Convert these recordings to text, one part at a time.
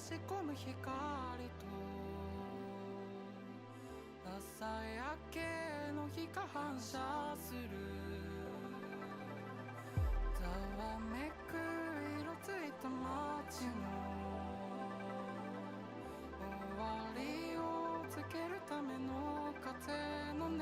し込む光と朝焼けの日が反射するざわめく色ついた街の終わりをつけるための風の音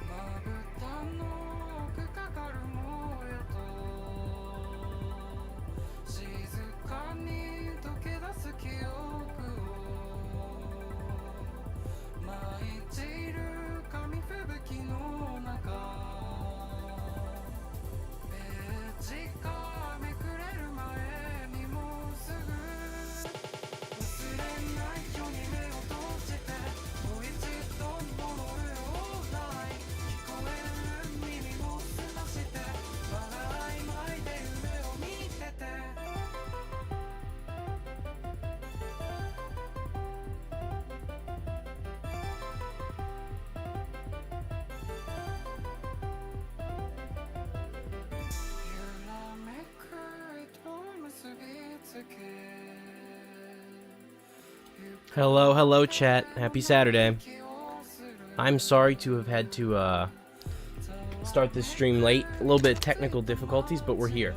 まぶたの奥かかるもやと静かに溶け出す記憶を舞い散る紙吹雪の中ページがめくれる前にもうすぐ忘れないように目を閉じてもう一度戻るようだい聞こえる耳を澄ましてまだ曖昧で夢を見てて揺らめく糸を結びつけ Hello, hello, chat. Happy Saturday. I'm sorry to have had to start this stream late. A little bit of technical difficulties, but we're here.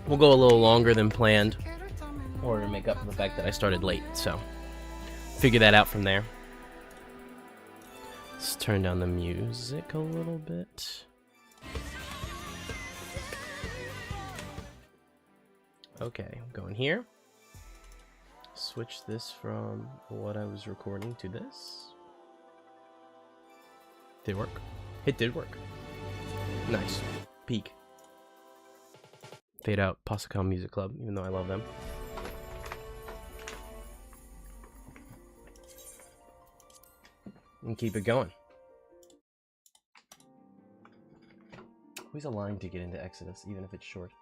We'll go a little longer than planned in order to make up for the fact that I started late, so figure that out from there. Let's turn down the music a little bit. Okay, I'm going here. Switch this from what I was recording to this. Did it work? It did work. Nice. Peak. Fade out Posicom Music Club, even though I love them. And keep it going. Always a line to get into Exodus, even if it's short.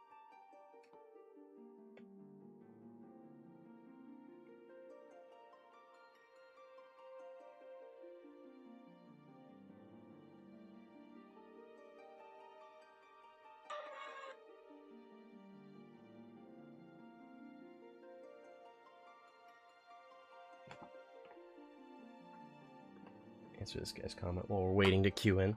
Answer this guy's comment while we're waiting to queue in.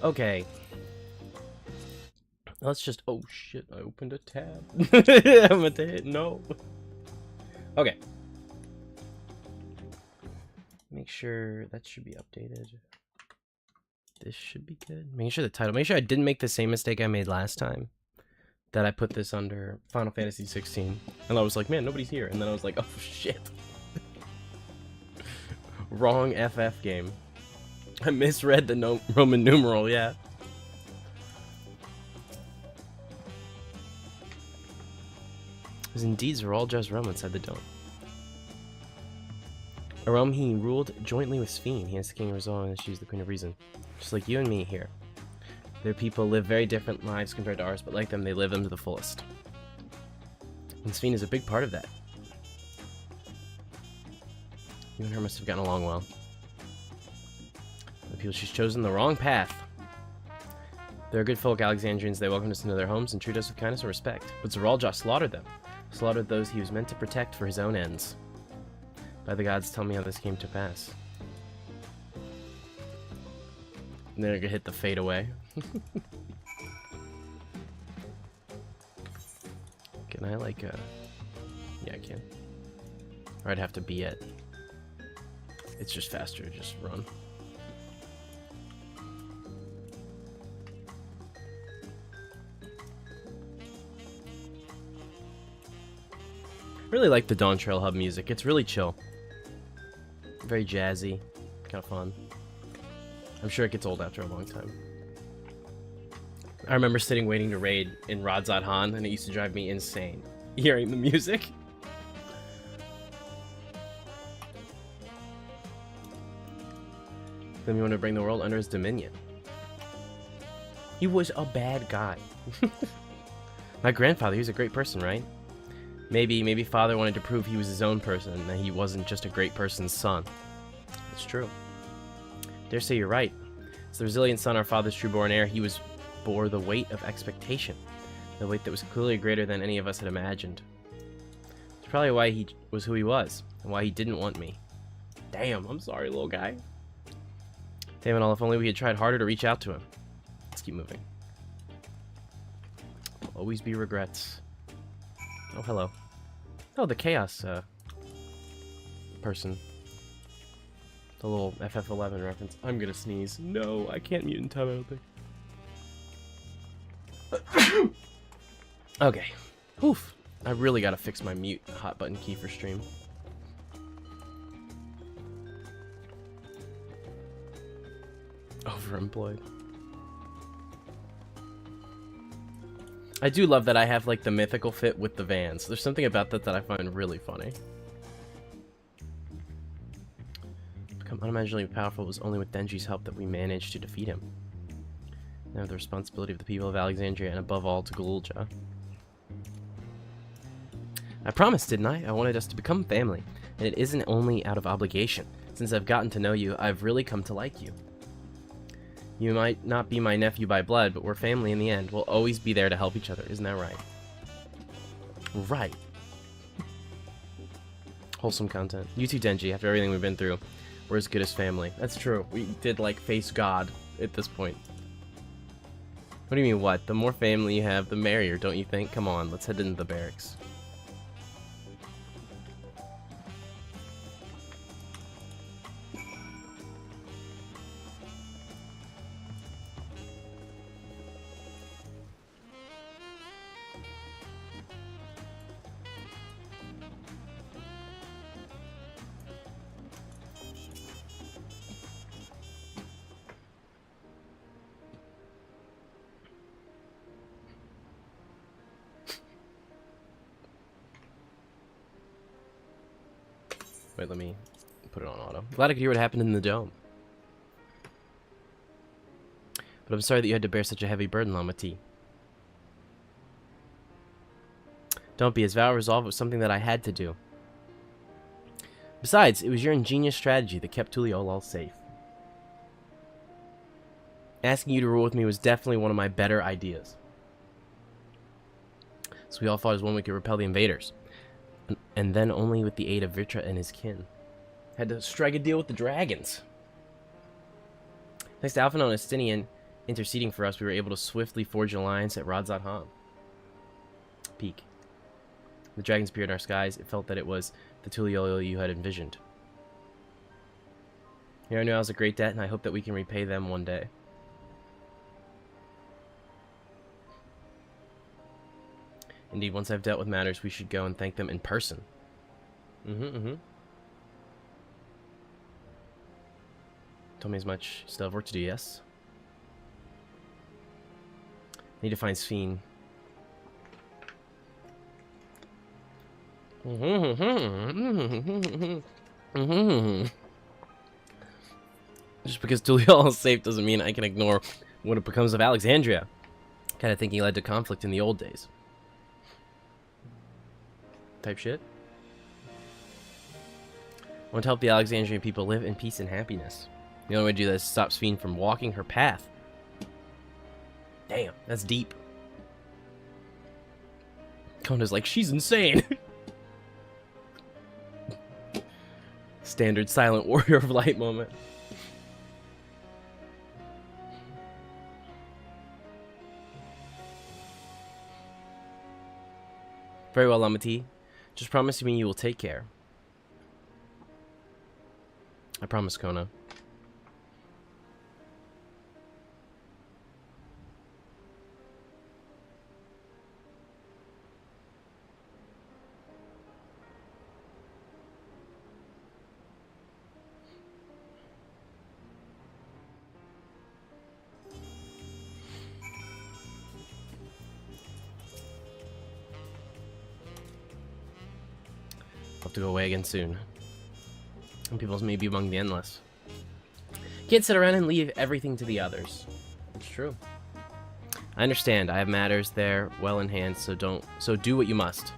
Okay. Let's just... Oh, shit. I opened a tab. I meant to hit no. Okay. Make sure that should be updated. This should be good. Make sure the title... Make sure I didn't make the same mistake I made last time. That I put this under Final Fantasy 16. And I was like, man, nobody's here. And then I was like, oh, shit. Wrong FF game. I misread the Roman numeral, yeah. His indeeds are all just Roman, said the Don't. A realm he ruled jointly with Sphene. He is the king of Rizal and she's the queen of reason. Just like you and me here. Their people live very different lives compared to ours, but like them, they live them to the fullest. And Sphene is a big part of that. You and her must have gotten along well. The people she's chosen the wrong path. They're good folk, Alexandrians. They welcomed us into their homes and treat us with kindness and respect. But Zeralja slaughtered them. Slaughtered those he was meant to protect for his own ends. By the gods, tell me how this came to pass. And then I could hit the fade away. Can I, like, Yeah, I can. Or I'd have to be at... It's just faster to just run. I really like the Dawn Trail Hub music. It's really chill. Very jazzy. Kind of fun. I'm sure it gets old after a long time. I remember sitting waiting to raid in Rodzot Han, and it used to drive me insane hearing the music. Then he wanted to bring the world under his dominion. He was a bad guy. My grandfather, he was a great person, right? Maybe father wanted to prove he was his own person, that he wasn't just a great person's son. It's true. Dare say you're right. As the resilient son, our father's true-born heir, he bore the weight of expectation. The weight that was clearly greater than any of us had imagined. It's probably why he was who he was, and why he didn't want me. Damn, I'm sorry, little guy. Damn it all, if only we had tried harder to reach out to him. Let's keep moving. There'll always be regrets. Oh, hello. Oh, the Chaos, person. The little FF11 reference. I'm gonna sneeze. No, I can't mute in time, I don't think. Okay. Oof. I really gotta fix my mute hot button key for stream. Overemployed. I do love that I have like the mythical fit with the Vans. There's something about that that I find really funny. Become unimaginably powerful, it was only with Denji's help that we managed to defeat him. Now the responsibility of the people of Alexandria and above all to Gulja. I promised, didn't I? I wanted us to become family, and it isn't only out of obligation. Since I've gotten to know you, I've really come to like you. You might not be my nephew by blood, but we're family in the end. We'll always be there to help each other. Isn't that right? Right. Wholesome content. You too, Denji. After everything we've been through, we're as good as family. That's true. We did, like, face God at this point. What do you mean, what? The more family you have, the merrier, don't you think? Come on, let's head into the barracks. Wait, let me put it on auto. Glad I could hear what happened in the dome. But I'm sorry that you had to bear such a heavy burden, Lamati. Don't be. His vow of resolve was something that I had to do. Besides, it was your ingenious strategy that kept Tuliolol safe. Asking you to rule with me was definitely one of my better ideas. So we all fought as one we could repel the invaders. And then only with the aid of Vitra and his kin. Had to strike a deal with the dragons. Thanks to Alphinaud and Estinian interceding for us, we were able to swiftly forge an alliance at Rodzot Han. Peak. The dragons appeared in our skies. It felt that it was the Tuliolol you had envisioned. Here I knew I was a great debt, and I hope that we can repay them one day. Indeed, once I've dealt with matters, we should go and thank them in person. Told me as much. Still have work to do, yes? Need to find Sphene. Just because Tuliol is safe doesn't mean I can ignore what it becomes of Alexandria. Kind of thinking led to conflict in the old days. Type shit. I want to help the Alexandrian people live in peace and happiness. The only way to do that is to stop Sphene from walking her path. Damn, that's deep. Kona's like, she's insane. Standard silent warrior of light moment. Very well, Lamati. Just promise me you will take care. I promise, Kona. I'll have to go away again soon. And people's may be among the endless. Can't sit around and leave everything to the others. It's true. I understand. I have matters there well in hand, so do what you must.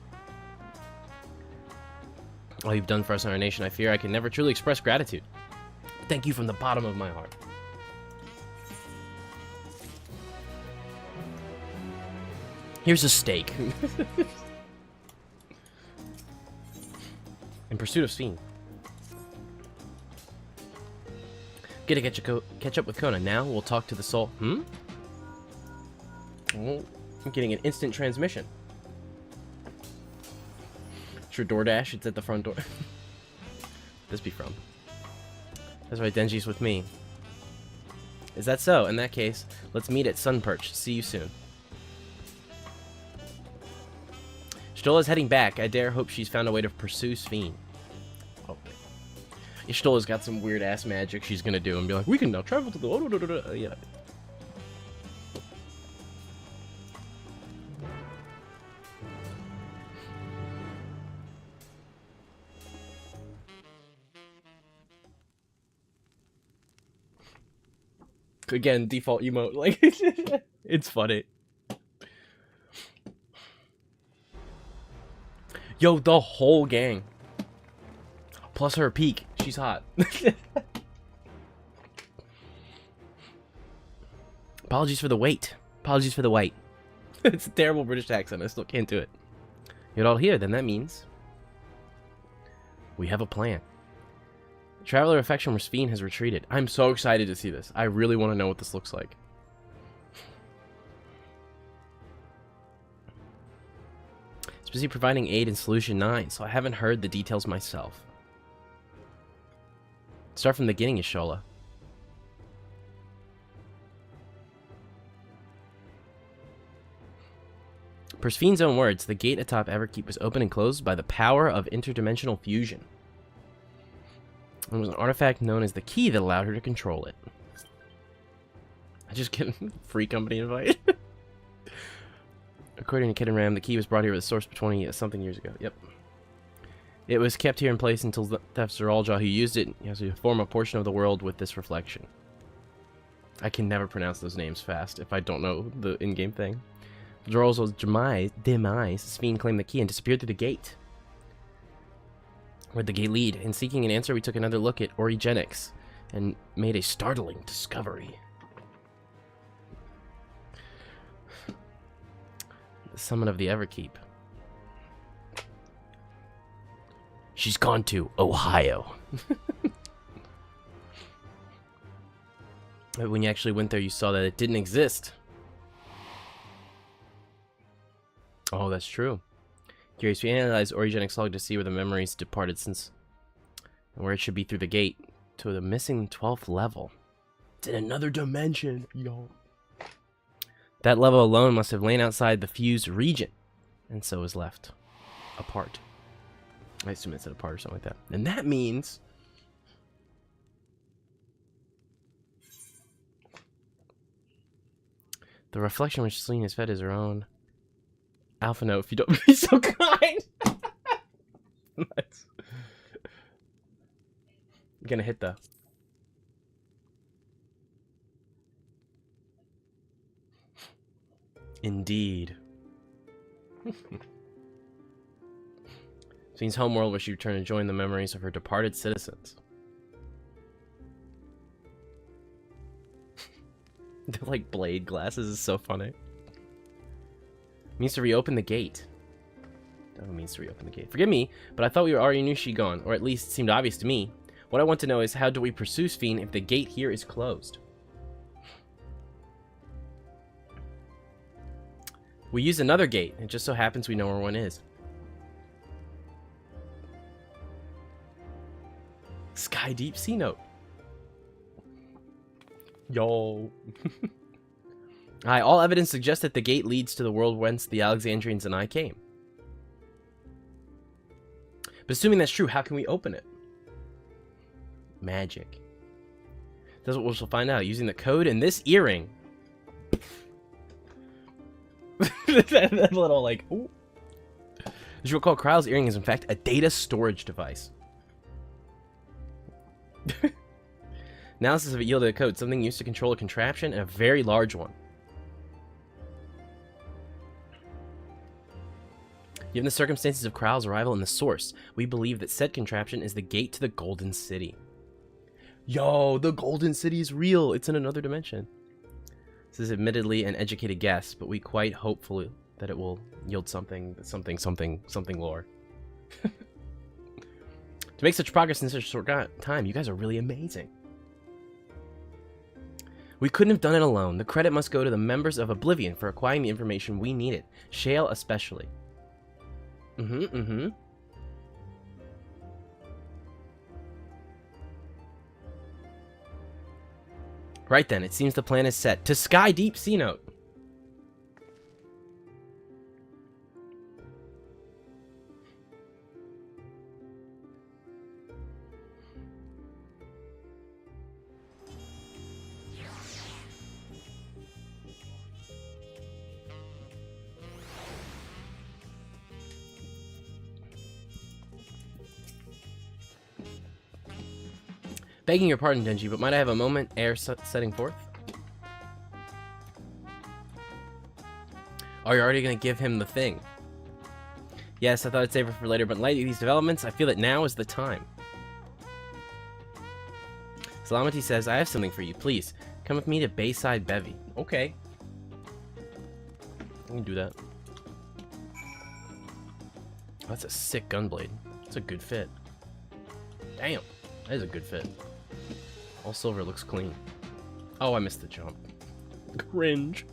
All you've done for us in our nation, I fear I can never truly express gratitude. Thank you from the bottom of my heart. Here's a steak. In pursuit of Sphene. Get to catch up with Kona. Now we'll talk to the soul. Oh, I'm getting an instant transmission. It's your DoorDash. It's at the front door. This be from. That's right, Denji's with me. Is that so? In that case, let's meet at Sunperch. See you soon. Stola's heading back. I dare hope she's found a way to pursue Sphene. Oh. Stola's got some weird ass magic she's gonna do and be like, we can now travel to the... Yeah. Again, default emote. Like, it's funny. Yo, the whole gang. Plus her peak. She's hot. Apologies for the wait. Apologies for the wait. It's a terrible British accent. I still can't do it. You're all here, then that means we have a plan. Traveler affection where Sphene has retreated. I'm so excited to see this. I really want to know what this looks like. It's busy providing aid in Solution 9, so I haven't heard the details myself. Start from the beginning, Ishola. Per Sphene's own words, the gate atop Everkeep was opened and closed by the power of interdimensional fusion. It was an artifact known as the key that allowed her to control it. I just get a free company invite. According to Kid and Ram, the key was brought here with the source 20-something years ago. Yep. It was kept here in place until the Thefzeralja, who used it, to form a portion of the world with this reflection. I can never pronounce those names fast if I don't know the in-game thing. Zoral's demise, Sphene claimed the key and disappeared through the gate. Where'd the gate lead? In seeking an answer, we took another look at Origenics and made a startling discovery. The summit of the Everkeep. She's gone to Ohio. When you actually went there, you saw that it didn't exist. Oh, that's true. Curious, we analyzed Origenics log to see where the memories departed since, and where it should be through the gate to the missing 12th level. It's in another dimension, yo. That level alone must have lain outside the fused region, and so is left apart. I assume it said apart or something like that. And that means the reflection which Celine has fed is her own alpha note, if you don't be so kind. Nice. I'm gonna hit the indeed. Scene's homeworld where she returned to join the memories of her departed citizens. They're like blade glasses, is so funny. Means to reopen the gate. Oh, means to reopen the gate. Forgive me, but I thought we already knew she gone, or at least it seemed obvious to me. What I want to know is how do we pursue Sphene if the gate here is closed? We use another gate. It just so happens we know where one is. Sky Deep Sea Note. Yo. Hi, all evidence suggests that the gate leads to the world whence the Alexandrians and I came. But assuming that's true, how can we open it? Magic. That's what we'll find out using the code in this earring. That little like, ooh. As you recall, Kryle's earring is in fact a data storage device. Analysis of it yielded a code, something used to control a contraption and a very large one. Given the circumstances of Kryle's arrival and the source, we believe that said contraption is the gate to the Golden City. Yo, the Golden City is real. It's in another dimension. This is admittedly an educated guess, but we quite hopefully that it will yield something lore. To make such progress in such a short time, you guys are really amazing. We couldn't have done it alone. The credit must go to the members of Oblivion for acquiring the information we needed. Shale especially. Right then, it seems the plan is set. To Sky Deep Sea Note. Begging your pardon, Denji, but might I have a moment ere setting forth? Oh, you're already going to give him the thing. Yes, I thought I'd save it for later, but in light of these developments, I feel that now is the time. Salamati says, I have something for you. Please, come with me to Bayside Bevy. Okay. I can do that. Oh, that's a sick gunblade. That's a good fit. Damn, that is a good fit. All silver looks clean. Oh, I missed the jump. Cringe.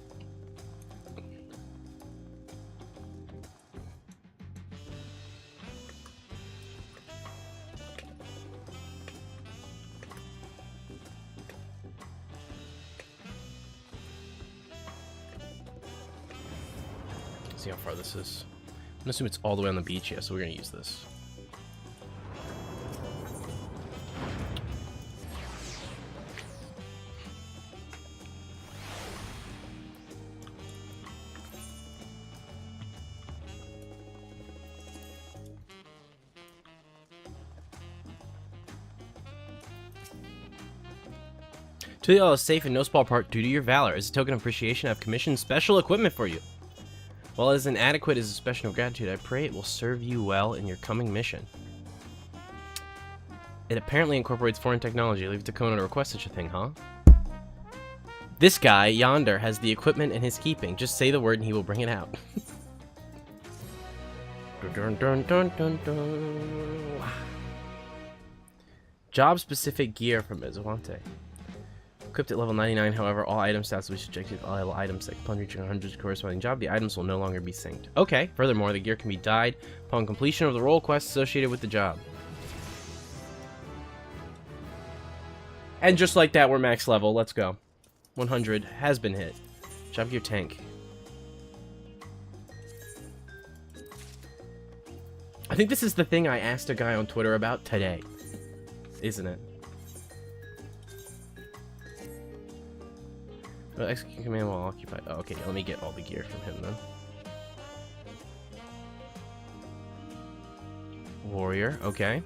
See how far this is. I'm gonna assume it's all the way on the beach, yeah, so we're gonna use this. To all is safe in No Small Part due to your valor. As a token of appreciation, I've commissioned special equipment for you. While it is inadequate as a expression of gratitude, I pray it will serve you well in your coming mission. It apparently incorporates foreign technology. Leave it to Conan to request such a thing, huh? This guy, yonder, has the equipment in his keeping. Just say the word and he will bring it out. Dun, dun, dun, dun, dun. Job-specific gear from Mizawante. Equipped at level 99, however, all item stats will be subjected to all items that upon reaching 100 corresponding job, the items will no longer be synced. Okay, furthermore, the gear can be dyed upon completion of the role quest associated with the job. And just like that, we're max level. Let's go. 100 has been hit. Jump your tank. I think this is the thing I asked a guy on Twitter about today. Isn't it? Well, execute command while occupied. Oh, okay, let me get all the gear from him then. Warrior, okay.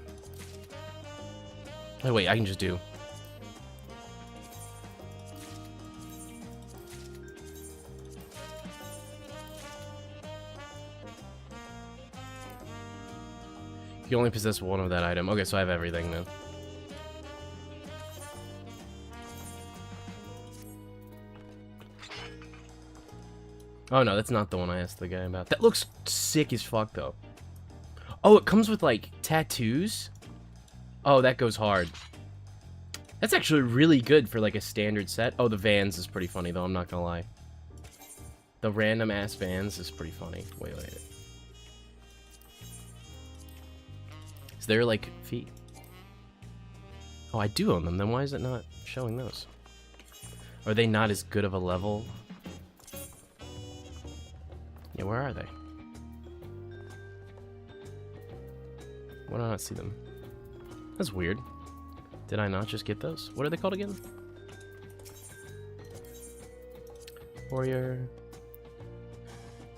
Oh wait, I can just do. You only possess one of that item. Okay, so I have everything then. Oh no, that's not the one I asked the guy about. That looks sick as fuck though. Oh, it comes with like tattoos? Oh, that goes hard. That's actually really good for like a standard set. Oh, the Vans is pretty funny though, I'm not gonna lie. The random ass Vans is pretty funny. Wait. Is there like feet? Oh, I do own them. Then why is it not showing those? Are they not as good of a level? Yeah, where are they? Why do I not see them? That's weird. Did I not just get those? What are they called again? Warrior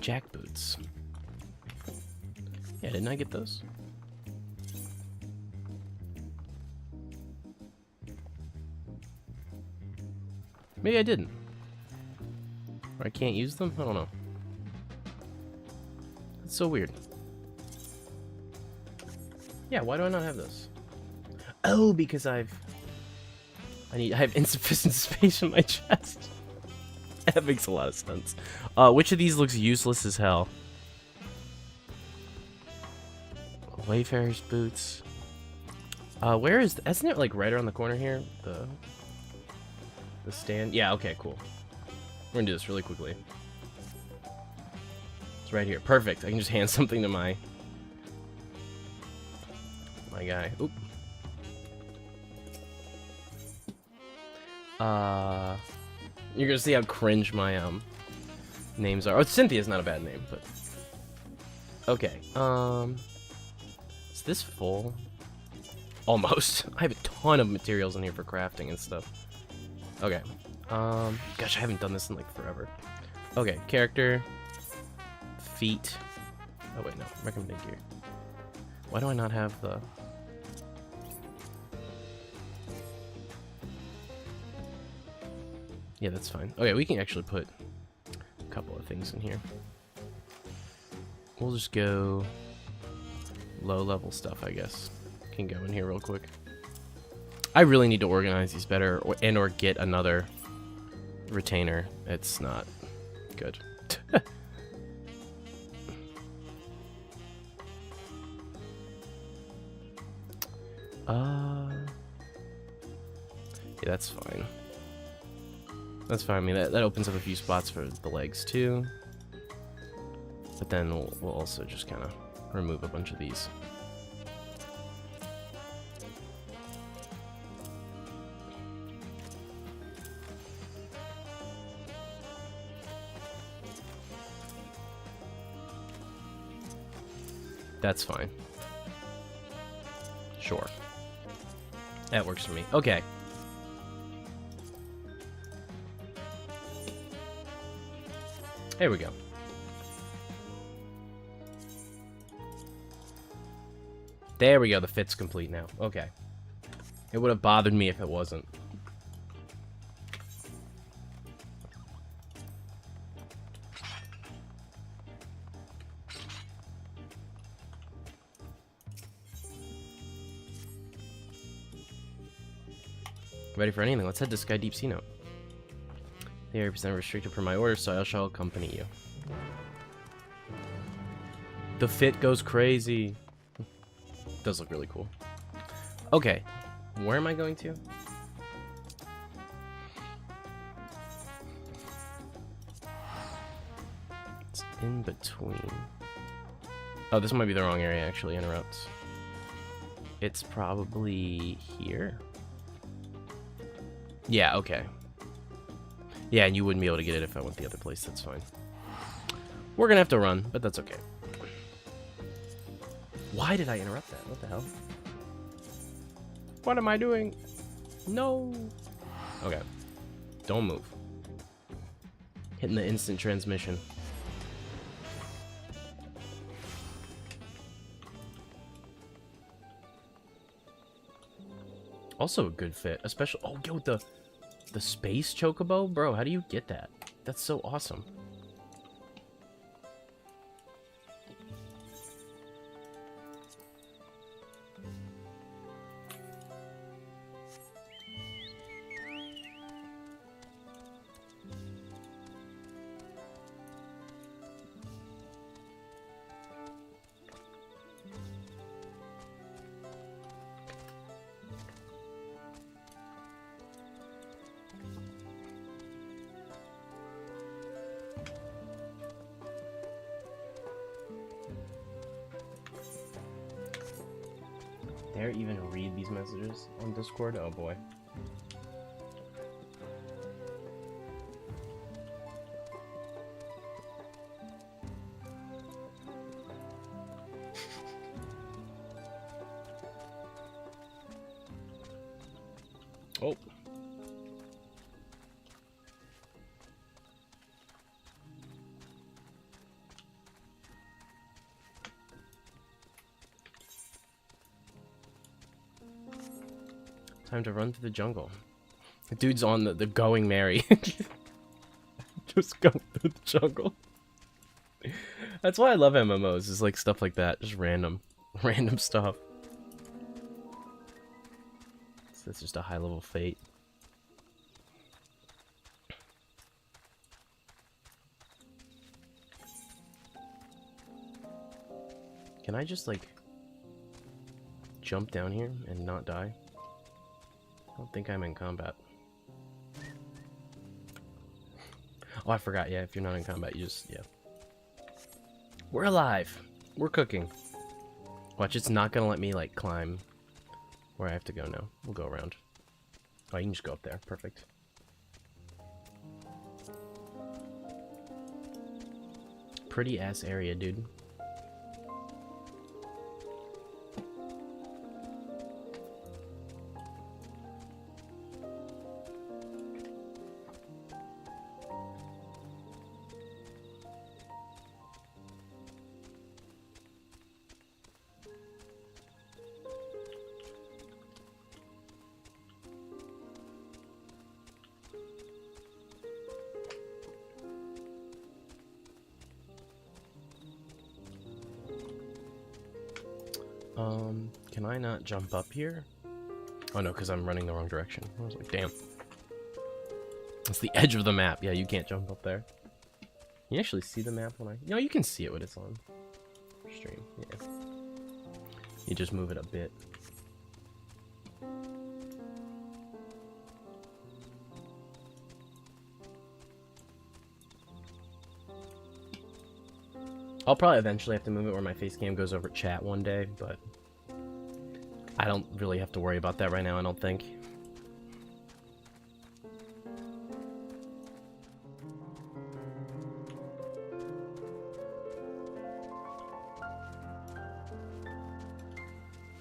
jackboots. Yeah, didn't I get those? Maybe I didn't. Or I can't use them? I don't know. It's so weird. Yeah, why do I not have those? Oh, because I have insufficient space in my chest. That makes a lot of sense. Which of these looks useless as hell? Wayfarer's boots. Where is... Isn't it like right around the corner here? The stand? Yeah, okay, cool. We're gonna do this really quickly. It's right here. Perfect. I can just hand something to my guy. Oop. You're gonna see how cringe my names are. Oh, Cynthia's not a bad name, but okay. Is this full? Almost. I have a ton of materials in here for crafting and stuff. Okay. Gosh, I haven't done this in like forever. Okay, character, feet. Oh wait, no, recommended gear. Why do I not have the? Yeah, that's fine. Okay, we can actually put a couple of things in here. We'll just go low-level stuff, I guess. Can go in here real quick. I really need to organize these better, or get another retainer. It's not good. Yeah, that's fine. That's fine. I mean, that opens up a few spots for the legs too. But then we'll also just kind of remove a bunch of these. That's fine. Sure. That works for me. Okay. There we go. There we go. The fit's complete now. Okay. It would have bothered me if it wasn't. Ready for anything? Let's head to Sky Deep Sea Note. The area percent restricted per my order, so I shall accompany you. The fit goes crazy. Does look really cool. Okay, where am I going to? It's in between. Oh, this might be the wrong area, actually. Interrupts. It's probably here. Yeah, okay. Yeah, and you wouldn't be able to get it if I went the other place. That's fine. We're gonna have to run, but that's okay. Why did I interrupt that? What the hell? What am I doing? No. Okay. Don't move. Hitting the instant transmission. Also a good fit, especially. Oh, yo, the space chocobo, bro. How do you get that? That's so awesome. dare even read these messages on Discord? Oh boy. Oh. Time to run through the jungle. The dude's on the going Mary. Just go through the jungle. That's why I love MMOs, is like stuff like that. Just random stuff. So that's just a high level fate. Can I just like jump down here and not die? I don't think I'm in combat. Oh, I forgot. Yeah, if you're not in combat, you just, yeah. We're alive. We're cooking. Watch, it's not gonna let me like climb where I have to go now. We'll go around. Oh, you can just go up there. Perfect. Pretty ass area, dude. Can I not jump up here? Oh no, because I'm running the wrong direction. I was like, damn. It's the edge of the map. Yeah, you can't jump up there. Can you actually see the map when I... No, you can see it when it's on stream. Yeah. You just move it a bit. I'll probably eventually have to move it where my face cam goes over chat one day, but I don't really have to worry about that right now, I don't think.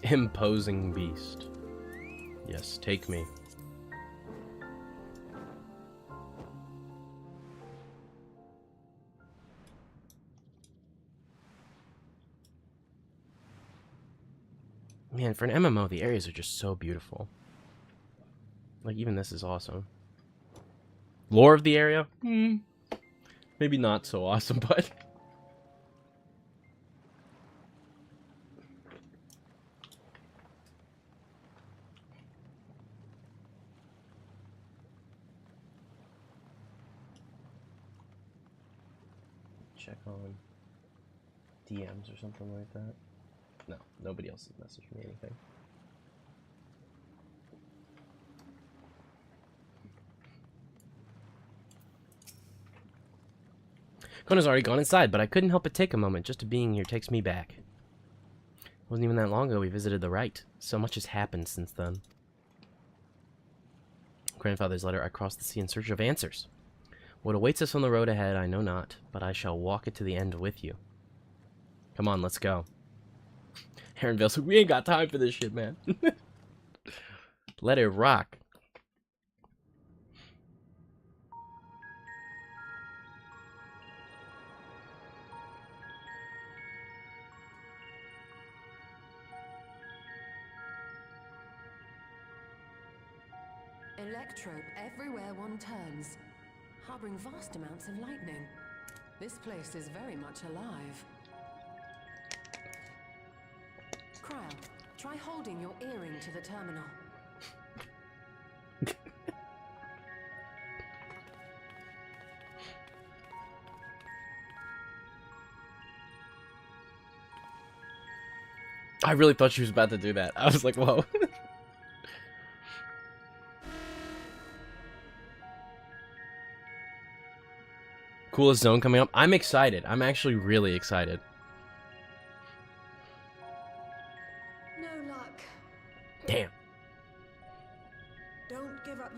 Imposing beast. Yes, take me. Man, for an MMO, the areas are just so beautiful. Like, even this is awesome. Lore of the area? Maybe not so awesome, but... Check on DMs or something like that. No, nobody else has messaged me anything. Kona's already gone inside, but I couldn't help but take a moment. Just being here takes me back. It wasn't even that long ago we visited the right. So much has happened since then. Grandfather's letter, I crossed the sea in search of answers. What awaits us on the road ahead, I know not, but I shall walk it to the end with you. Come on, let's go. Aaron Vale's like, we ain't got time for this shit, man. Let it rock. Electrope everywhere one turns, harboring vast amounts of lightning. This place is very much alive. Cryo, try holding your earring to the terminal. I really thought she was about to do that. I was like, whoa. Coolest zone coming up. I'm excited. I'm actually really excited. No luck.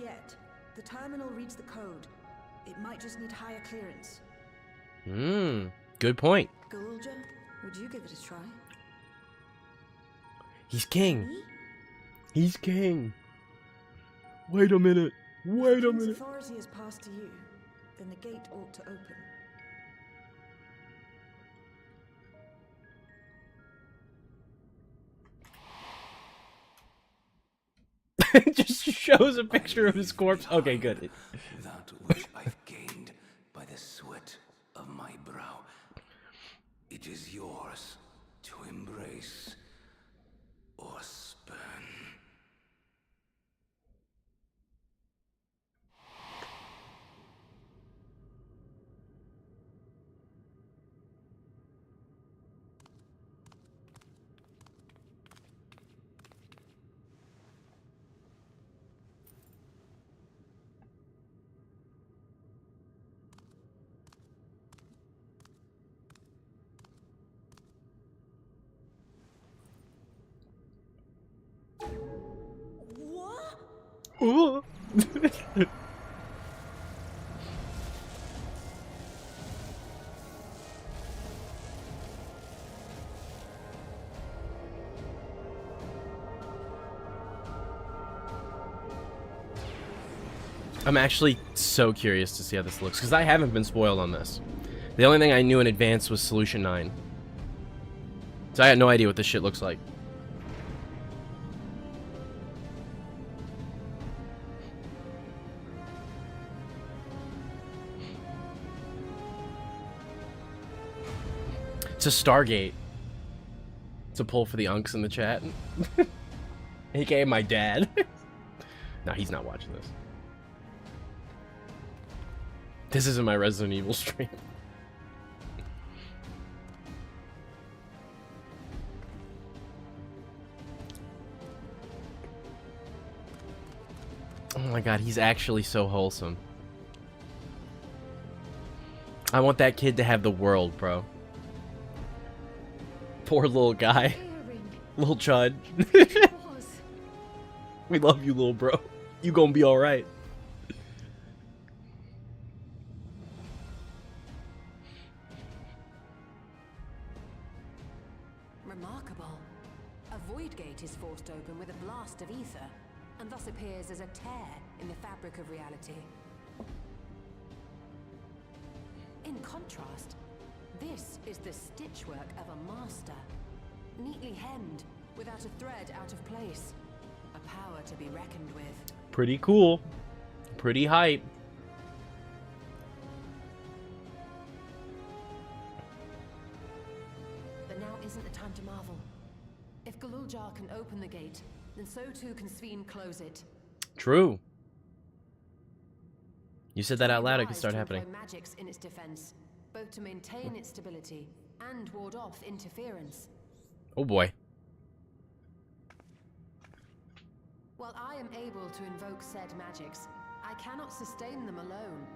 yet. The terminal reads the code. It might just need higher clearance. Good point. Gulja, would you give it a try? He's king. Me? He's king. Wait a minute. Wait a If minute. authority is passed to you, then the gate ought to open. Just shows a picture of his corpse. Okay, good. That which I've gained by the sweat of my brow. It is yours to embrace or spurn. What? Ooh. I'm actually so curious to see how this looks, because I haven't been spoiled on this. The only thing I knew in advance was Solution 9. So I had no idea what this shit looks like. It's a Stargate. It's a pull for the unks in the chat. AKA my dad. No, he's not watching this. This isn't my Resident Evil stream. Oh my god, he's actually so wholesome. I want that kid to have the world, bro. Poor little guy. Little Chud. We love you, little bro. You gonna be alright. Remarkable. A void gate is forced open with a blast of ether, and thus appears as a tear in the fabric of reality. In contrast, this is the stitchwork of a master, neatly hemmed, without a thread out of place. A power to be reckoned with. Pretty cool. Pretty hype. But now isn't the time to marvel. If Galuljar can open the gate, then so too can Sveen close it. True. You said that out loud, it could Wise start to happening. employ magics in its defense, both to maintain its stability and ward off interference. Oh boy. While I am able to invoke said magics, I cannot sustain them alone.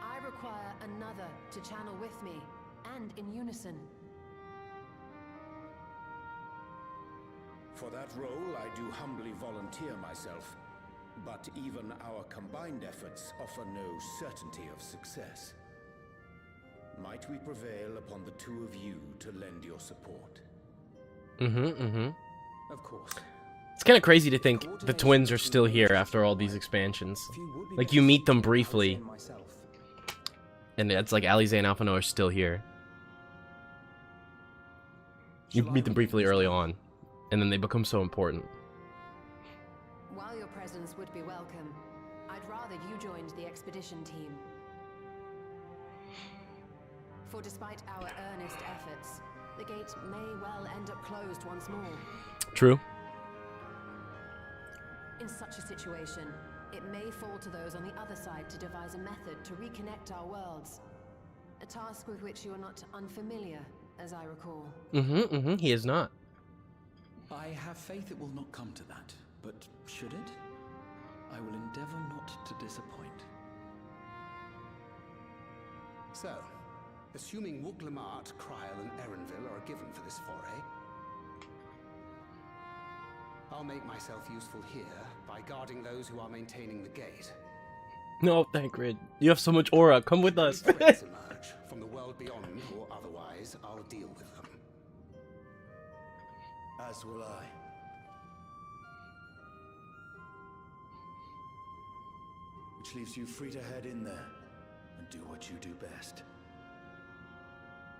I require another to channel with me, and in unison. For that role, I do humbly volunteer myself. But even our combined efforts offer no certainty of success. Might we prevail upon the two of you to lend your support? Of course. It's kind of crazy to think the twins are still here after all these expansions. Like, you meet them briefly, and it's like Alize and Alphino are still here. You meet them briefly early on, and then they become so important. While your presence would be welcome, I'd rather you joined the expedition team. For despite our earnest efforts, the gate may well end up closed once more. True. In such a situation, it may fall to those on the other side to devise a method to reconnect our worlds. A task with which you are not unfamiliar, as I recall. He is not. I have faith it will not come to that, but should it? I will endeavor not to disappoint. So, assuming Wooglamart, Kryl, and Erenville are given for this foray, I'll make myself useful here by guarding those who are maintaining the gate. No, Thancred. You have so much aura. Come with us. If threats emerge from the world beyond or otherwise, I'll deal with them. As will I. Which leaves you free to head in there and do what you do best.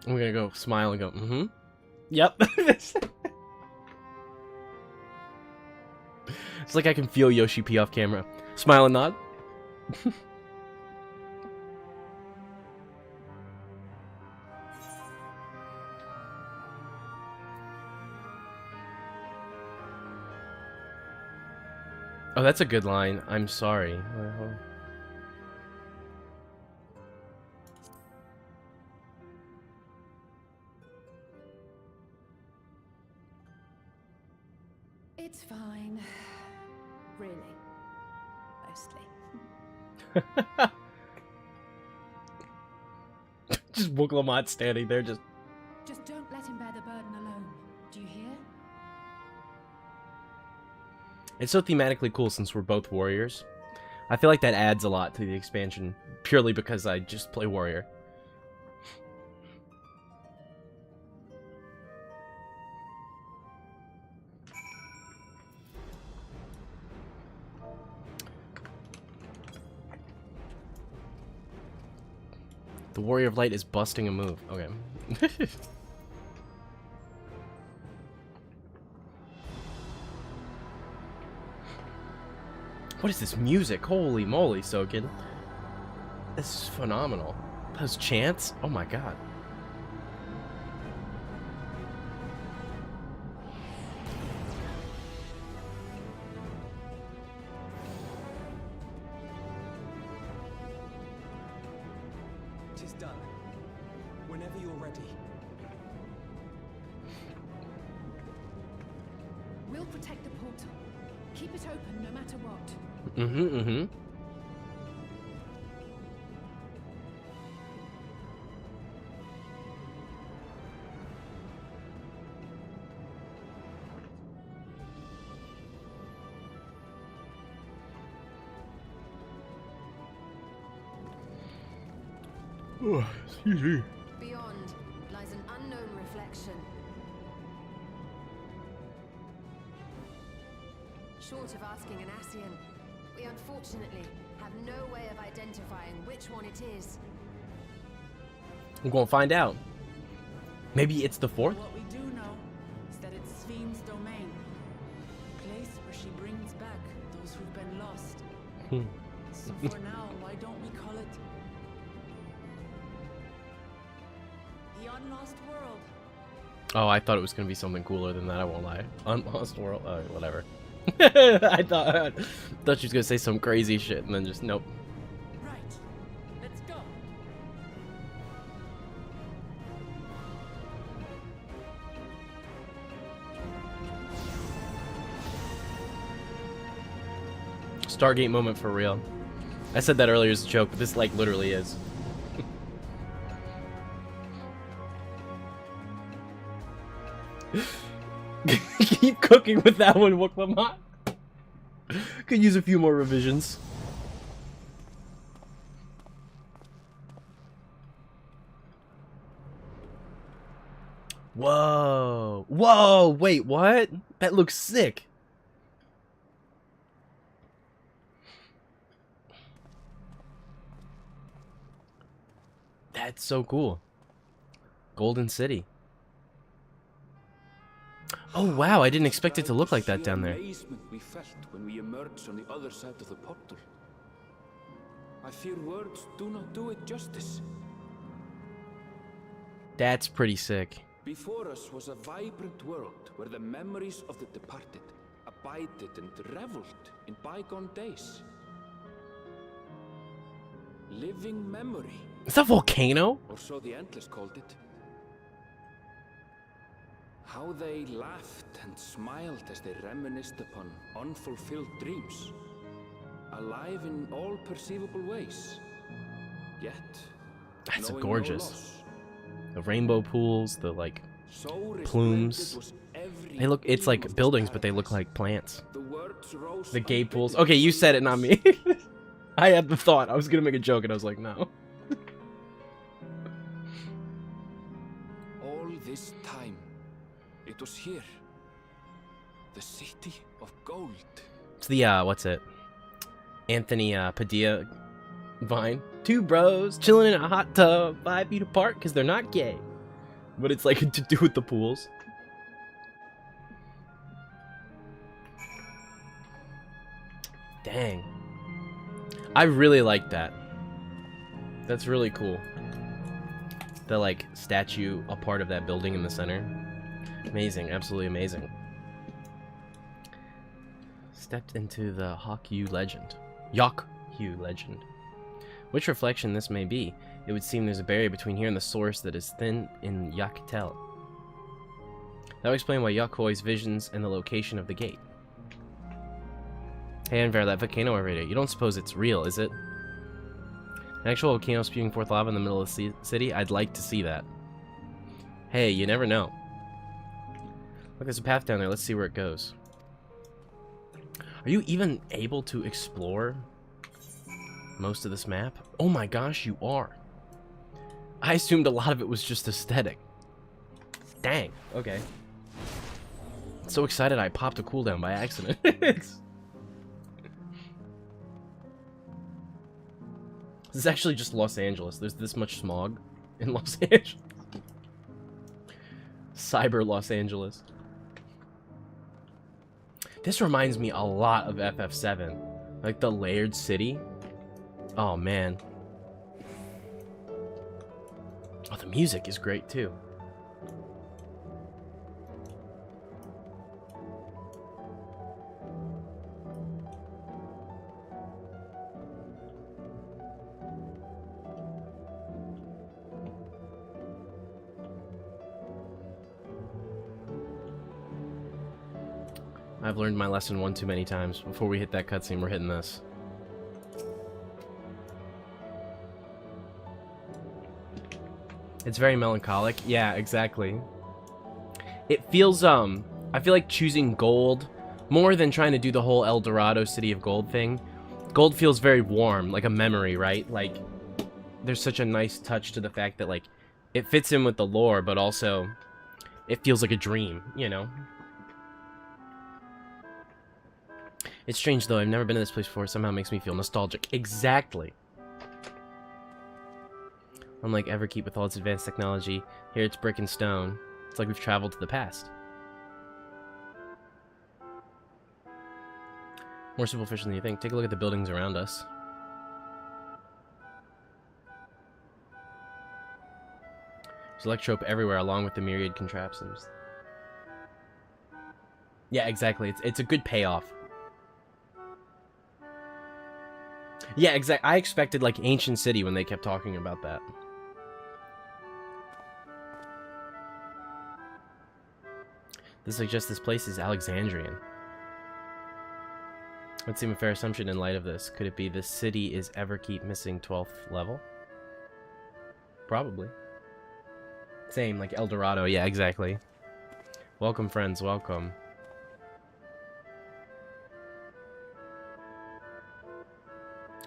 I'm gonna go smile and go, mm-hmm. Yep. It's like I can feel Yoshi P off camera. Smile and nod. Oh, that's a good line. I'm sorry. It's fine. Really. Mostly. Just Book Lamont standing there, just. Just don't let him bear the burden alone. Do you hear? It's so thematically cool since we're both warriors. I feel like that adds a lot to the expansion, purely because I just play warrior. The Warrior of Light is busting a move. Okay. What is this music? Holy moly, Soken. This is phenomenal. Those chants? Oh my god. It is done. Whenever you're ready. We'll protect the portal. Keep it open no matter what. Mm-hmm. Oh, excuse me. Beyond lies an unknown reflection. Short of asking an Ascian, we unfortunately have no way of identifying which one it is. I'm gonna find out. Maybe it's the fourth? What we do know is that it's Sven's domain. A place where she brings back those who've been lost. So for now, why don't we call it the Unlost World? Oh, I thought it was gonna be something cooler than that, I won't lie. Unlost World, whatever. I thought she was gonna say some crazy shit and then just nope. Right. Let's go. Stargate moment for real. I said that earlier as a joke, but this like literally is. Keep cooking with that one, Wuklamot. Could use a few more revisions. Whoa. Whoa, wait, what? That looks sick. That's so cool. Golden City. Oh wow, I didn't expect it to look like that down there. Amazement we felt when we emerged on the other side of the portal. I fear words do not do it justice. That's pretty sick. Before us was a vibrant world where the memories of the departed abided and reveled in bygone days. Living memory, Is that a volcano? or so the Endless called it. How they laughed and smiled as they reminisced upon unfulfilled dreams. Alive in all perceivable ways. Yet, That's knowing gorgeous. no loss. The rainbow pools, the like So plumes. resplendent was every They look, it's like buildings, but they look like plants. The words rose The gay pools. Okay, you said it, not me. I had the thought. I was gonna make a joke, and I was like, no. all this time. It was here. The city of gold. It's the, what's it? Anthony Padilla vine. Two bros chilling in a hot tub 5 feet apart because they're not gay. But it's like to do with the pools. Dang. I really like that. That's really cool. The, like, statue, a part of that building in the center. Amazing. Absolutely amazing. Stepped into the Hawk-Yu legend. Yok-Yu legend. Which reflection this may be, it would seem there's a barrier between here and the source that is thin in Yakitel. That would explain why Yakoi's visions and the location of the gate. Hey, Anvar, that volcano over there, you don't suppose it's real, is it? An actual volcano spewing forth lava in the middle of the city? I'd like to see that. Hey, you never know. Look, there's a path down there. Let's see where it goes. Are you even able to explore most of this map? Oh my gosh, you are. I assumed a lot of it was just aesthetic. Dang, okay. So excited I popped a cooldown by accident. This is actually just Los Angeles. There's this much smog in Los Angeles. Cyber Los Angeles. This reminds me a lot of FF7. Like the layered city. Oh man. Oh, the music is great too. I've learned my lesson one too many times. Before we hit that cutscene, we're hitting this. It's very melancholic. Yeah, exactly. It feels, I feel like choosing gold more than trying to do the whole El Dorado City of Gold thing. Gold feels very warm, like a memory, right? Like, there's such a nice touch to the fact that, like, it fits in with the lore, but also it feels like a dream, you know? It's strange, though. I've never been to this place before. It somehow makes me feel nostalgic. Exactly. Unlike Everkeep with all its advanced technology, here it's brick and stone. It's like we've traveled to the past. More superficial than you think. Take a look at the buildings around us. There's electrope everywhere, along with the myriad contraptions. Yeah, exactly. It's a good payoff. Yeah, exactly. I expected, like, Ancient City when they kept talking about that. This suggests this place is Alexandrian. Would seem a fair assumption in light of this. Could it be this city is Everkeep missing 12th level? Probably. Same, like El Dorado. Yeah, exactly. Welcome, friends. Welcome.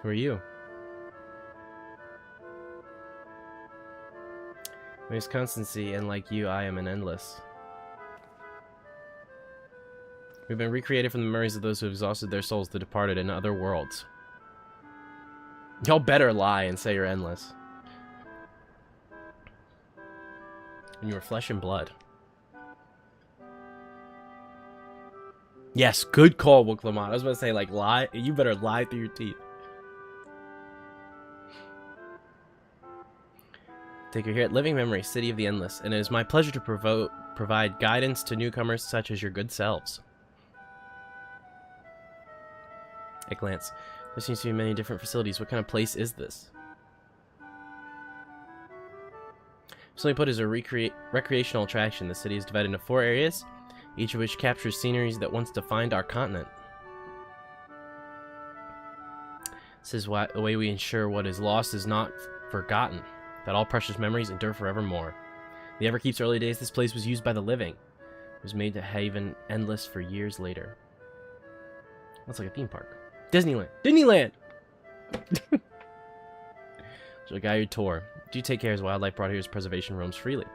Who are you? There's constancy, and like you, I am an endless. We've been recreated from the memories of those who have exhausted their souls, the departed, in other worlds. Y'all better lie and say you're endless. And you are flesh and blood. Yes, good call, Wook Lamont. I was about to say, like, lie. You better lie through your teeth. Take her here at Living Memory, City of the Endless, and it is my pleasure to provide guidance to newcomers such as your good selves. At a glance, there seems to be many different facilities. What kind of place is this? Simply put, is a recreational attraction. The city is divided into 4 areas, each of which captures sceneries that once defined our continent. This is why the way we ensure what is lost is not forgotten, that all precious memories endure forevermore. In the Everkeep's early days, this place was used by the living. was made to haven endless for years later. That's like a theme park. Disneyland! Disneyland! So a guided tour. Do take care as wildlife brought here as preservation roams freely.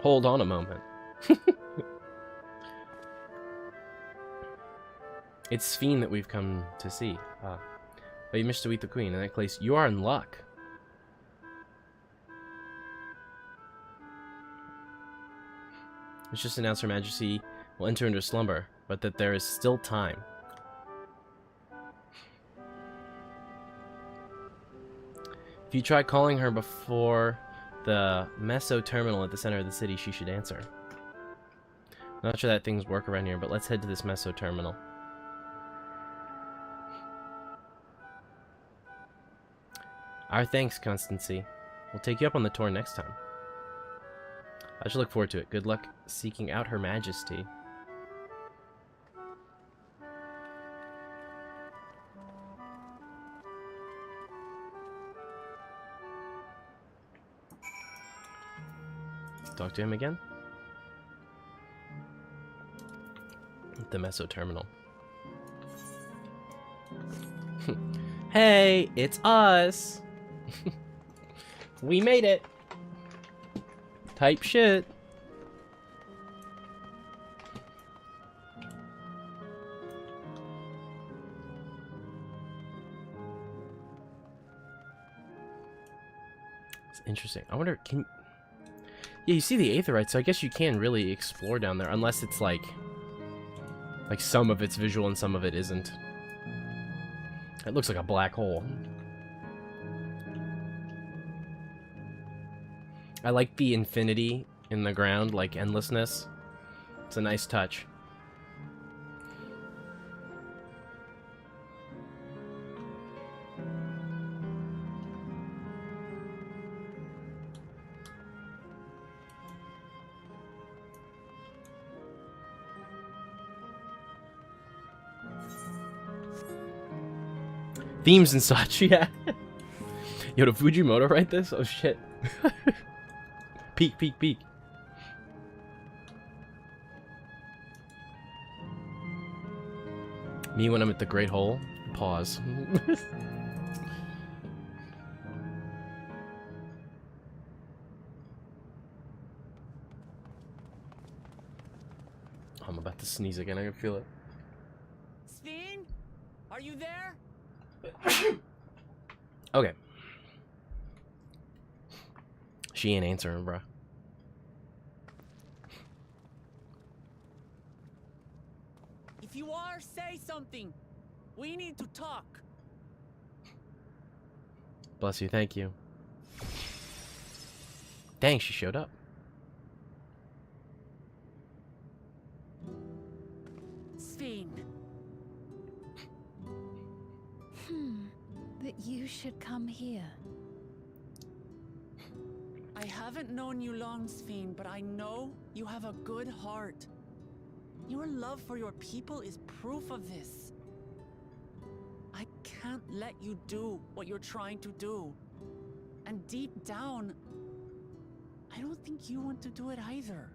Hold on a moment. It's Sphene that we've come to see. Ah. But you missed to meet the queen. In that case, you are in luck. It's just announced Her Majesty will enter into slumber, but that there is still time. If you try calling her before the Meso terminal at the center of the city, she should answer. Not sure that things work around here, but let's head to this Meso terminal. Our thanks, Constancy. We'll take you up on the tour next time. I should look forward to it. Good luck seeking out Her Majesty. Talk to him again? At the Meso terminal. Hey, it's us! We made it! Type shit. It's interesting. I wonder, can... Yeah, you see the Aetheryte, so I guess you can really explore down there, unless it's like some of it's visual and some of it isn't. It looks like a black hole. I like the infinity in the ground, like endlessness. It's a nice touch. Themes and such, yeah. Yo, did Fujimoto write this? Oh shit. Peek, peek, peek. Me when I'm at the Great Hole. Pause. I'm about to sneeze again. I can feel it. Sphene? Are you there? Okay. She ain't answering, bruh. If you are, say something. We need to talk. Bless you, thank you. Dang, she showed up. Sphene. That you should come here. I haven't known you long, Sphene, but I know you have a good heart. Your love for your people is proof of this. I can't let you do what you're trying to do. And deep down, I don't think you want to do it either.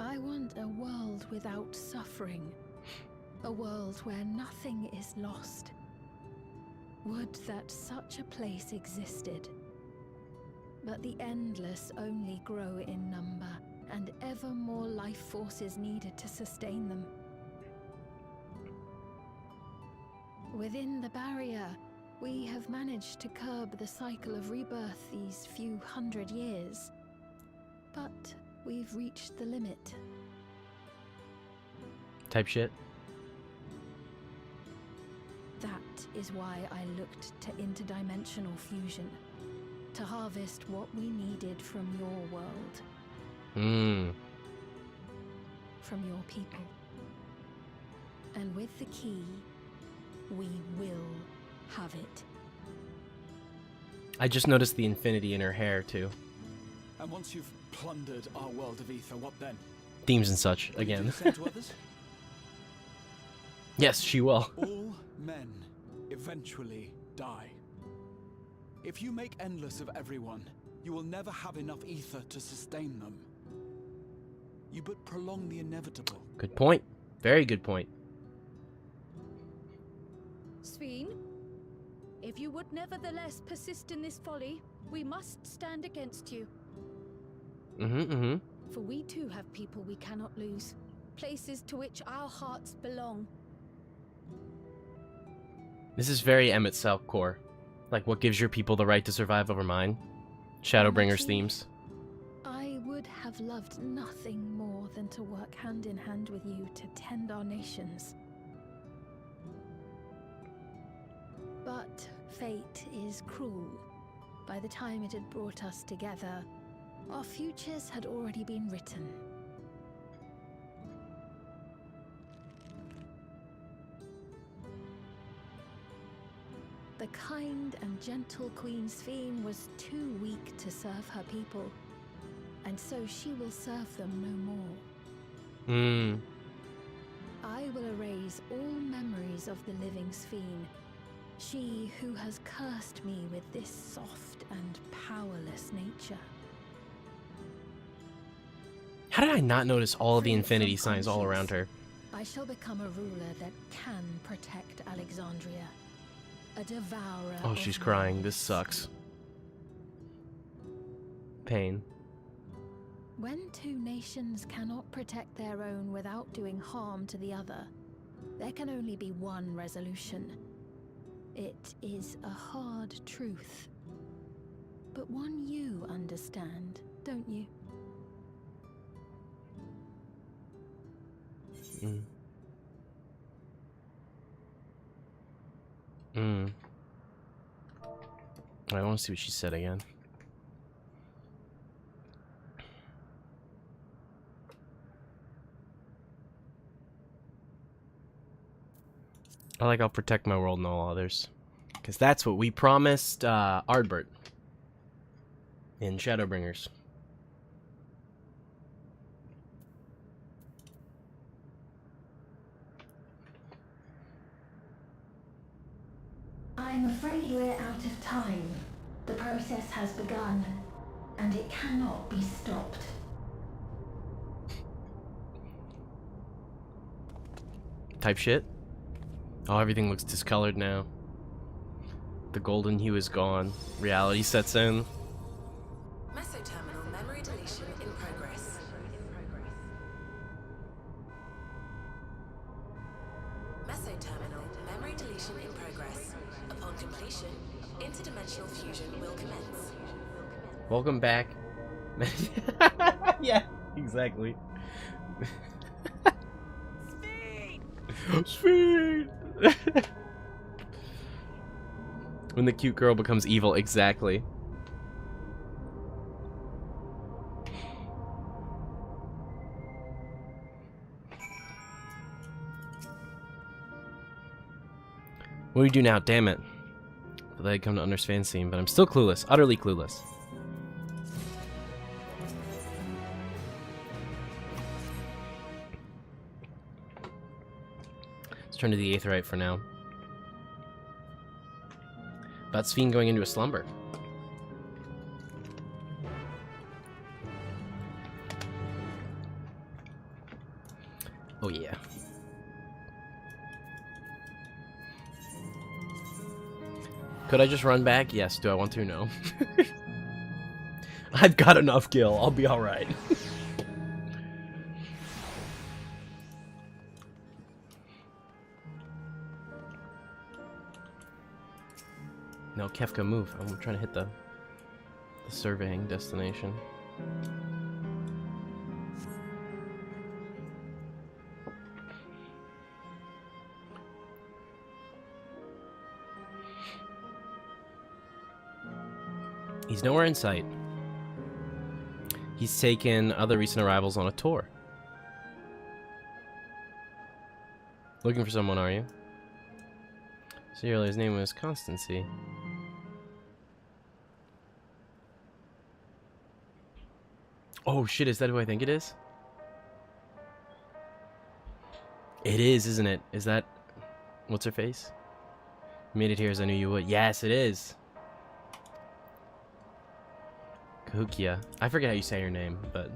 I want a world without suffering. A world where nothing is lost. Would that such a place existed. But the endless only grow in number, and ever more life forces needed to sustain them. Within the barrier, we have managed to curb the cycle of rebirth these few hundred years. But we've reached the limit. Type shit. That is why I looked to interdimensional fusion, to harvest what we needed from your world. From your people. And with the key, we will have it. I just noticed the infinity in her hair, too. And once you've plundered our world of ether, what then? Themes and such, again. Will you do the same to others? Yes, she will. All men eventually die. If you make endless of everyone, you will never have enough ether to sustain them. You but prolong the inevitable. Good point. Very good point. Sveen, if you would nevertheless persist in this folly, we must stand against you. For we too have people we cannot lose, places to which our hearts belong. This is very Emmett Selk core. Like, what gives your people the right to survive over mine? Shadowbringers themes. I would have loved nothing more than to work hand in hand with you to tend our nations. But fate is cruel. By the time it had brought us together, our futures had already been written. The kind and gentle Queen Sveen was too weak to serve her people, and so she will serve them no more. I will erase all memories of the living Sveen, she who has cursed me with this soft and powerless nature. How did I not notice all of the infinity signs all around her? I shall become a ruler that can protect Alexandria. A devourer. Oh, she's crying. This sucks. Pain. When two nations cannot protect their own without doing harm to the other, there can only be one resolution. It is a hard truth, but one you understand, don't you? I want to see what she said again. I'll protect my world and all others. Because that's what we promised Ardbert in Shadowbringers. I'm afraid we're out of time. The process has begun, and it cannot be stopped. Type shit. Oh, everything looks discolored now. The golden hue is gone. Reality sets in. Mesoterminal memory deletion in progress. Mesoterminal memory deletion in progress. Upon completion, interdimensional fusion will commence. Welcome back. Yeah, exactly. Sweet. When the cute girl becomes evil, exactly. What do we do now? Damn it. I thought I'd come to understand scene, but I'm still clueless. Utterly clueless. Let's turn to the Aetheryte for now. About Sveen going into a slumber. Oh yeah. Could I just run back? Yes. Do I want to? No. I've got enough gil. I'll be alright. No, Kefka, move. I'm trying to hit the surveying destination. He's nowhere in sight. He's taken other recent arrivals on a tour. Looking for someone, are you? See earlier, his name was Constancy. Oh shit, is that who I think it is? It is, isn't it? Is that... What's her face? You made it here as I knew you would. Yes, it is. Kahukia. I forget how you say your name, but...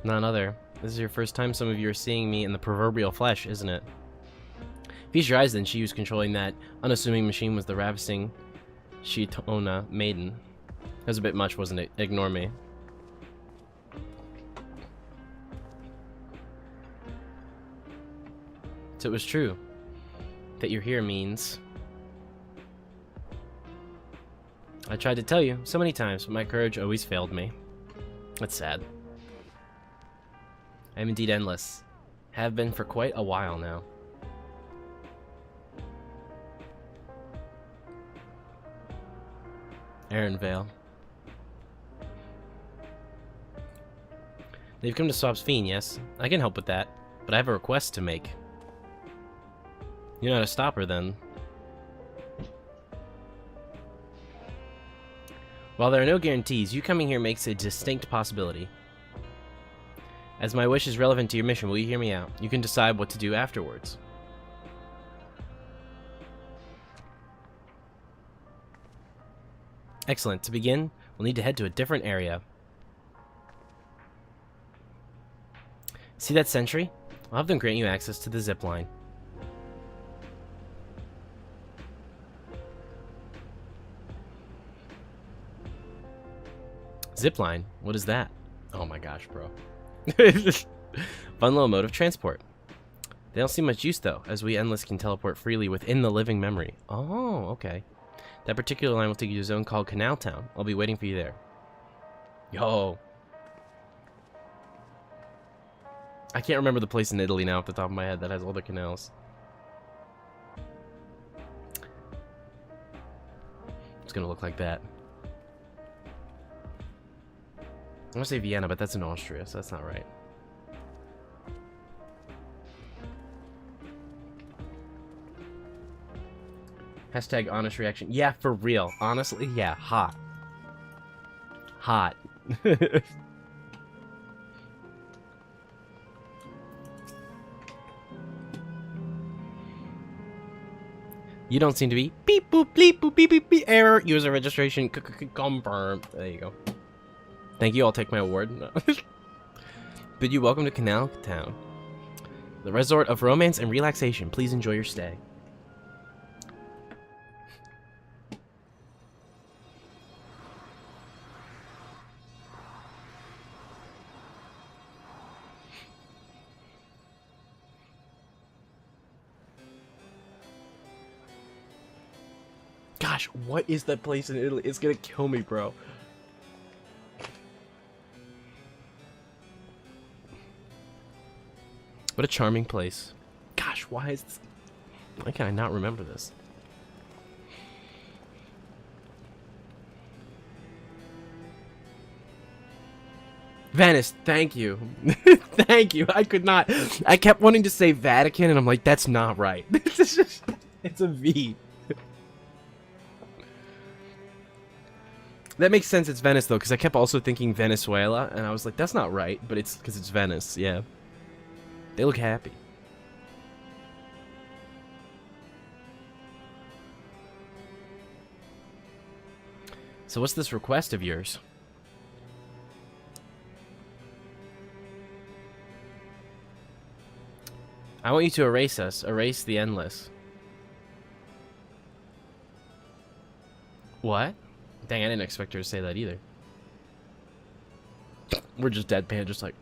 None other. This is your first time some of you are seeing me in the proverbial flesh, isn't it? Feast your eyes then, she who's controlling that unassuming machine was the ravishing Shitona maiden. That was a bit much, wasn't it? Ignore me. So it was true. That you're here means... I tried to tell you so many times, but my courage always failed me. That's sad. I am indeed endless. Have been for quite a while now. Aaron Vale. They've come to Swap's Fiend, yes? I can help with that, but I have a request to make. You know how to stop her, then. While there are no guarantees, you coming here makes a distinct possibility. As my wish is relevant to your mission, will you hear me out? You can decide what to do afterwards. Excellent. To begin, we'll need to head to a different area. See that sentry? I'll have them grant you access to the zip line. Zipline? What is that? Oh my gosh, bro. Fun little mode of transport. They don't see much use though, as we Endless can teleport freely within the living memory. Oh, okay. That particular line will take you to a zone called Canal Town. I'll be waiting for you there. Yo. I can't remember the place in Italy now off the top of my head that has all the canals. It's gonna look like that. I want to say Vienna, but that's in Austria, so that's not right. Hashtag honest reaction. Yeah, for real. Honestly, yeah, hot. Hot. You don't seem to be beep boop bleep boop beep beep beep error. User registration confirmed. There you go. Thank you, I'll take my award. No. Bid you welcome to Canal Town, the resort of romance and relaxation. Please enjoy your stay. Gosh, what is that place in Italy? It's gonna kill me, bro. What a charming place. Gosh, why is this... Why can I not remember this? Venice, thank you. Thank you. I could not... I kept wanting to say Vatican, and I'm like, that's not right. It's a V. That makes sense, it's Venice, though, because I kept also thinking Venezuela, and I was like, that's not right, but it's because it's Venice, yeah. They look happy. So what's this request of yours? I want you to erase us. Erase the Endless. What? Dang, I didn't expect her to say that either. We're just deadpan, just like...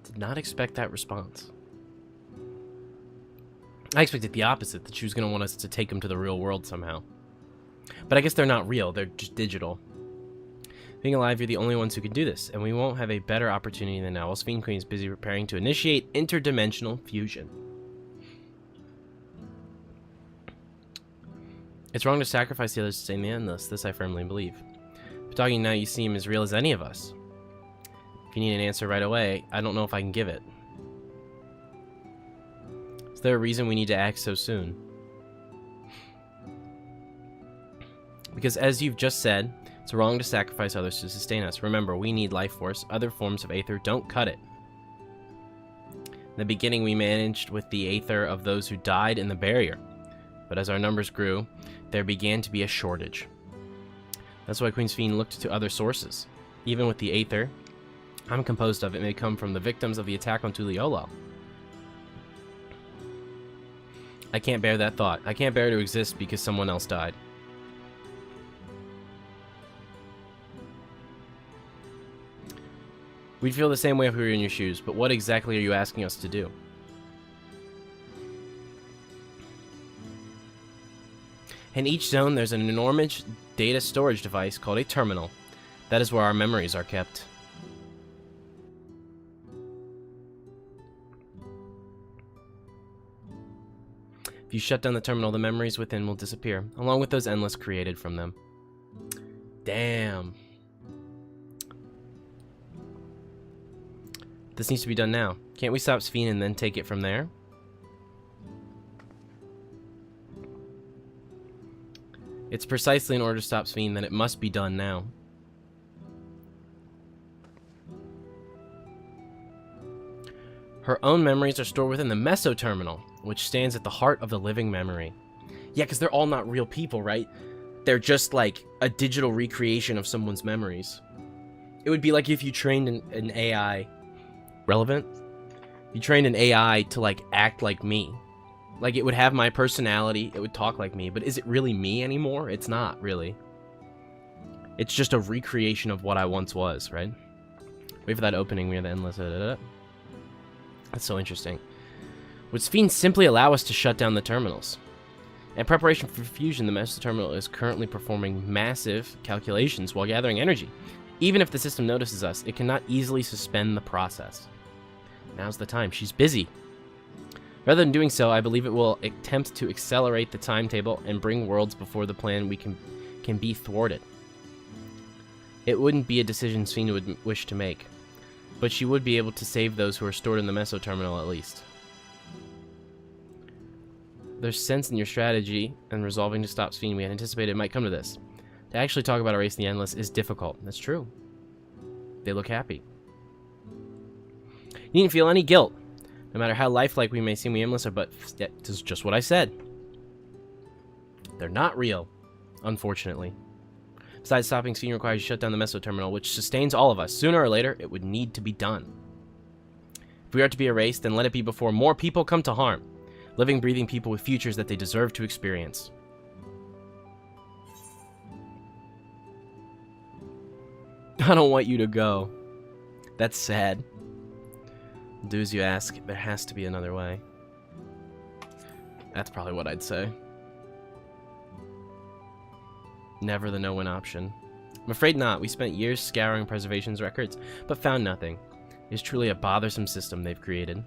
Did not expect that response. I expected the opposite, that she was going to want us to take them to the real world somehow. But I guess they're not real, they're just digital. Being alive, you're the only ones who can do this, and we won't have a better opportunity than now, while Fiend Queen is busy preparing to initiate interdimensional fusion. It's wrong to sacrifice the others to sustain the endless. This I firmly believe. But talking now, you seem as real as any of us. If you need an answer right away, I don't know if I can give it. Is there a reason we need to act so soon? Because as you've just said, it's wrong to sacrifice others to sustain us. Remember, we need life force. Other forms of aether don't cut it. In the beginning, we managed with the aether of those who died in the barrier. But as our numbers grew, there began to be a shortage. That's why Queen's Fiend looked to other sources. Even with the aether I'm composed of, it may come from the victims of the attack on Tuliolo. I can't bear that thought. I can't bear to exist because someone else died. We'd feel the same way if we were in your shoes, but what exactly are you asking us to do? In each zone, there's an enormous data storage device called a terminal. That is where our memories are kept. If you shut down the terminal, the memories within will disappear, along with those endless created from them. Damn. This needs to be done now. Can't we stop Sphene and then take it from there? It's precisely in order to stop Sphene that it must be done now. Her own memories are stored within the Meso Terminal, which stands at the heart of the living memory. Yeah, because they're all not real people, right? They're just like a digital recreation of someone's memories. It would be like if you trained an AI... Relevant? You trained an AI to like act like me. Like it would have my personality, it would talk like me, but is it really me anymore? It's not really. It's just a recreation of what I once was, right? Wait for that opening, we have the endless... That's so interesting. Would Sphene simply allow us to shut down the terminals? In preparation for fusion, the Master Terminal is currently performing massive calculations while gathering energy. Even if the system notices us, it cannot easily suspend the process. Now's the time. She's busy. Rather than doing so, I believe it will attempt to accelerate the timetable and bring worlds before the plan we can be thwarted. It wouldn't be a decision Sphene would wish to make, but she would be able to save those who are stored in the Meso Terminal at least. There's sense in your strategy and resolving to stop Sphene. We had anticipated it might come to this. To actually talk about erasing the Endless is difficult. That's true. They look happy. You needn't feel any guilt. No matter how lifelike we may seem, we Endless are, but this is just what I said. They're not real, unfortunately. Besides, stopping Sphene requires you to shut down the Meso Terminal, which sustains all of us. Sooner or later, it would need to be done. If we are to be erased, then let it be before more people come to harm. Living, breathing people with futures that they deserve to experience. I don't want you to go. That's sad. Do as you ask. There has to be another way. That's probably what I'd say. Never the no-win option. I'm afraid not. We spent years scouring Preservation's records, but found nothing. It's truly a bothersome system they've created.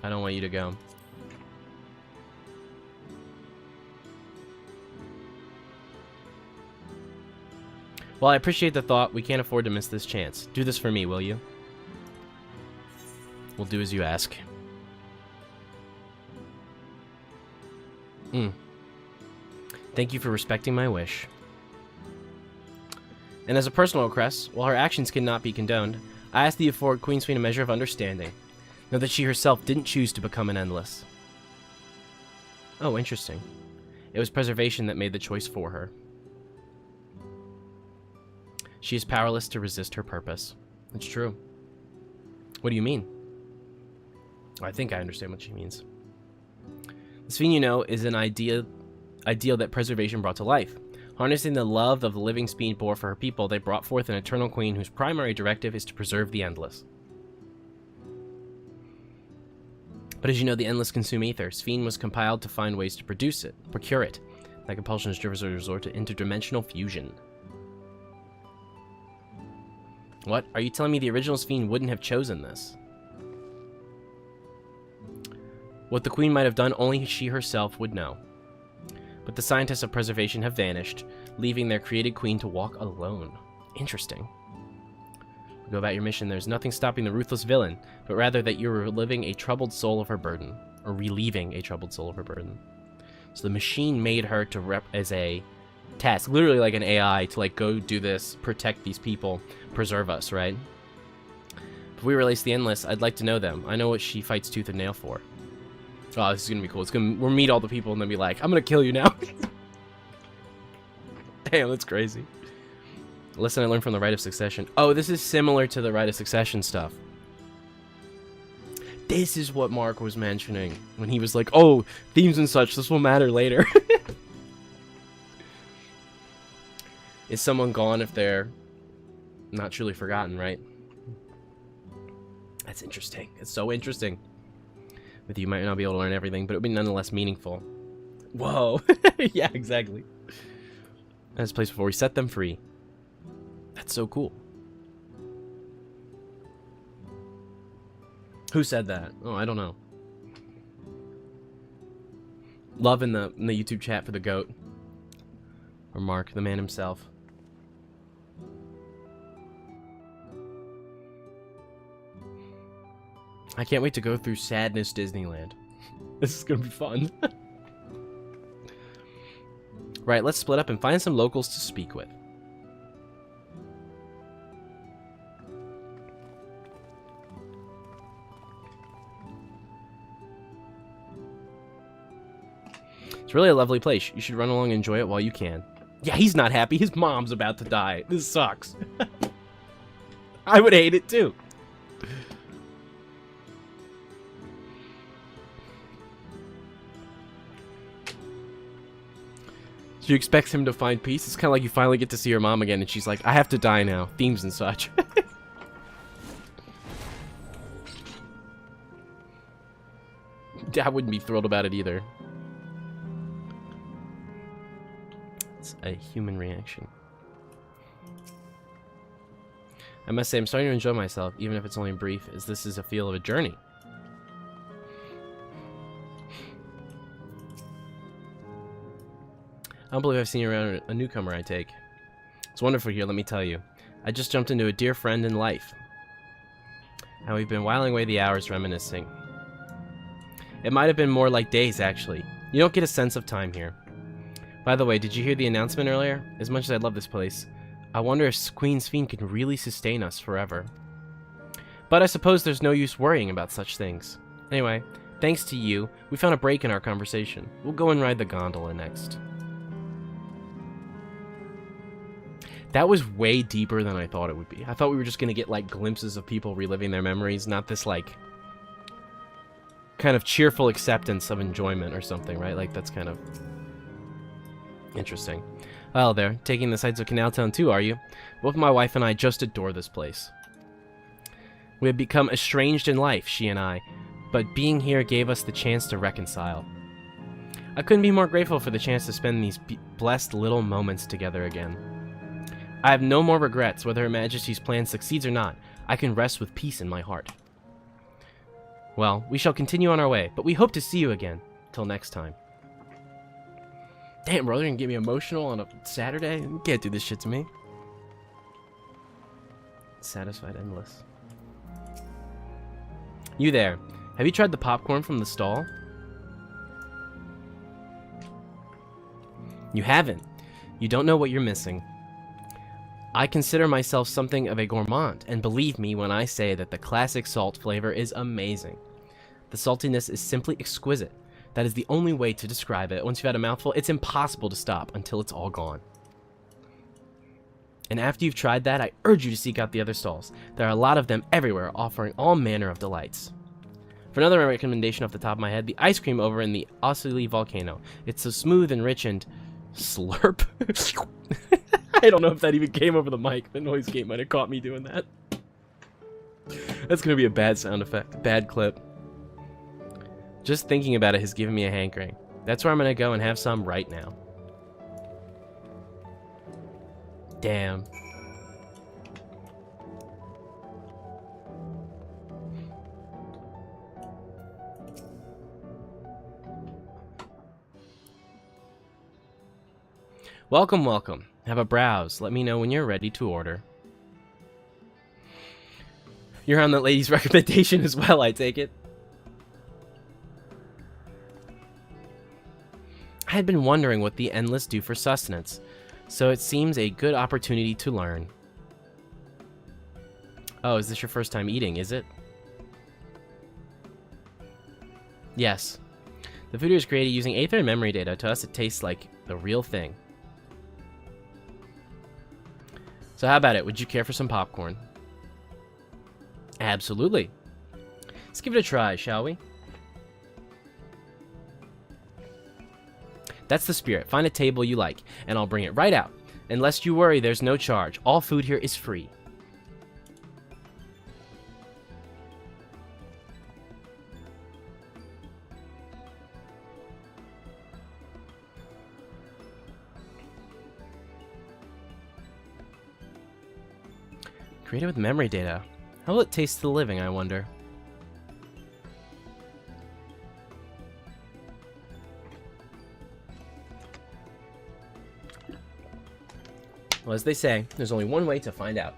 I don't want you to go. While I appreciate the thought, we can't afford to miss this chance. Do this for me, will you? We'll do as you ask. Thank you for respecting my wish. And as a personal request, while her actions cannot be condoned, I ask that you afford Queen Sphene a measure of understanding. Know that she herself didn't choose to become an Endless. Oh, interesting. It was Preservation that made the choice for her. She is powerless to resist her purpose. It's true. What do you mean? I think I understand what she means. The Sphene you know is an ideal that Preservation brought to life. Harnessing the love that the living Sphene bore for her people, they brought forth an eternal queen whose primary directive is to preserve the Endless. But as you know, the Endless consume ether. Sphene was compiled to find ways to procure it. That compulsion is driven to resort to interdimensional fusion. What? Are you telling me the original Sphene wouldn't have chosen this? What the Queen might have done, only she herself would know. But the scientists of preservation have vanished, leaving their created queen to walk alone. Interesting. Go about your mission. There's nothing stopping the ruthless villain, but rather that you're reliving a troubled soul of her burden. Or relieving a troubled soul of her burden. So the machine made her to rep as a task, literally like an AI, to like go do this, protect these people, preserve us, right? If we release the Endless, I'd like to know them. I know what she fights tooth and nail for. Oh, this is gonna be cool. We'll meet all the people and then be like, I'm gonna kill you now. Damn, that's crazy. Lesson I learned from the Rite of Succession. Oh, this is similar to the Rite of Succession stuff. This is what Mark was mentioning when he was like, oh, themes and such, this will matter later. Is someone gone if they're not truly forgotten, right? That's interesting. It's so interesting. With you, might not be able to learn everything, but it would be nonetheless meaningful. Whoa. Yeah, exactly. As place before we set them free. That's so cool. Who said that? Oh, I don't know. Love in the YouTube chat for the goat. Or Mark, the man himself. I can't wait to go through Sadness Disneyland. This is gonna be fun. Right, let's split up and find some locals to speak with. It's really a lovely place. You should run along and enjoy it while you can. Yeah, he's not happy. His mom's about to die. This sucks. I would hate it too. She expects him to find peace. It's kind of like you finally get to see her mom again, and she's like, I have to die now. Themes and such. I wouldn't be thrilled about it either. It's a human reaction. I must say, I'm starting to enjoy myself, even if it's only brief, as this is a feel of a journey. I don't believe I've seen you around a newcomer, I take. It's wonderful here, let me tell you. I just jumped into a dear friend in life. And we've been whiling away the hours reminiscing. It might have been more like days, actually. You don't get a sense of time here. By the way, did you hear the announcement earlier? As much as I love this place, I wonder if Queen's Fiend can really sustain us forever. But I suppose there's no use worrying about such things. Anyway, thanks to you, we found a break in our conversation. We'll go and ride the gondola next. That was way deeper than I thought it would be. I thought we were just going to get, like, glimpses of people reliving their memories, not this, like, kind of cheerful acceptance of enjoyment or something, right? Like, that's kind of interesting. Well, there, taking the sights of Canaltown too, are you? Both my wife and I just adore this place. We have become estranged in life, she and I, but being here gave us the chance to reconcile. I couldn't be more grateful for the chance to spend these blessed little moments together again. I have no more regrets, whether Her Majesty's plan succeeds or not. I can rest with peace in my heart. Well, we shall continue on our way, but we hope to see you again. Till next time. Damn, bro, they're gonna get me emotional on a Saturday? You can't do this shit to me. Satisfied Endless. You there. Have you tried the popcorn from the stall? You haven't. You don't know what you're missing. I consider myself something of a gourmand, and believe me when I say that the classic salt flavor is amazing. The saltiness is simply exquisite. That is the only way to describe it. Once you've had a mouthful, it's impossible to stop until it's all gone. And after you've tried that, I urge you to seek out the other stalls. There are a lot of them everywhere, offering all manner of delights. For another recommendation off the top of my head, the ice cream over in the Osili Volcano. It's so smooth and rich and... Slurp? I don't know if that even came over the mic. The noise gate might have caught me doing that. That's gonna be a bad sound effect. Bad clip. Just thinking about it has given me a hankering. That's where I'm gonna go and have some right now. Damn. Welcome, welcome. Have a browse. Let me know when you're ready to order. You're on the lady's recommendation as well, I take it. I had been wondering what the Endless do for sustenance, so it seems a good opportunity to learn. Oh, is this your first time eating, is it? Yes. The food was created using Aether and memory data. To us, it tastes like the real thing. So how about it? Would you care for some popcorn? Absolutely. Let's give it a try, shall we? That's the spirit. Find a table you like, and I'll bring it right out. And lest you worry, there's no charge. All food here is free. Created with memory data. How will it taste to the living, I wonder? Well, as they say, there's only one way to find out.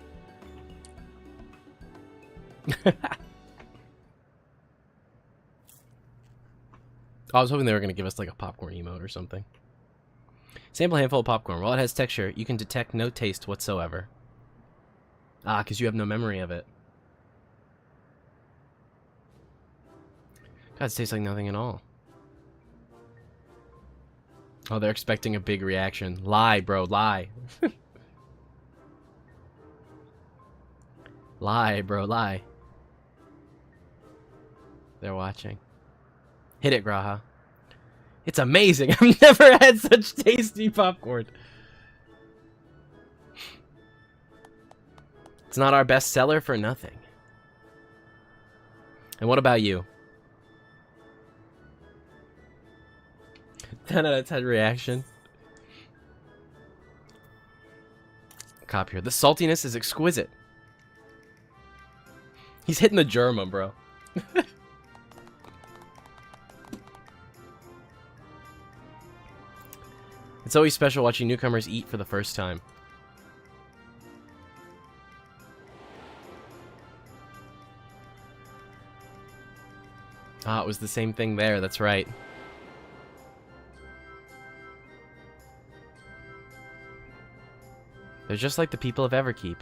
I was hoping they were going to give us like a popcorn emote or something. Sample a handful of popcorn. While it has texture, you can detect no taste whatsoever. Ah, because you have no memory of it. God, it tastes like nothing at all. Oh, they're expecting a big reaction. Lie, bro, lie. Lie, bro, lie. They're watching. Hit it, Graha. It's amazing. I've never had such tasty popcorn. It's not our best seller for nothing. And what about you? 10 out of 10 reaction. Cop here. The saltiness is exquisite. He's hitting the German, bro. It's always special watching newcomers eat for the first time. Ah, it was the same thing there, that's right. They're just like the people of Everkeep.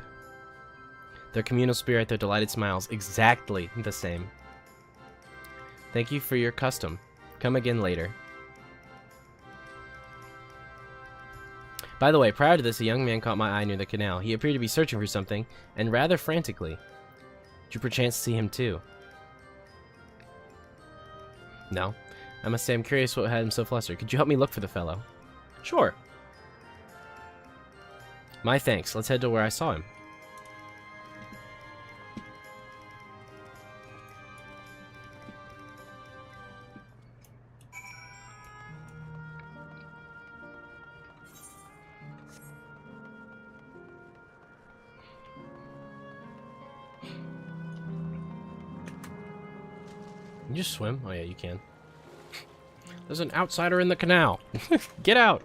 Their communal spirit, their delighted smiles, exactly the same. Thank you for your custom. Come again later. By the way, prior to this, a young man caught my eye near the canal. He appeared to be searching for something, and rather frantically. Did you perchance see him too? No. I must say I'm curious what had him so flustered. Could you help me look for the fellow? Sure. My thanks. Let's head to where I saw him. Can you just swim? Oh yeah, you can. There's an outsider in the canal. Get out!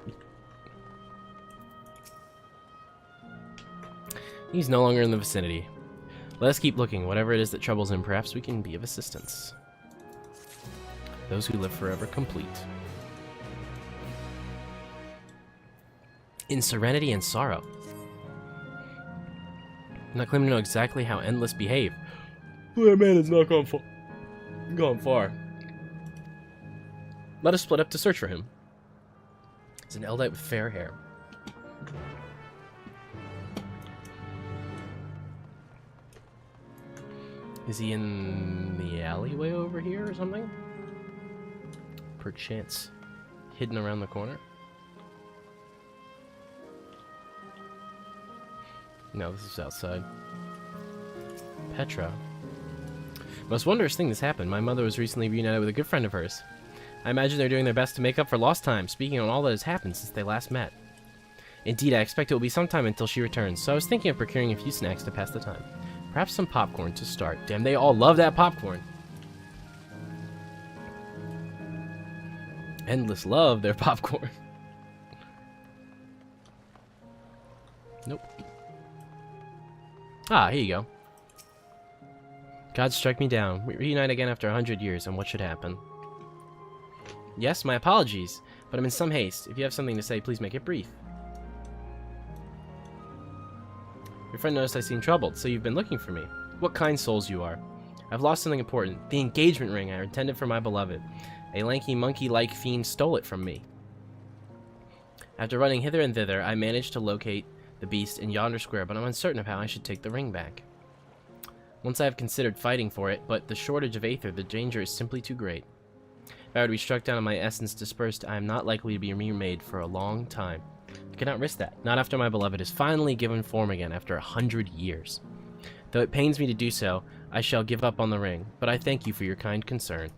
He's no longer in the vicinity. Let us keep looking. Whatever it is that troubles him, perhaps we can be of assistance. Those who live forever complete. In serenity and sorrow. I'm not claiming to know exactly how Endless behave. That man has not gone far. Let us split up to search for him. He's an Eldite with fair hair. Is he in the alleyway over here or something? Perchance hidden around the corner? No, this is outside. Petra. Most wondrous thing has happened. My mother was recently reunited with a good friend of hers. I imagine they're doing their best to make up for lost time, speaking on all that has happened since they last met. Indeed, I expect it will be some time until she returns, so I was thinking of procuring a few snacks to pass the time. Perhaps some popcorn to start. Damn, they all love that popcorn. Endless love their popcorn. Nope. Ah, here you go. God struck me down. We reunite again after 100 years, and what should happen? Yes, my apologies, but I'm in some haste. If you have something to say, please make it brief. Your friend noticed I seemed troubled, so you've been looking for me. What kind souls you are. I've lost something important. The engagement ring I intended for my beloved. A lanky monkey-like fiend stole it from me. After running hither and thither, I managed to locate the beast in yonder square, but I'm uncertain of how I should take the ring back. Once I have considered fighting for it, but the shortage of aether, the danger is simply too great. If I were to be struck down and my essence dispersed, I am not likely to be remade for a long time. I cannot risk that, not after my beloved is finally given form again after 100 years. Though it pains me to do so, I shall give up on the ring, but I thank you for your kind concern.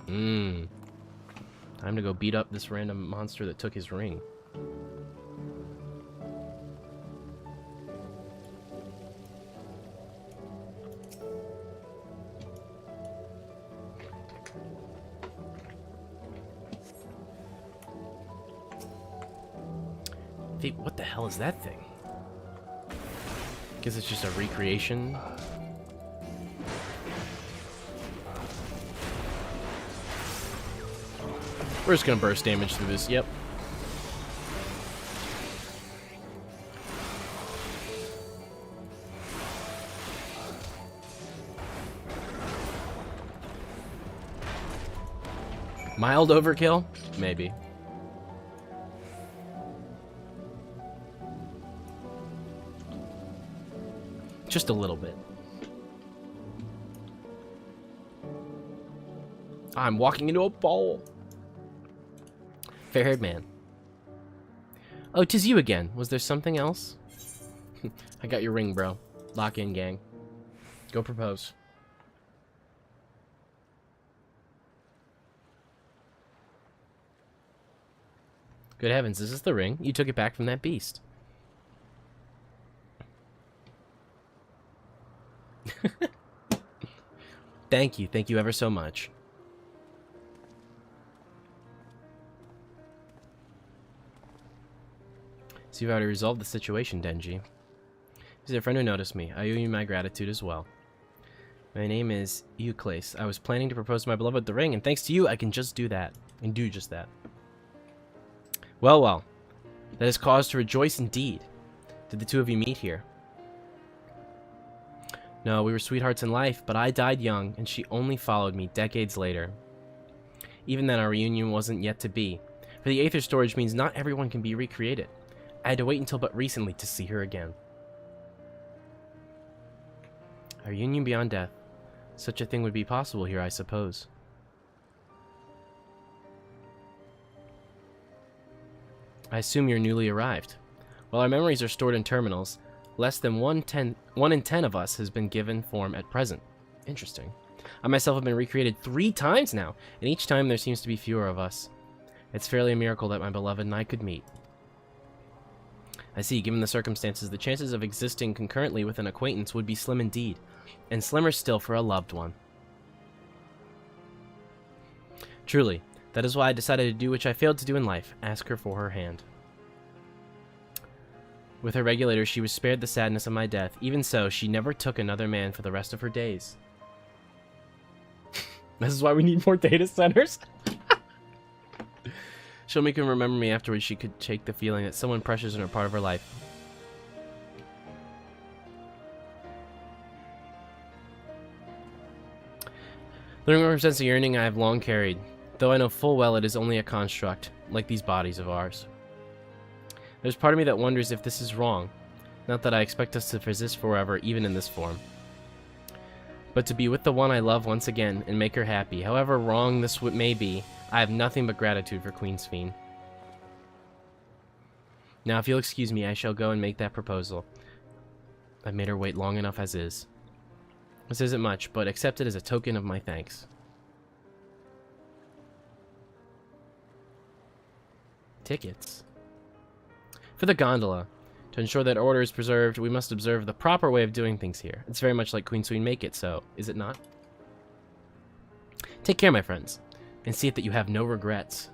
Time to go beat up this random monster that took his ring. What the hell is that thing? Guess it's just a recreation. We're just gonna burst damage through this, yep. Mild overkill? Maybe. Just a little bit. I'm walking into a bowl. Fair-haired man. Oh, 'tis you again. Was there something else? I got your ring, bro. Lock in, gang. Go propose. Good heavens, is this the ring? You took it back from that beast. Thank you ever so much. So you've already resolved the situation, Denji. He's a friend who noticed me. I owe you my gratitude as well. My name is Euclase. I was planning to propose to my beloved the ring, and thanks to you, I can just do that. And do just that. Well, well. That is cause to rejoice indeed. Did the two of you meet here? No, we were sweethearts in life, but I died young, and she only followed me decades later. Even then, our reunion wasn't yet to be. For the aether storage means not everyone can be recreated. I had to wait until but recently to see her again. A reunion beyond death. Such a thing would be possible here, I suppose. I assume you're newly arrived. While our memories are stored in terminals, less than 1 in 10 of us has been given form at present. Interesting. I myself have been recreated 3 times now, and each time there seems to be fewer of us. It's fairly a miracle that my beloved and I could meet. I see, given the circumstances, the chances of existing concurrently with an acquaintance would be slim indeed, and slimmer still for a loved one. Truly, that is why I decided to do which I failed to do in life, ask her for her hand. With her regulator, she was spared the sadness of my death. Even so, she never took another man for the rest of her days. This is why we need more data centers. She'll make him remember me afterwards. She could shake the feeling that someone precious in her part of her life. The ring represents a yearning I have long carried, though I know full well it is only a construct, like these bodies of ours. There's part of me that wonders if this is wrong. Not that I expect us to persist forever, even in this form. But to be with the one I love once again, and make her happy, however wrong this may be, I have nothing but gratitude for Queen Sphene. Now, if you'll excuse me, I shall go and make that proposal. I've made her wait long enough as is. This isn't much, but accept it as a token of my thanks. Tickets. For the gondola. To ensure that order is preserved, we must observe the proper way of doing things here. It's very much like Queen Sphene make it, so is it not? Take care, my friends, and see that you have no regrets.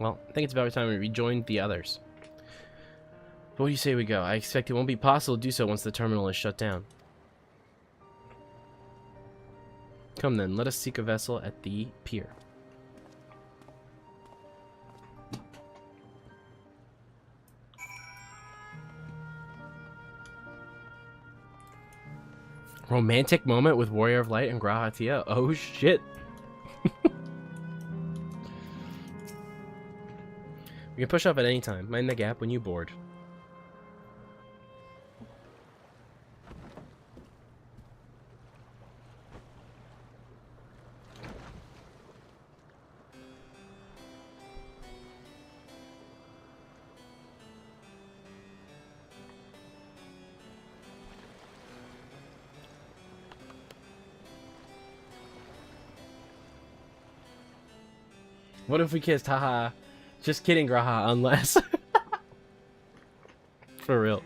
Well, I think it's about time we rejoined the others. But what do you say we go? I expect it won't be possible to do so once the terminal is shut down. Come then, let us seek a vessel at the pier. Romantic moment with Warrior of Light and Grahatia. Oh shit. We can push up at any time. Mind the gap when you board. What if we kissed? Haha. Just kidding, Graha, unless. For real.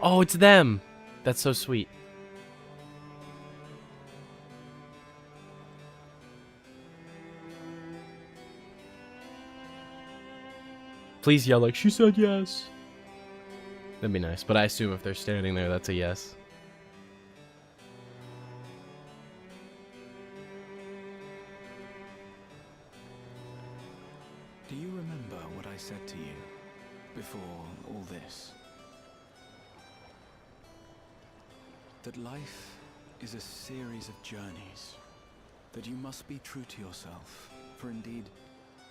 Oh, it's them! That's so sweet. Please yell like, she said yes. That'd be nice, but I assume if they're standing there, that's a yes. Do you remember what I said to you before all this? That life is a series of journeys. That you must be true to yourself, for indeed,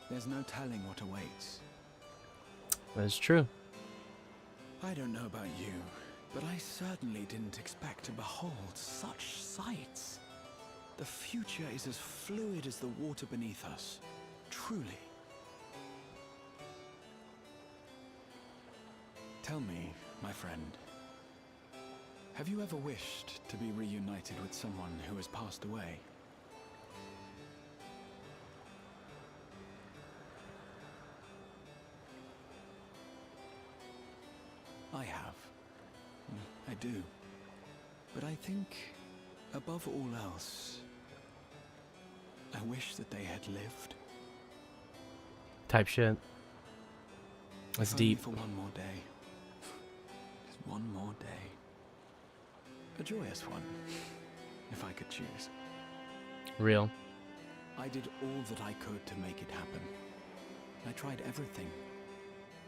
there's no telling what awaits. That is true. I don't know about you, but I certainly didn't expect to behold such sights. The future is as fluid as the water beneath us, truly. Tell me, my friend, have you ever wished to be reunited with someone who has passed away? I have. I do. But I think, above all else, I wish that they had lived. Type shit. That's deep. For one more day. Just one more day. A joyous one, if I could choose. Real. I did all that I could to make it happen. I tried everything.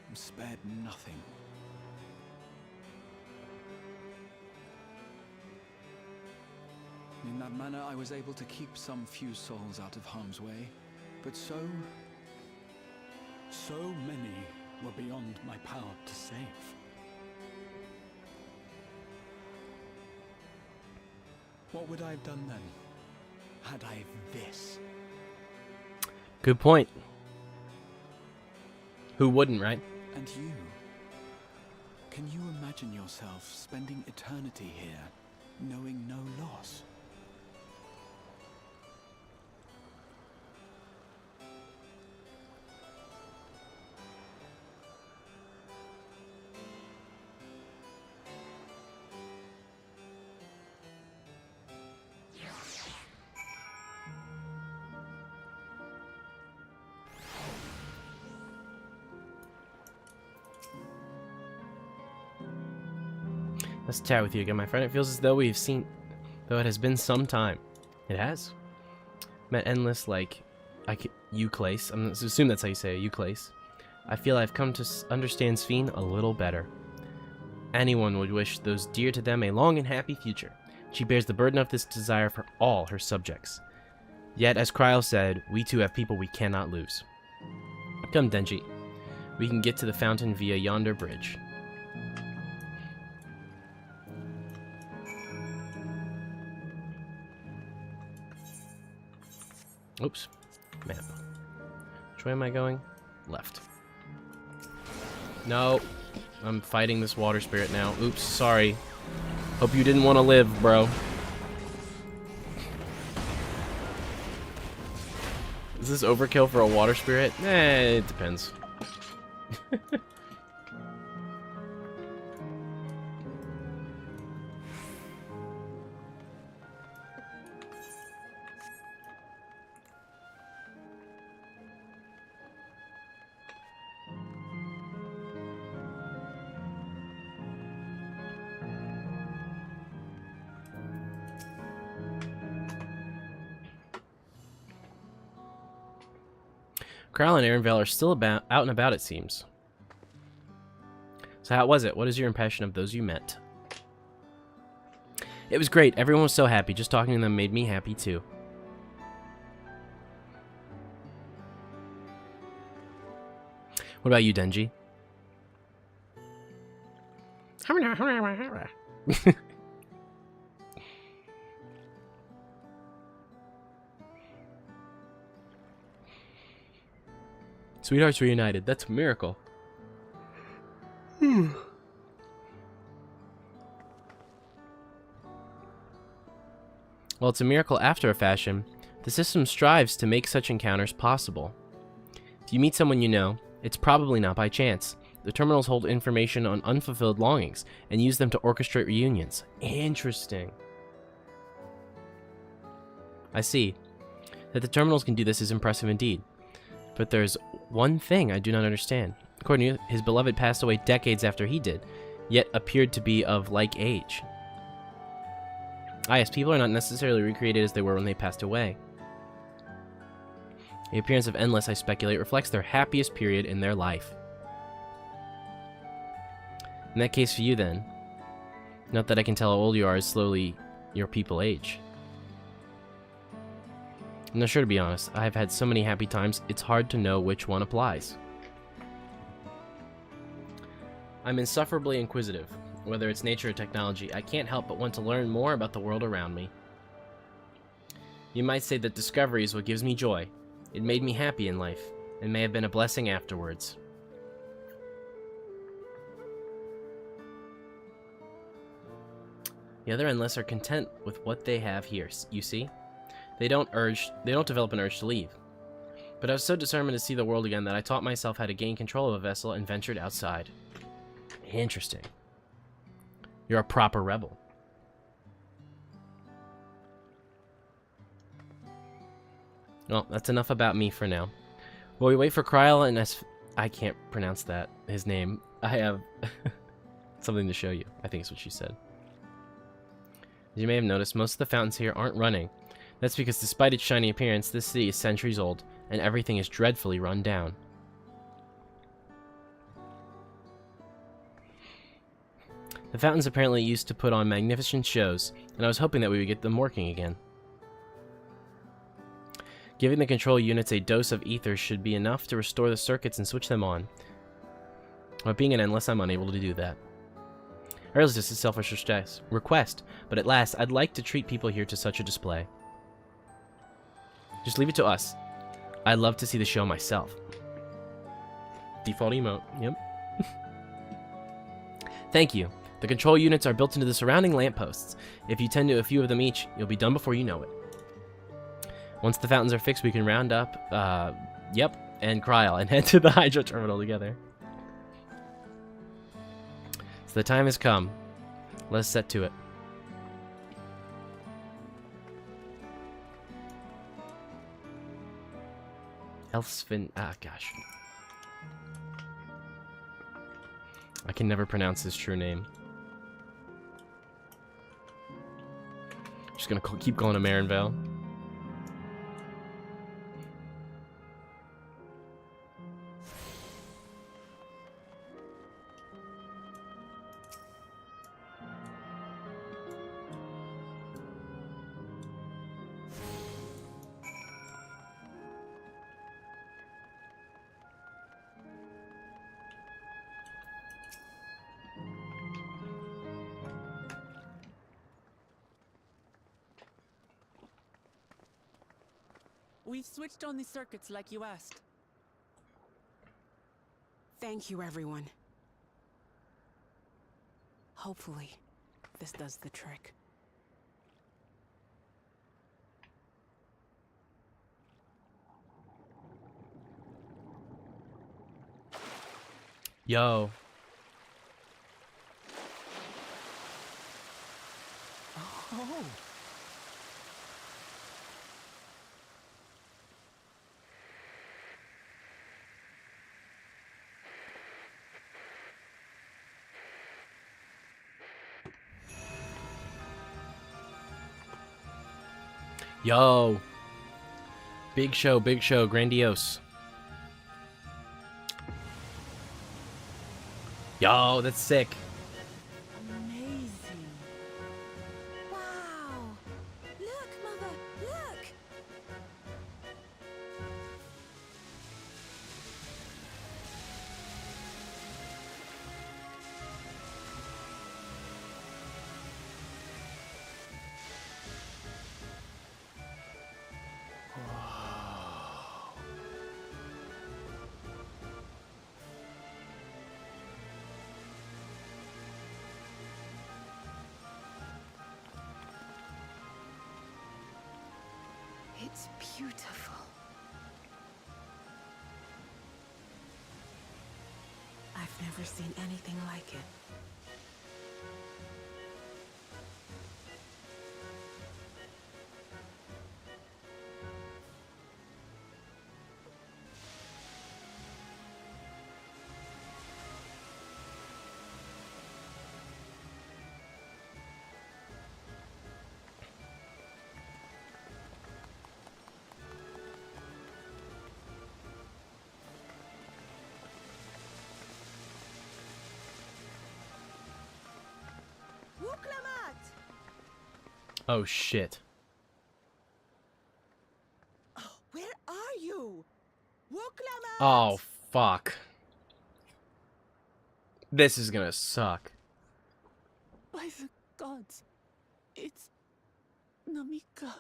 And spared nothing. In that manner, I was able to keep some few souls out of harm's way, but so many were beyond my power to save. What would I have done then, had I this? Good point. Who wouldn't, right? And you? Can you imagine yourself spending eternity here, knowing no loss? Let's chat with you again, my friend. It feels as though it has been some time. It has. Met endless, like, Euclase. I'm gonna assume that's how you say it, Euclase. I feel I've come to understand Sphene a little better. Anyone would wish those dear to them a long and happy future. She bears the burden of this desire for all her subjects. Yet, as Cryo said, we too have people we cannot lose. Come, Denji. We can get to the fountain via yonder bridge. Oops. Map. Which way am I going? Left. No. I'm fighting this water spirit now. Oops, sorry. Hope you didn't want to live, bro. Is this overkill for a water spirit? Eh, it depends. Kral and Aaronvale are still out and about, it seems. So how was it? What is your impression of those you met? It was great. Everyone was so happy. Just talking to them made me happy too. What about you, Denji? Sweethearts reunited. That's a miracle. Well, it's a miracle after a fashion. The system strives to make such encounters possible. If you meet someone you know, it's probably not by chance. The terminals hold information on unfulfilled longings and use them to orchestrate reunions. Interesting. I see. That the terminals can do this is impressive indeed. But there's one thing I do not understand. According to you, his beloved passed away decades after he did, yet appeared to be of like age. Ah yes, people are not necessarily recreated as they were when they passed away. The appearance of Endless, I speculate, reflects their happiest period in their life. In that case for you then, not that I can tell how old you are as slowly your people age. I'm not sure, to be honest. I've had so many happy times, it's hard to know which one applies. I'm insufferably inquisitive. Whether it's nature or technology, I can't help but want to learn more about the world around me. You might say that discovery is what gives me joy. It made me happy in life, and may have been a blessing afterwards. The other Endless are content with what they have here, you see? They don't develop an urge to leave. But I was so determined to see the world again that I taught myself how to gain control of a vessel and ventured outside. Interesting. You're a proper rebel. Well, that's enough about me for now. While we wait for Kryl and I can't pronounce that, his name. I have something to show you, I think is what she said. As you may have noticed, most of the fountains here aren't running. That's because despite its shiny appearance, this city is centuries old, and everything is dreadfully run down. The fountains apparently used to put on magnificent shows, and I was hoping that we would get them working again. Giving the control units a dose of ether should be enough to restore the circuits and switch them on. But being an Endless, I'm unable to do that. I realize this is a selfish request, but at last, I'd like to treat people here to such a display. Just leave it to us. I'd love to see the show myself. Default emote, yep. Thank you. The control units are built into the surrounding lampposts. If you tend to a few of them each, you'll be done before you know it. Once the fountains are fixed, we can round up, and Kryl and head to the Hydro Terminal together. So the time has come. Let's set to it. Elfsvin, gosh. I can never pronounce his true name. Just gonna keep calling him Aaronvale. We've switched on the circuits like you asked. Thank you, everyone. Hopefully, this does the trick. Yo. Oh. Yo. Big show, grandiose. Yo, that's sick. Amazing. Wow! Look, Mother, look! It's beautiful. I've never seen anything like it. Oh shit. Where are you? Wuklamat! Oh fuck. This is gonna suck. By the gods, it's Namika.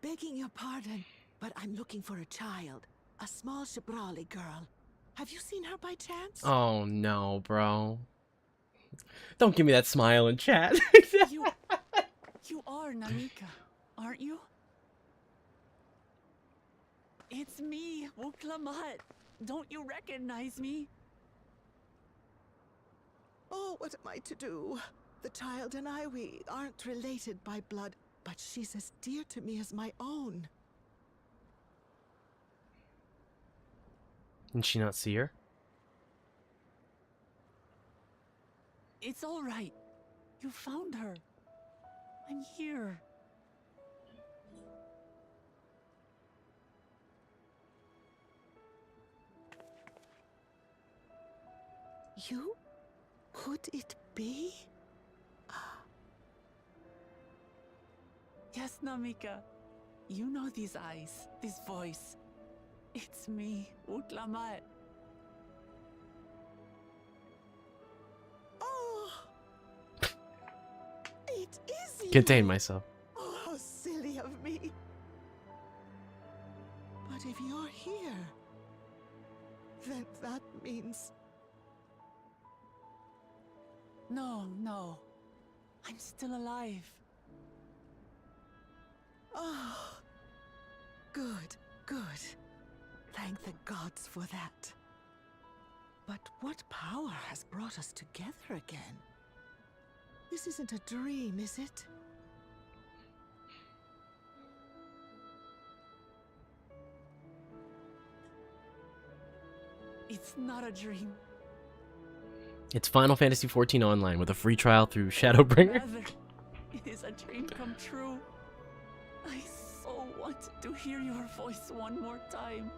Begging your pardon, but I'm looking for a child. A small Shibrali girl. Have you seen her by chance? Oh no, bro. Don't give me that smile in chat. You are Namika, aren't you? It's me, Wuklamat. Don't you recognize me? Oh, what am I to do? The child and I, we aren't related by blood, but she's as dear to me as my own. Did she not see her? It's all right. You found her. I'm here. You? Could it be? Yes, Namika. You know these eyes, this voice. It's me, Wuklamat. Oh! It is you! Contain myself. Oh, how silly of me. But if you're here, then that means... No. I'm still alive. Oh, good. Thank the gods for that. But what power has brought us together again? This isn't a dream, is it? It's not a dream. It's Final Fantasy XIV Online with a free trial through Shadowbringer. Rather, it is a dream come true. I so wanted to hear your voice one more time.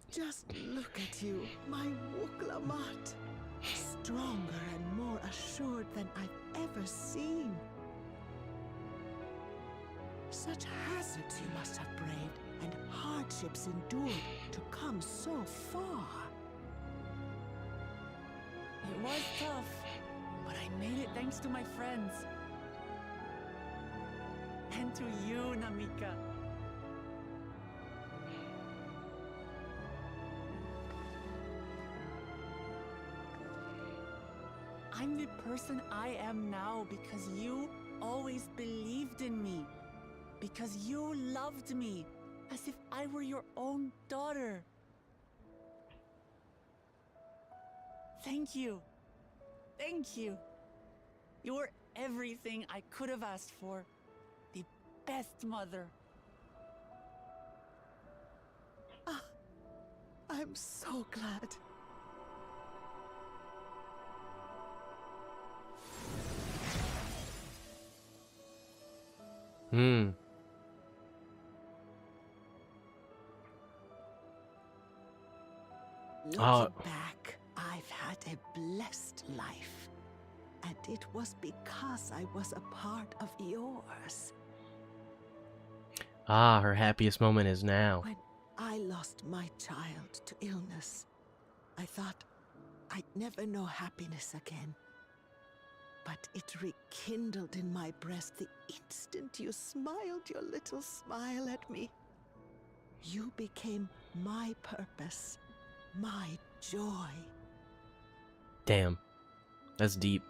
Just look at you, my Wuklamat. Stronger and more assured than I've ever seen. Such hazards you must have braved and hardships endured to come so far. It was tough, but I made it thanks to my friends. And to you, Namika. I'm the person I am now because you always believed in me. Because you loved me as if I were your own daughter. Thank you. Thank you. You're everything I could have asked for. The best mother. Ah, I'm so glad. Hmm. Looking back, I've had a blessed life. And it was because I was a part of yours. Ah, her happiest moment is now. When I lost my child to illness, I thought I'd never know happiness again. But it rekindled in my breast the instant you smiled your little smile at me. You became my purpose, my joy. Damn. That's deep.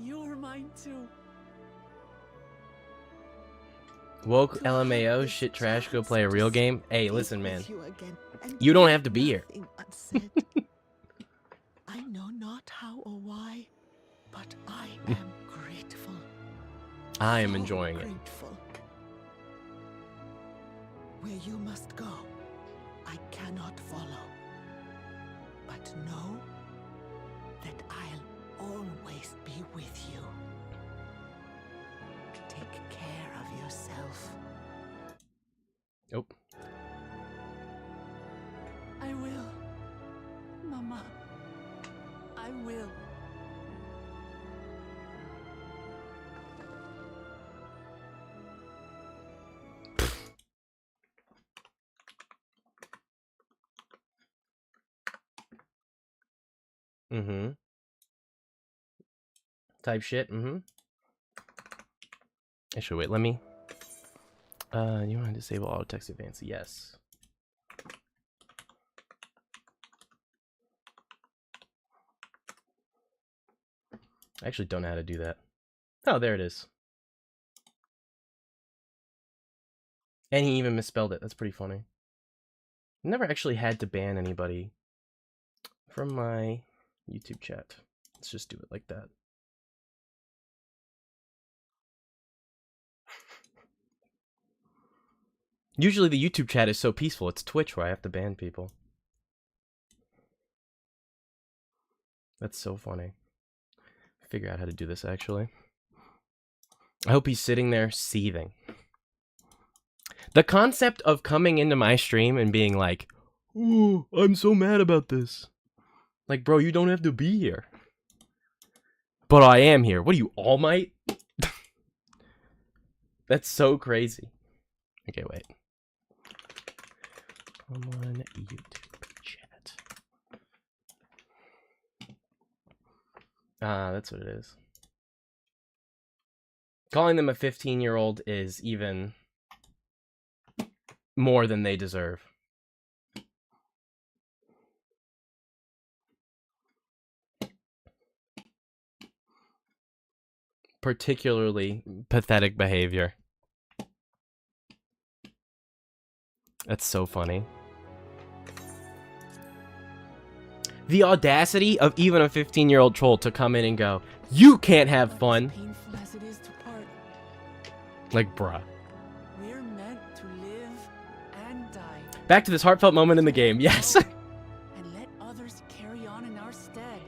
You're mine too. Woke LMAO, shit trash, go play a real game. Hey, listen, man. You don't have to be here. I know not how or why, but I am grateful. I am enjoying it. Grateful. Where you must go, I cannot follow. But know that I'll always be with you. Take care of yourself. Oh. I will. Mama. I will. Mm-hmm. Type shit, mm-hmm. Actually, wait, let me... you want to disable auto text advance? Yes. I actually don't know how to do that. Oh, there it is. And he even misspelled it. That's pretty funny. Never actually had to ban anybody from my YouTube chat. Let's just do it like that. Usually the YouTube chat is so peaceful. It's Twitch where I have to ban people. That's so funny. Figure out how to do this actually. I hope he's sitting there seething. The concept of coming into my stream and being like, "Ooh, I'm so mad about this." Like, bro, you don't have to be here. But I am here. What are you, All Might? That's so crazy. Okay, wait. Come on, YouTube chat. Ah, that's what it is. Calling them a 15-year-old is even more than they deserve. Particularly pathetic behavior. That's so funny. The audacity of even a 15-year-old troll to come in and go, "You can't have fun." Painful as it is to part, Like, bruh. we're meant to live and die. Back to this heartfelt moment in the game. Yes. And let others carry on in our stead.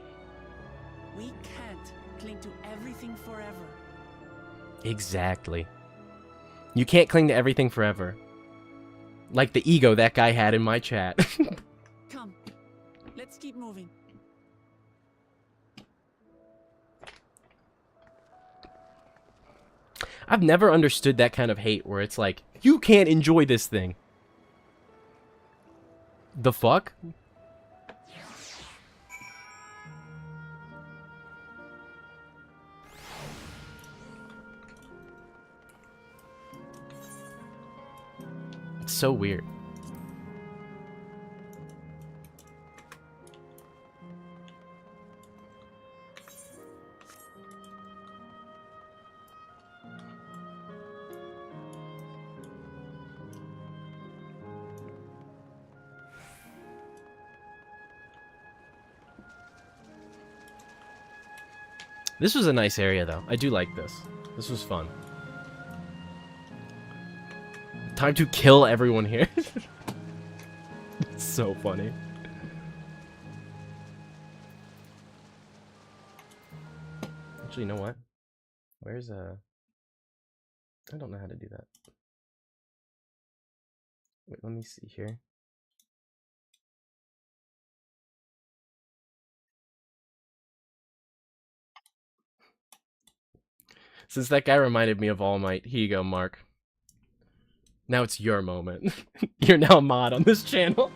We can't cling to everything forever. Exactly. You can't cling to everything forever. Like the ego that guy had in my chat. Come, let's keep moving. I've never understood that kind of hate where it's like, you can't enjoy this thing. The fuck? It's so weird. This was a nice area, though. I do like this. This was fun. Time to kill everyone here. So funny. Actually, you know what? Where's I don't know how to do that. Wait, let me see here. Since that guy reminded me of All Might, here you go, Mark. Now it's your moment. You're now a mod on this channel.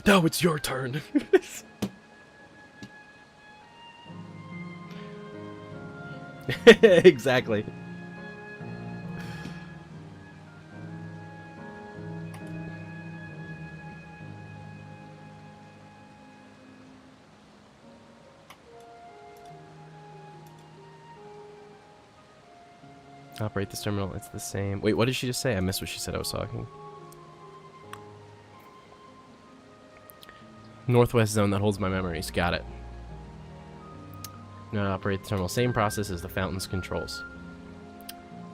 Now it's your turn. Exactly. Operate this terminal, it's the same. Wait, what did she just say? I missed what she said I was talking. Northwest zone that holds my memories. Got it. Now operate the terminal. Same process as the fountain's controls.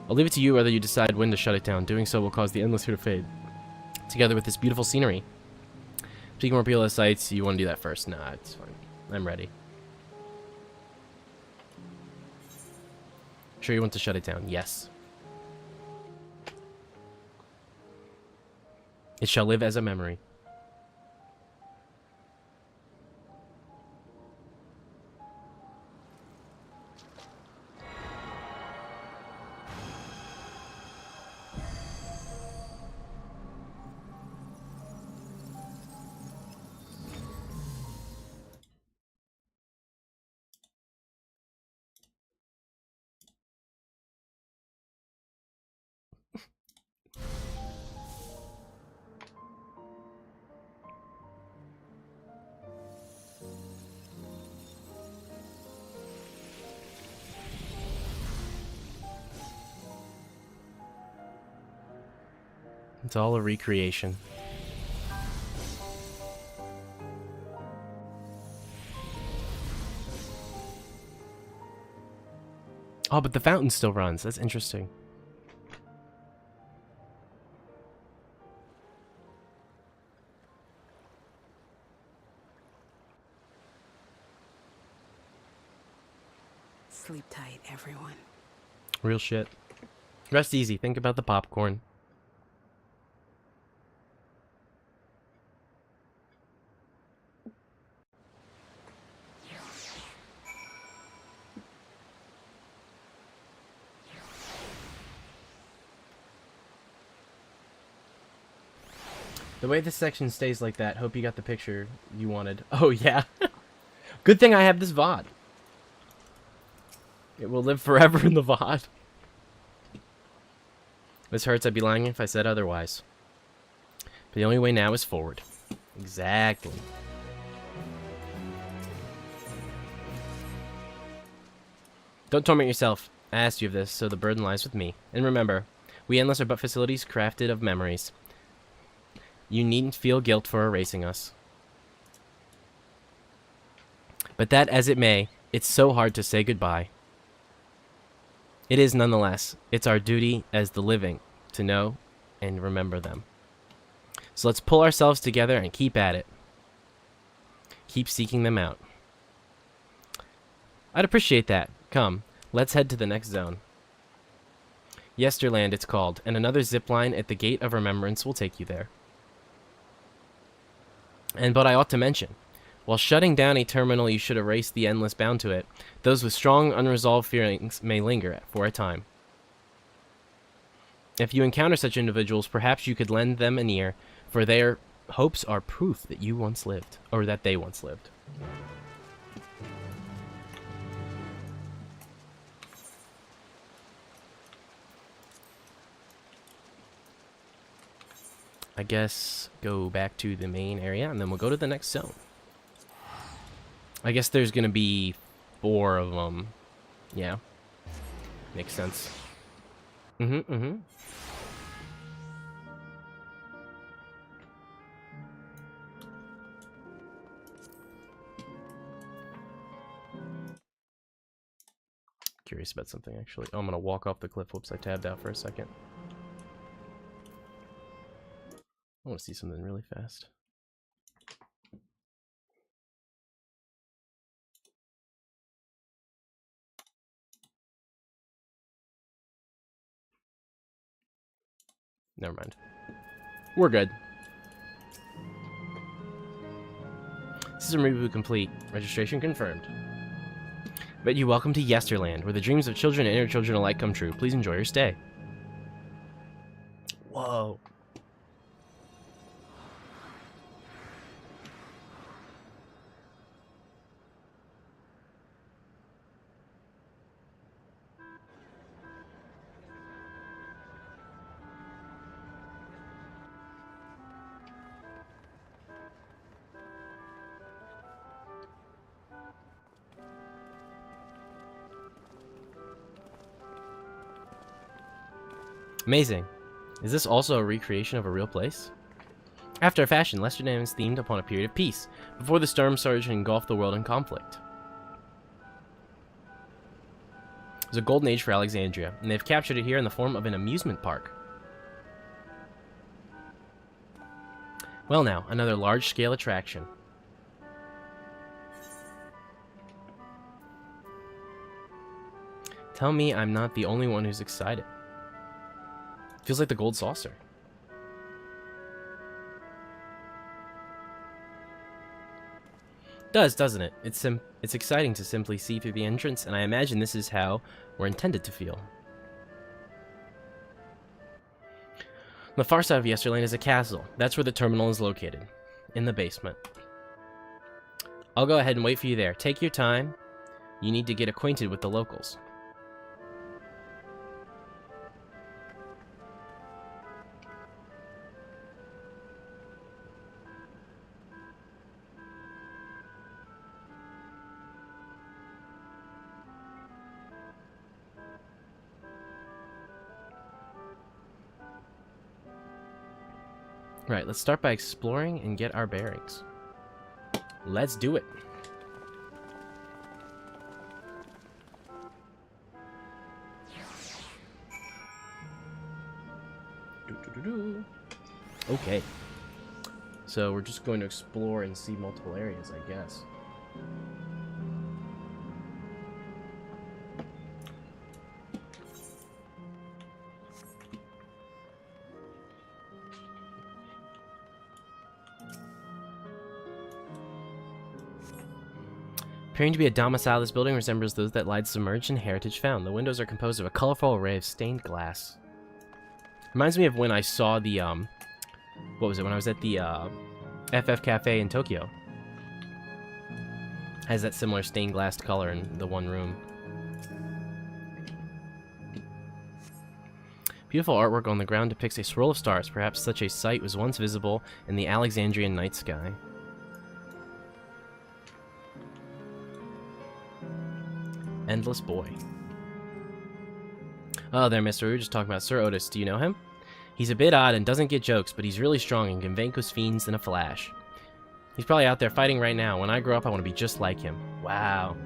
I'll leave it to you whether you decide when to shut it down. Doing so will cause the endless here to fade, together with this beautiful scenery. Speaking more PLS sites, you want to do that first? Nah, it's fine. I'm ready. Sure you want to shut it down? Yes. It shall live as a memory. It's all a recreation. Oh, but the fountain still runs. That's interesting. Sleep tight, everyone. Real shit. Rest easy. Think about the popcorn. The way this section stays like that, hope you got the picture you wanted. Oh, yeah. Good thing I have this VOD. It will live forever in the VOD. This hurts, I'd be lying if I said otherwise. But the only way now is forward. Exactly. Don't torment yourself. I asked you of this, so the burden lies with me. And remember, we Endless are but facilities crafted of memories. You needn't feel guilt for erasing us. But that as it may, it's so hard to say goodbye. It is nonetheless. It's our duty as the living to know and remember them. So let's pull ourselves together and keep at it. Keep seeking them out. I'd appreciate that. Come, let's head to the next zone. Yesterland it's called, and another zipline at the Gate of Remembrance will take you there. But I ought to mention, while shutting down a terminal you should erase the endless bound to it, those with strong unresolved feelings may linger for a time. If you encounter such individuals, perhaps you could lend them an ear, for their hopes are proof that you once lived, or that they once lived. I guess go back to the main area, and then we'll go to the next zone. I guess there's gonna be 4 of them. Yeah. Makes sense. Mm-hmm. Curious about something, actually. Oh, I'm gonna walk off the cliff. Whoops, I tabbed out for a second. I want to see something really fast. Never mind. We're good. System reboot complete. Registration confirmed. But you welcome to Yesterland, where the dreams of children and inner children alike come true. Please enjoy your stay. Whoa. Amazing. Is this also a recreation of a real place? After a fashion, Lesterland is themed upon a period of peace, before the storm surge engulfed the world in conflict. It was a golden age for Alexandria, and they've captured it here in the form of an amusement park. Well now, another large-scale attraction. Tell me I'm not the only one who's excited. Feels like the gold saucer. Does, doesn't it? It's exciting to simply see through the entrance, and I imagine this is how we're intended to feel. On the far side of Yesterland is a castle. That's where the terminal is located, in the basement. I'll go ahead and wait for you there. Take your time. You need to get acquainted with the locals. Right, let's start by exploring and get our bearings. Let's do it. Okay. So we're just going to explore and see multiple areas, I guess. Appearing to be a domicile, this building resembles those that lies submerged in heritage found. The windows are composed of a colorful array of stained glass. Reminds me of when I saw the, what was it, when I was at the, FF Cafe in Tokyo. Has that similar stained glass color in the one room. Beautiful artwork on the ground depicts a swirl of stars. Perhaps such a sight was once visible in the Alexandrian night sky. Endless boy. Oh, there, mister. We were just talking about Sir Otis. Do you know him? He's a bit odd and doesn't get jokes, but he's really strong and can vanquish fiends in a flash. He's probably out there fighting right now. When I grow up, I want to be just like him. Wow.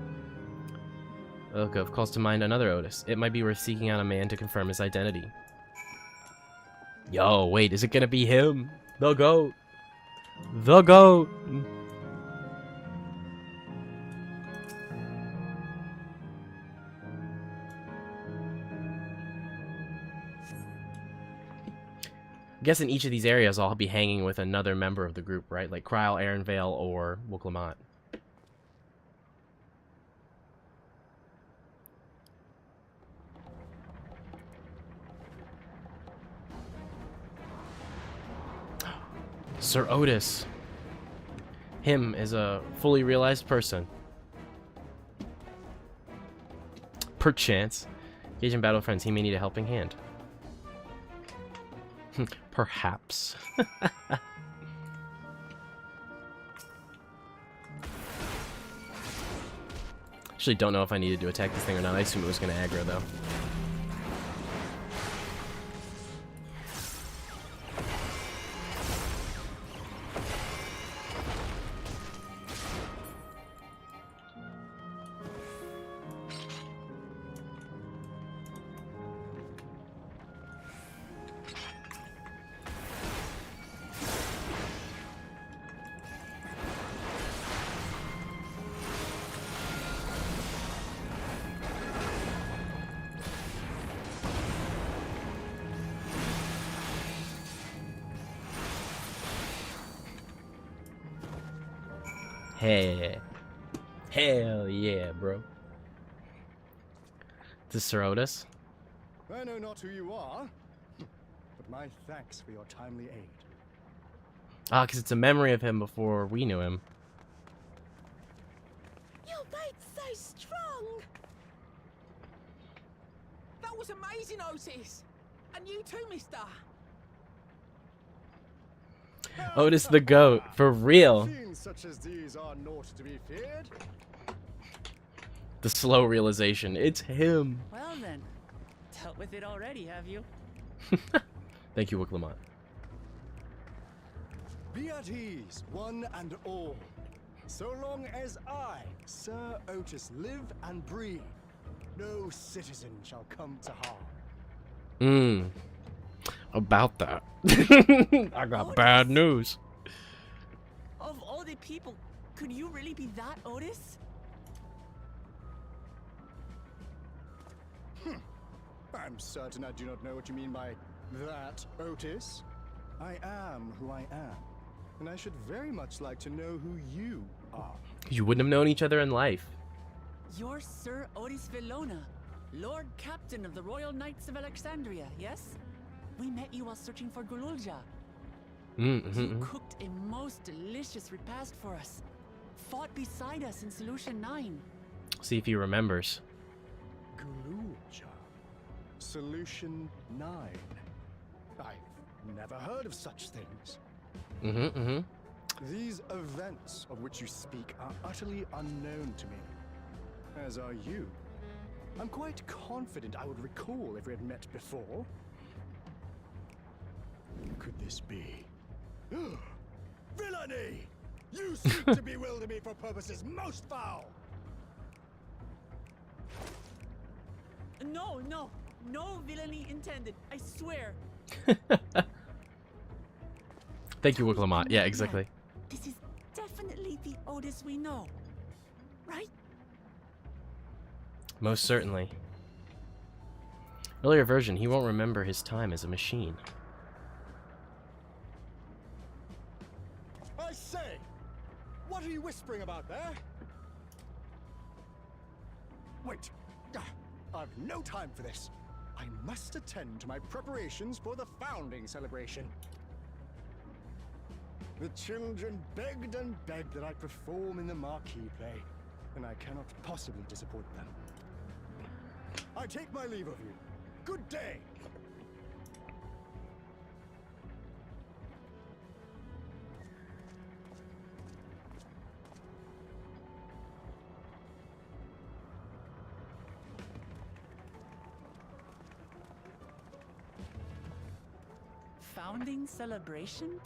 Okov calls to mind another Otis. It might be worth seeking out a man to confirm his identity. Yo, wait, is it gonna be him? The GOAT. The GOAT. I guess in each of these areas I'll be hanging with another member of the group, right? Like Kryl, Aaronvale, or Wuklamot. Sir Otis. Him is a fully realized person. Perchance. Engage in battle, friends. He may need a helping hand. Perhaps. Actually, don't know if I needed to attack this thing or not. I assume it was going to aggro, though. Hell yeah, bro. This is Sir Otis. I know not who you are, but my thanks for your timely aid. Ah, because it's a memory of him before we knew him. Your bait's so strong. That was amazing, Otis. And you too, mister. Otis the goat, for real. Fiends such as these are not to be feared. The slow realization, it's him. Well then, dealt with it already, have you? Thank you, Wick Lamont. Be at ease, one and all. So long as I, Sir Otis, live and breathe, no citizen shall come to harm. About that. I got bad news. Of all the people, could you really be that, Otis? I'm certain I do not know what you mean by that, Otis. I am who I am, and I should very much like to know who you are. You wouldn't have known each other in life. You're Sir Otis Villona, Lord Captain of the Royal Knights of Alexandria, yes? We met you while searching for Gululja. You cooked a most delicious repast for us. Fought beside us in Solution 9. See if he remembers. Gululja. Solution 9. I've never heard of such things. These events of which you speak are utterly unknown to me, as are you. I'm quite confident I would recall if we had met before. Could this be? Villainy! You seek to bewilder me for purposes most foul! No villainy intended, I swear. Thank you, Wick Lamont. Yeah, exactly. This is definitely the Otis we know, right? Most certainly. Earlier version, he won't remember his time as a machine. I say! What are you whispering about there? Wait! I've no time for this. I must attend to my preparations for the founding celebration. The children begged and begged that I perform in the marquee play, and I cannot possibly disappoint them. I take my leave of you. Good day! Founding celebration?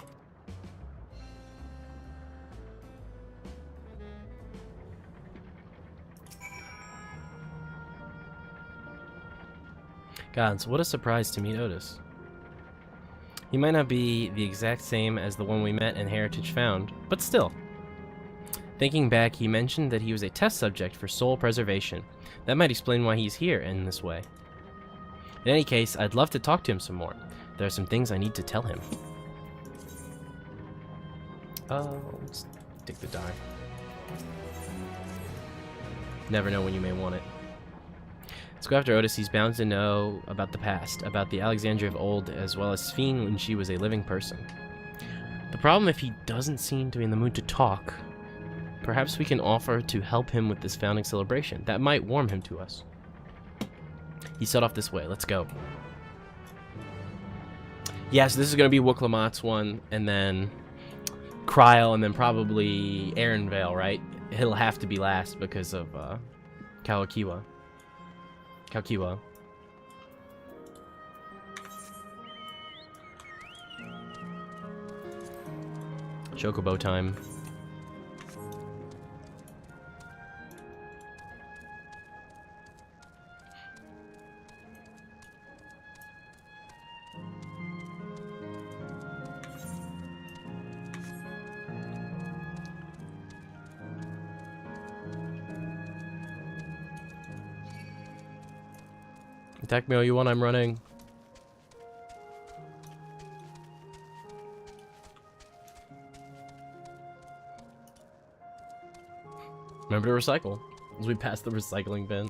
Gods, what a surprise to meet Otis. He might not be the exact same as the one we met in Heritage Found, but still. Thinking back, he mentioned that he was a test subject for soul preservation. That might explain why he's here in this way. In any case, I'd love to talk to him some more. There are some things I need to tell him. Let's take the die. Never know when you may want it. Let's go after Otis. He's bound to know about the past, about the Alexandria of old, as well as Sphene when she was a living person. The problem if he doesn't seem to be in the mood to talk, perhaps we can offer to help him with this founding celebration. That might warm him to us. He set off this way. Let's go. Yeah, so this is going to be Wick Lamont's one, and then Kryl, and then probably Aaronvale, right? He'll have to be last because of Kalkiwa. Chocobo time. Attack me all you want, I'm running. Remember to recycle. As we pass the recycling bin.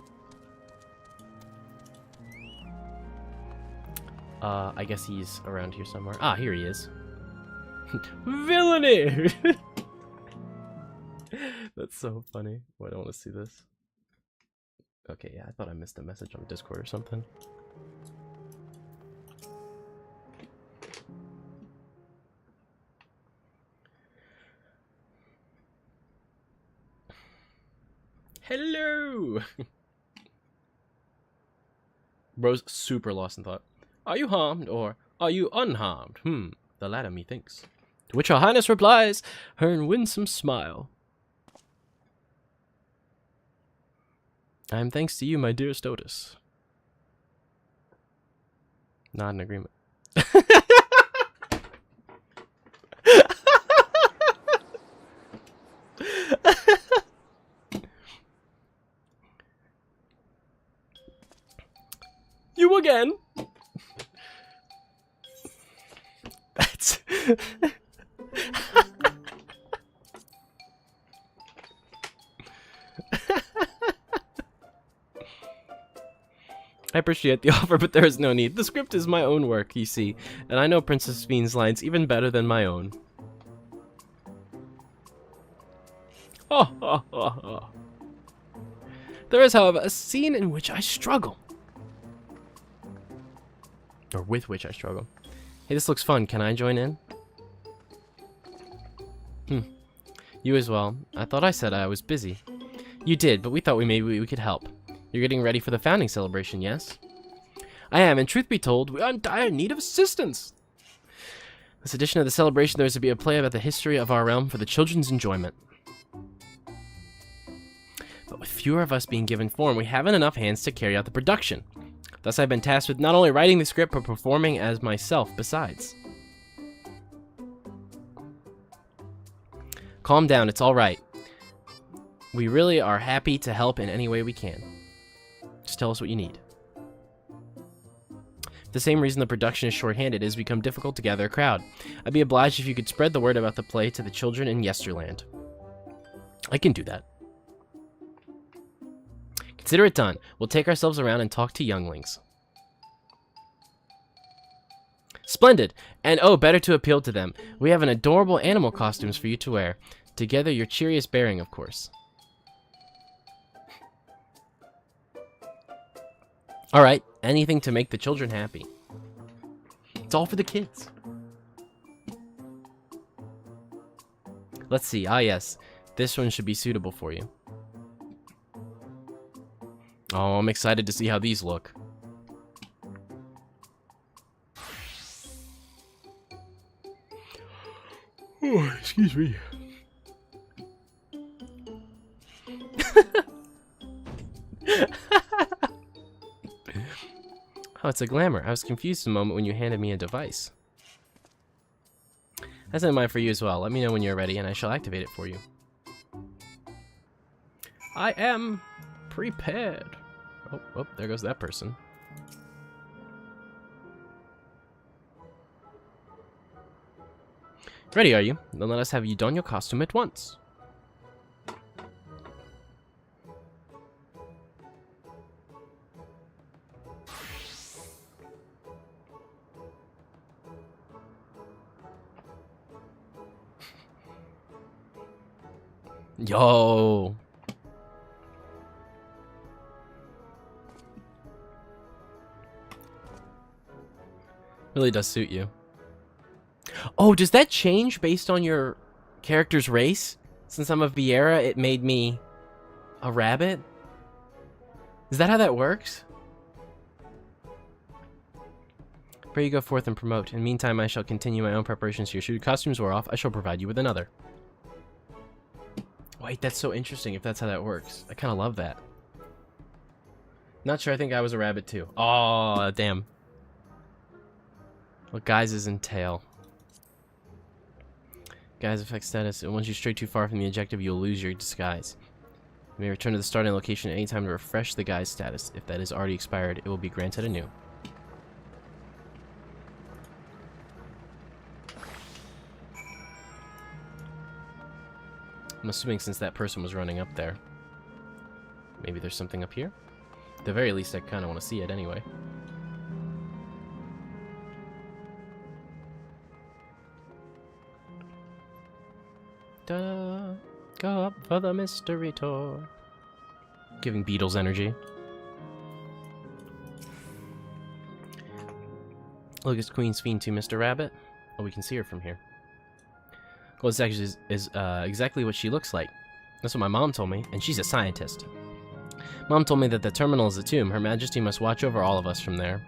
I guess he's around here somewhere. Ah, here he is. Villainy! That's so funny. Why don't I want to see this? Okay, yeah, I thought I missed a message on Discord or something. Hello! Bro's super lost in thought. Are you harmed or are you unharmed? The latter, methinks. To which her highness replies, her winsome smile. I am thanks to you, my dearest Otis. Not in agreement. You again? That's... I appreciate the offer, but there is no need. The script is my own work, you see, and I know Princess Fiend's lines even better than my own. There is, however, a scene in which I struggle. Or with which I struggle. Hey, this looks fun. Can I join in? You as well. I thought I said I was busy. You did, but we thought maybe we could help. You're getting ready for the founding celebration, yes? I am, and truth be told, we are in dire need of assistance. This edition of the celebration, there is to be a play about the history of our realm for the children's enjoyment. But with fewer of us being given form, we haven't enough hands to carry out the production. Thus, I've been tasked with not only writing the script, but performing as myself besides. Calm down, it's all right. We really are happy to help in any way we can. Just tell us what you need. For the same reason the production is short-handed, it has become difficult to gather a crowd. I'd be obliged if you could spread the word about the play to the children in Yesterland. I can do that. Consider it done. We'll take ourselves around and talk to younglings. Splendid! And oh, better to appeal to them. We have an adorable animal costumes for you to wear. Together, your cheeriest bearing, of course. Alright, anything to make the children happy. It's all for the kids. Let's see. Ah, yes. This one should be suitable for you. Oh, I'm excited to see how these look. Oh, excuse me. Oh, it's a glamour. I was confused a moment when you handed me a device. That's in mind for you as well. Let me know when you're ready and I shall activate it for you. I am prepared. Oh, there goes that person. Ready, are you? Then let us have you don your costume at once. Yo! Really does suit you. Oh, does that change based on your character's race? Since I'm a Viera, it made me a rabbit? Is that how that works? Pray you go forth and promote. In the meantime, I shall continue my own preparations here. Should your costumes wear off, I shall provide you with another. Wait, that's so interesting if that's how that works. I kind of love that. Not sure, I think I was a rabbit too. Oh, damn. What guise is in tail? Guise effect status. Once you stray too far from the objective, you'll lose your disguise. You may return to the starting location at any time to refresh the guise status. If that is already expired, it will be granted anew. I'm assuming since that person was running up there. Maybe there's something up here? At the very least, I kind of want to see it anyway. Da, go up for the mystery tour. Giving Beatles energy. Look, it's Queen's Fiend too, Mr. Rabbit. Oh, we can see her from here. Well, this actually is exactly what she looks like. That's what my mom told me, and she's a scientist. Mom told me that the terminal is a tomb. Her Majesty must watch over all of us from there.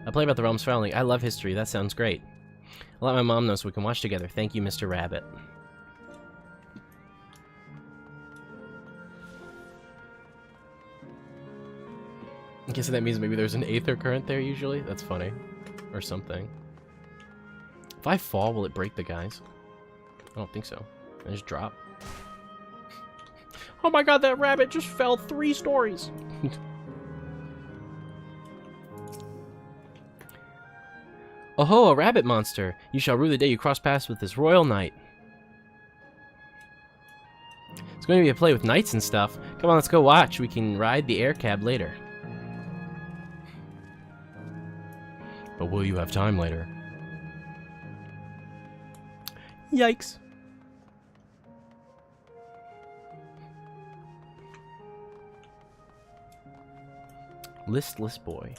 A play about the realm's founding. I love history. That sounds great. I'll let my mom know so we can watch together. Thank you, Mr. Rabbit. I guess that means maybe there's an aether current there usually. That's funny. Or something. If I fall, will it break the guys? I don't think so. I just drop. Oh my god, that rabbit just fell 3 stories! Oh ho, a rabbit monster! You shall rue the day you cross paths with this royal knight. It's going to be a play with knights and stuff. Come on, let's go watch. We can ride the air cab later. But will you have time later? Yikes. Listless boy.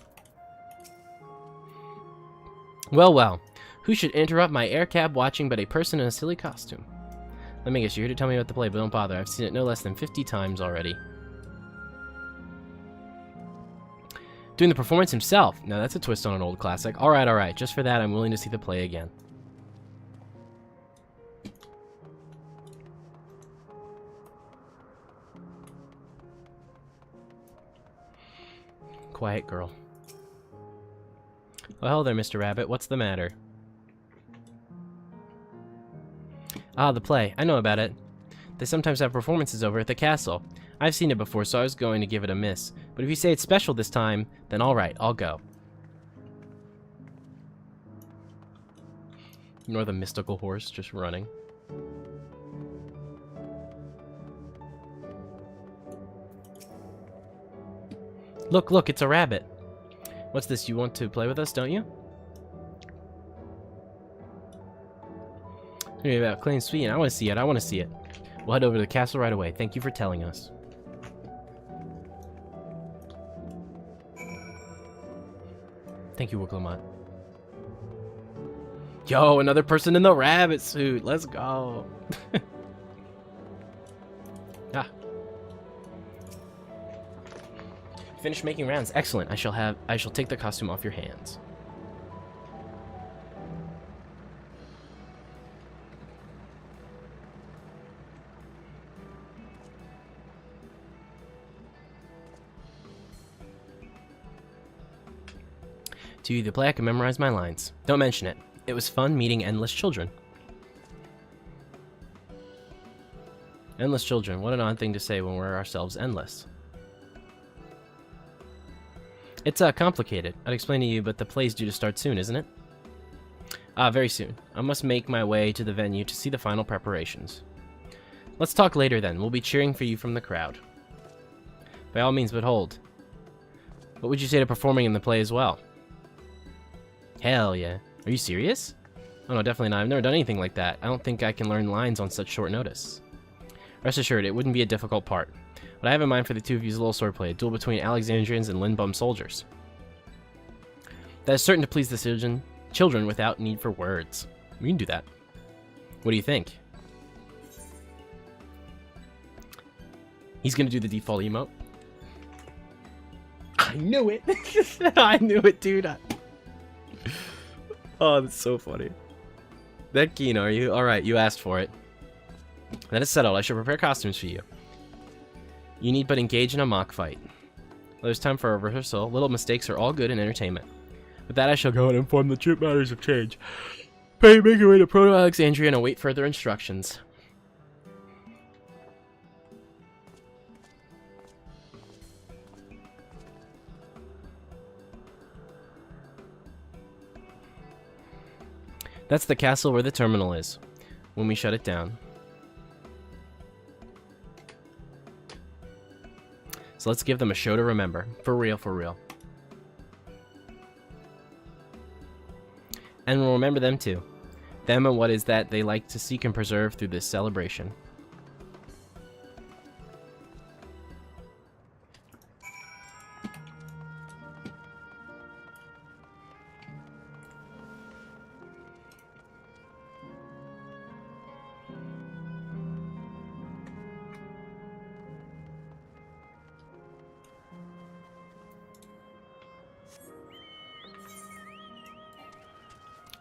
Well, well. Who should interrupt my air cab watching but a person in a silly costume? Let me guess, you're here to tell me about the play, but don't bother. I've seen it no less than 50 times already. Doing the performance himself. Now that's a twist on an old classic. Alright, alright. Just for that, I'm willing to see the play again. Quiet girl. Oh, hello there, Mr. Rabbit. What's the matter? Ah, the play. I know about it. They sometimes have performances over at the castle. I've seen it before, so I was going to give it a miss. But if you say it's special this time, then alright, I'll go. Ignore the mystical horse just running. Look, look, it's a rabbit. What's this? You want to play with us, don't you? Maybe about Clayton's Sweet. I want to see it. I want to see it. We'll head over to the castle right away. Thank you for telling us. Thank you, Wiclamont. Yo, another person in the rabbit suit. Let's go. Ah. Finish making rounds. Excellent. I shall take the costume off your hands. To you, the play, I can memorize my lines. Don't mention it. It was fun meeting endless children. Endless children. What an odd thing to say when we're ourselves endless. It's complicated. I'd explain to you, but the play's due to start soon, isn't it? Very soon. I must make my way to the venue to see the final preparations. Let's talk later then. We'll be cheering for you from the crowd. By all means, but hold. What would you say to performing in the play as well? Hell yeah. Are you serious? Oh no, definitely not. I've never done anything like that. I don't think I can learn lines on such short notice. Rest assured, it wouldn't be a difficult part. What I have in mind for the two of you is a little swordplay, a duel between Alexandrians and Lindbum soldiers. That is certain to please the children without need for words. We can do that. What do you think? He's gonna do the default emote. I knew it! I knew it, dude! Oh, that's so funny. That keen, are you? Alright, you asked for it. That is settled. I shall prepare costumes for you. You need but engage in a mock fight. Well, there's time for a rehearsal. Little mistakes are all good in entertainment. With that, I shall go and inform the troop matters of change. Pray, make your way to Proto-Alexandria and await further instructions. That's the castle where the terminal is. when we shut it down. So let's give them a show to remember. For real, for real. And we'll remember them too. Them and what is that they like to seek and preserve through this celebration.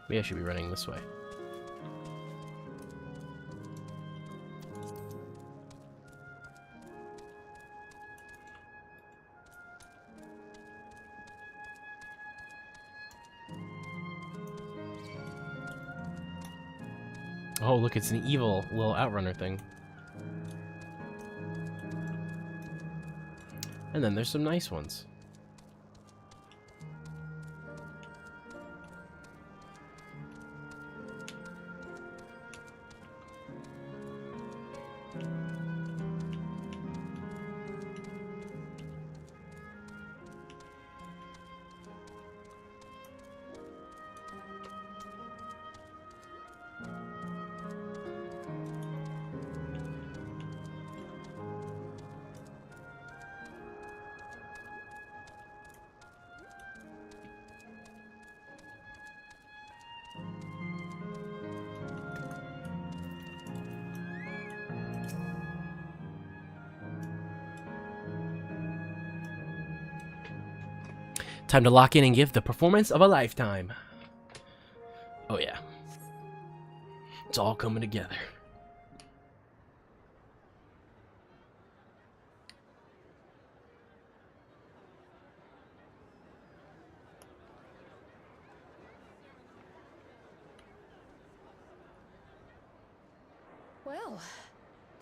Maybe I should be running this way. Oh, look, it's an evil little outrunner thing. And then there's some nice ones. Time to lock in and give the performance of a lifetime. Oh yeah. It's all coming together. Well,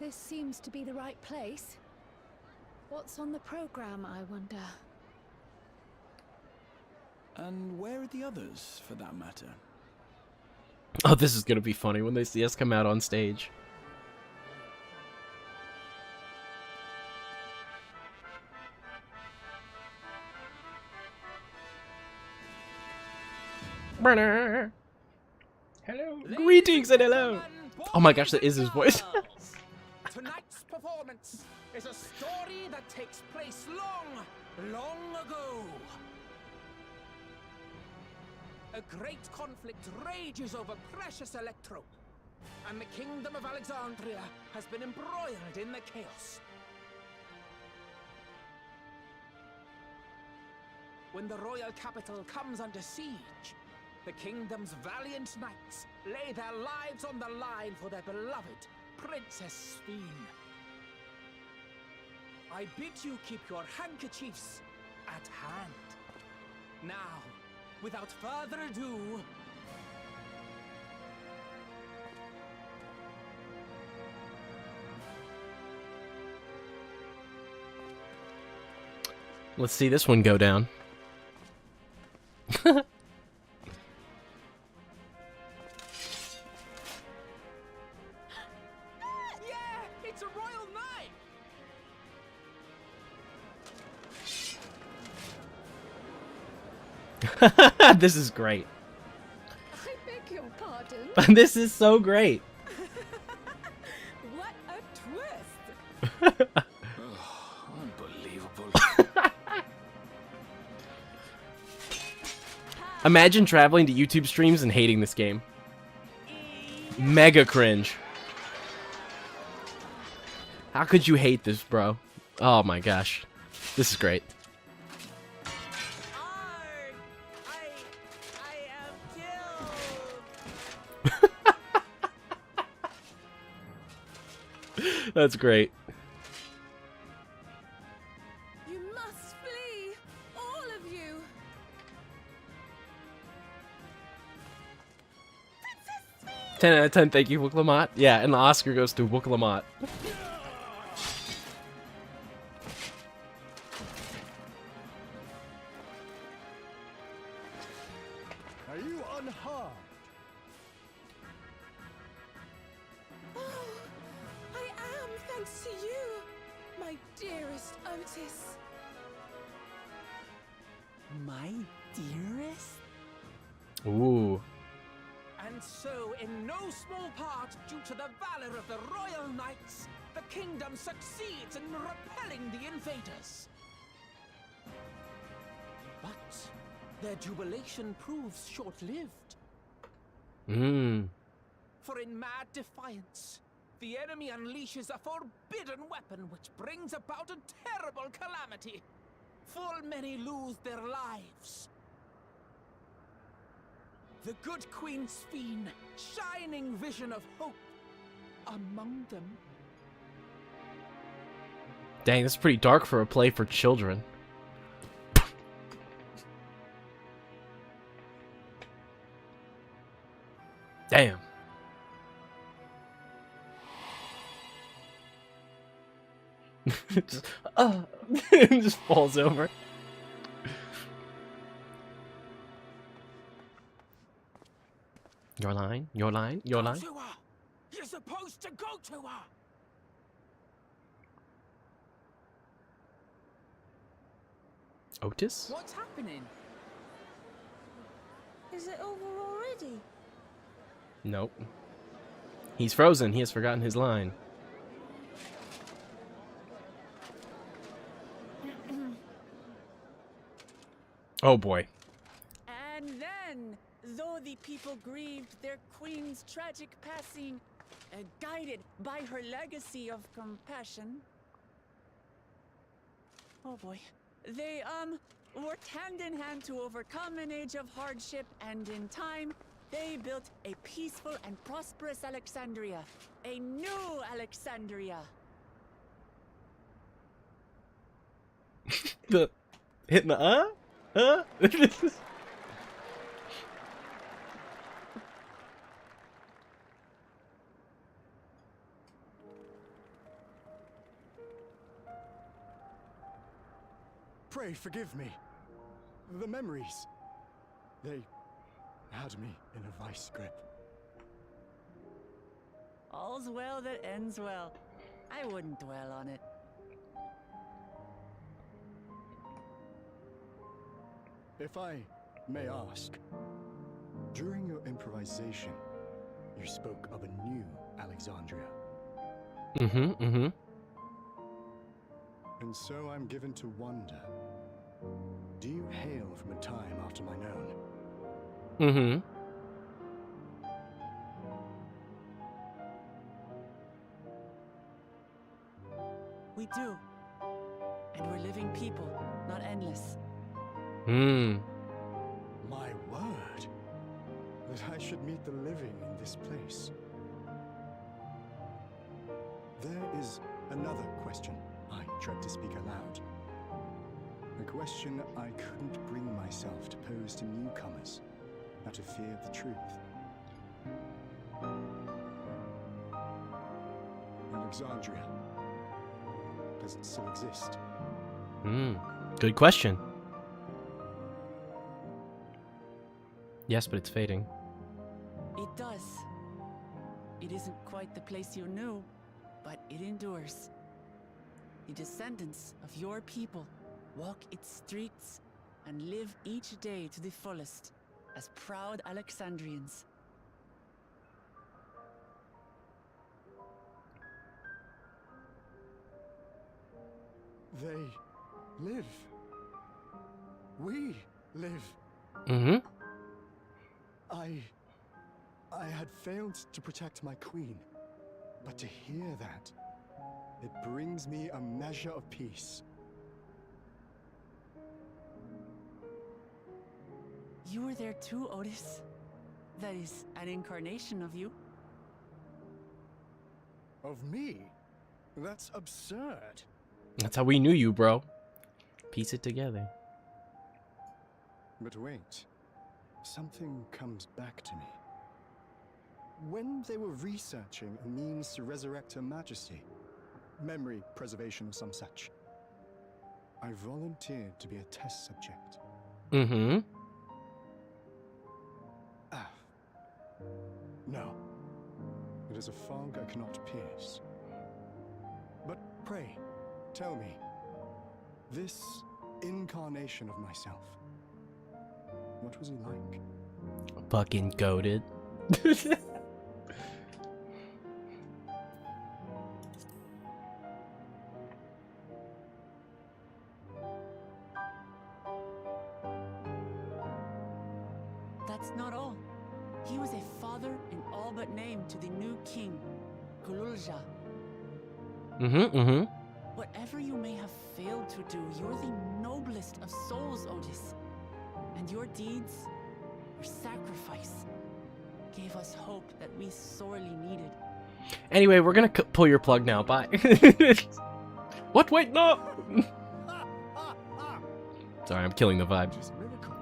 this seems to be the right place. What's on the program, I wonder? And where are the others, for that matter? Oh, this is gonna be funny when they see us come out on stage. Hello. Greetings and hello. Oh my gosh, that is his voice. Tonight's performance is a story that takes place long, long ago. A great conflict rages over precious electro, and the kingdom of Alexandria has been embroiled in the chaos. When the royal capital comes under siege, the kingdom's valiant knights lay their lives on the line for their beloved Princess Sphene. I bid you keep your handkerchiefs at hand. Now, without further ado, let's see this one go down. it's a royal knife! This is great. I beg your pardon? This is so great. What a twist! Unbelievable. Imagine traveling to YouTube streams and hating this game. Mega cringe. How could you hate this, bro? Oh my gosh. This is great. That's great. You must flee, all of you. 10 out of 10, thank you, Wook Lamont. Yeah, and the Oscar goes to Wook Lamont. Are you unharmed? My dearest? Ooh. And so, in no small part due to the valor of the royal knights, the kingdom succeeds in repelling the invaders. But their jubilation proves short-lived. For in mad defiance, the enemy unleashes a forbidden weapon which brings about a terrible calamity. Full many lose their lives. The good Queen Sphene, shining vision of hope, among them. Dang, that's pretty dark for a play for children. Damn. just, just falls over. Your line, your line, your line. Go to her! You're supposed to go to her! Otis? What's happening? Is it over already? Nope. He's frozen. He has forgotten his line. Oh boy. And then, though the people grieved their queen's tragic passing, guided by her legacy of compassion, oh boy, they worked hand in hand to overcome an age of hardship, and in time, they built a peaceful and prosperous Alexandria, a new Alexandria. The hitting the Pray forgive me. The memories. They had me in a vice grip. All's well that ends well. I wouldn't dwell on it. If I may ask, during your improvisation, you spoke of a new Alexandria. And so I'm given to wonder, do you hail from a time after mine own? We do. And we're living people, not endless. My word, that I should meet the living in this place. There is another question I dread to speak aloud. A question I couldn't bring myself to pose to newcomers, out of fear of the truth. Alexandria, does it still exist? Good question. Yes, but it's fading. It does. It isn't quite the place you knew, but it endures. The descendants of your people walk its streets and live each day to the fullest as proud Alexandrians. They live. We live. I had failed to protect my queen, but to hear that, it brings me a measure of peace. You were there too, Otis. That is an incarnation of you. Of me? That's absurd. That's how we knew you, bro. Piece it together. But wait, something comes back to me. When they were researching a means to resurrect Her Majesty, memory preservation or some such, I volunteered to be a test subject. No. It is a fog I cannot pierce. But pray, tell me, this incarnation of myself, What was he like? Fucking goated. That's not all. He was a father in all but name to the new king, Kululja. Whatever you may have failed to do, you're the noblest of souls, Otis. And your deeds, your sacrifice, gave us hope that we sorely needed. Anyway, we're gonna pull your plug now. Bye. What? Wait, no! Sorry, I'm killing the vibe. Just miracle.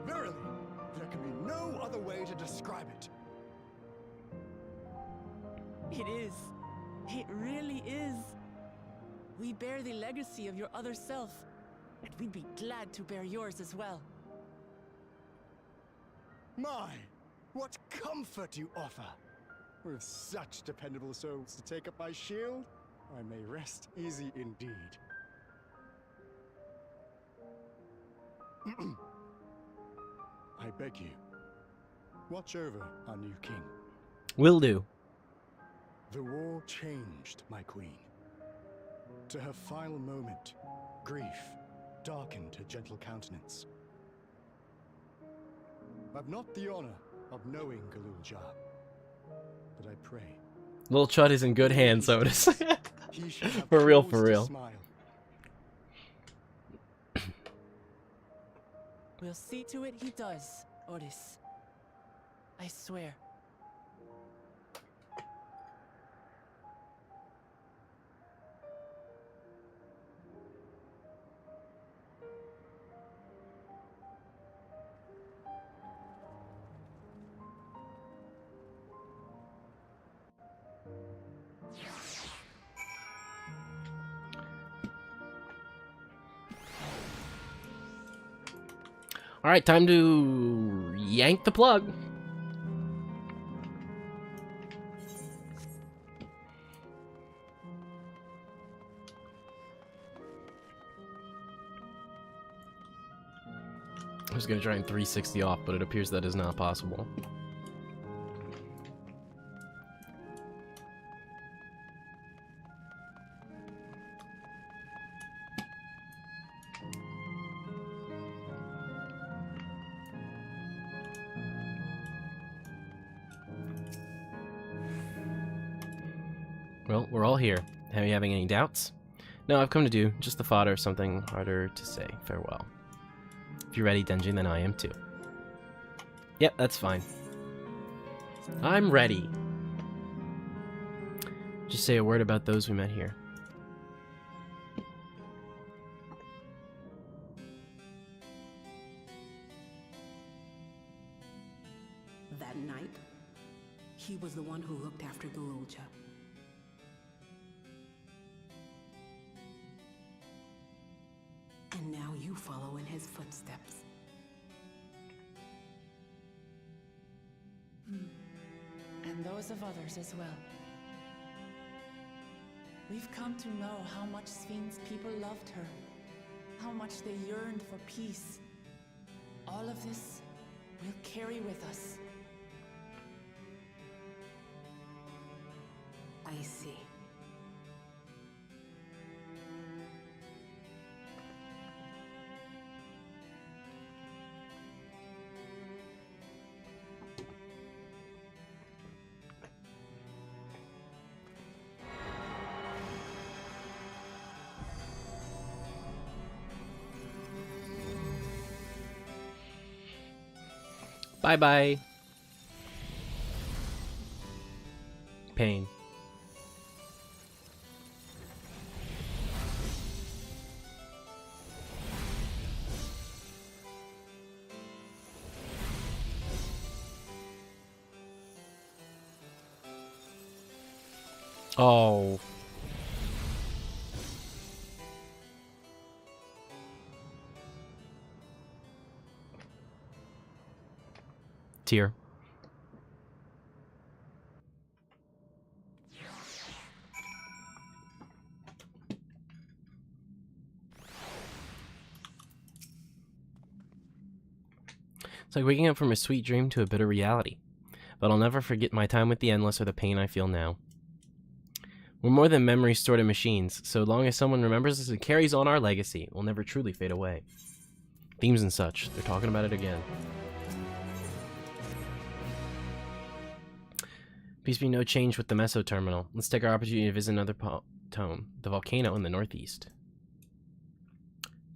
Verily, there can be no other way to describe it. It is. It really is. We bear the legacy of your other self, and we'd be glad to bear yours as well. My, what comfort you offer! With such dependable souls to take up my shield, I may rest easy indeed. I beg you, watch over our new king. Will do. The war changed my queen. To her final moment, grief darkened her gentle countenance. I've not the honor of knowing Galuljar, but I pray. Little Chud is in good hands, Otis. He shall have For real, cause for to real. smile. We'll see to it he does, Otis. I swear. Alright, time to yank the plug. I was gonna try and 360 off, but it appears that is not possible. Well, we're all here. Are you having any doubts? No, I've come to do just the fodder, something harder to say. Farewell. If you're ready, Denjin, then I am too. Yep, that's fine. I'm ready. Just say a word about those we met here. That night, he was the one who looked after Galulja. And now you follow in his footsteps. And those of others as well. We've come to know how much Svin's people loved her, how much they yearned for peace. All of this we'll carry with us. I see. Bye-bye. Pain. Oh. Tear. It's like waking up from a sweet dream to a bitter reality. But I'll never forget my time with the Endless or the pain I feel now. We're more than memories stored in machines. So long as someone remembers us and carries on our legacy, it will never truly fade away. Themes and such. They're talking about it again. Peace be no change with the Meso Terminal. Let's take our opportunity to visit another tome. The volcano in the northeast.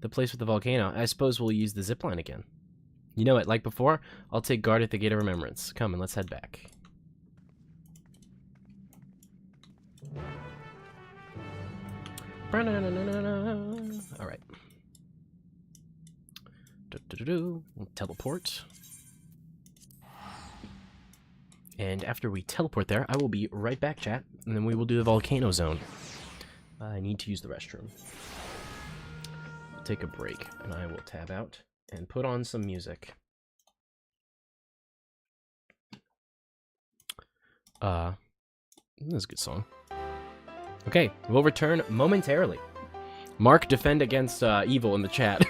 The place with the volcano. I suppose we'll use the zipline again. You know it, like before, I'll take guard at the Gate of Remembrance. Come and let's head back. Alright. We'll teleport. And after we teleport there, I will be right back, chat. And then we will do the volcano zone. I need to use the restroom. I'll take a break, and I will tab out and put on some music. This is a good song. Okay, we'll return momentarily. Mark, defend against evil in the chat.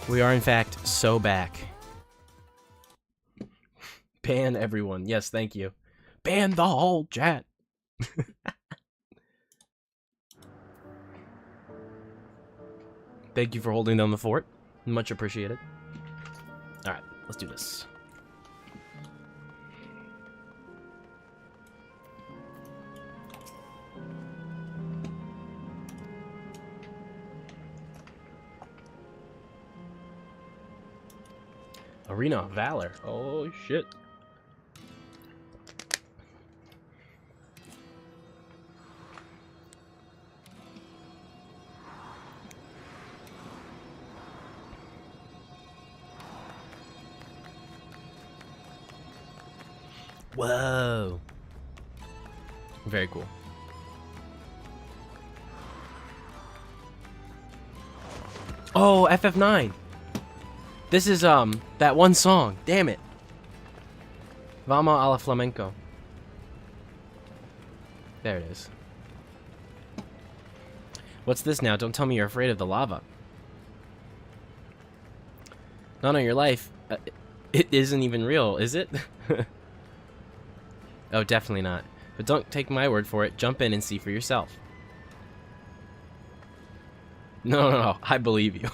'We are in fact so back. Ban everyone. Yes, thank you. Ban the whole chat. Thank you for holding down the fort. Much appreciated. Alright, let's do this. Arena of Valor. Oh, shit. Whoa. Very cool. Oh, FF9. This is that one song. Damn it. Vamos a la flamenco. There it is. What's this now? Don't tell me you're afraid of the lava. Not on your life. It isn't even real, is it? Oh, definitely not. But don't take my word for it. Jump in and see for yourself. No, I believe you.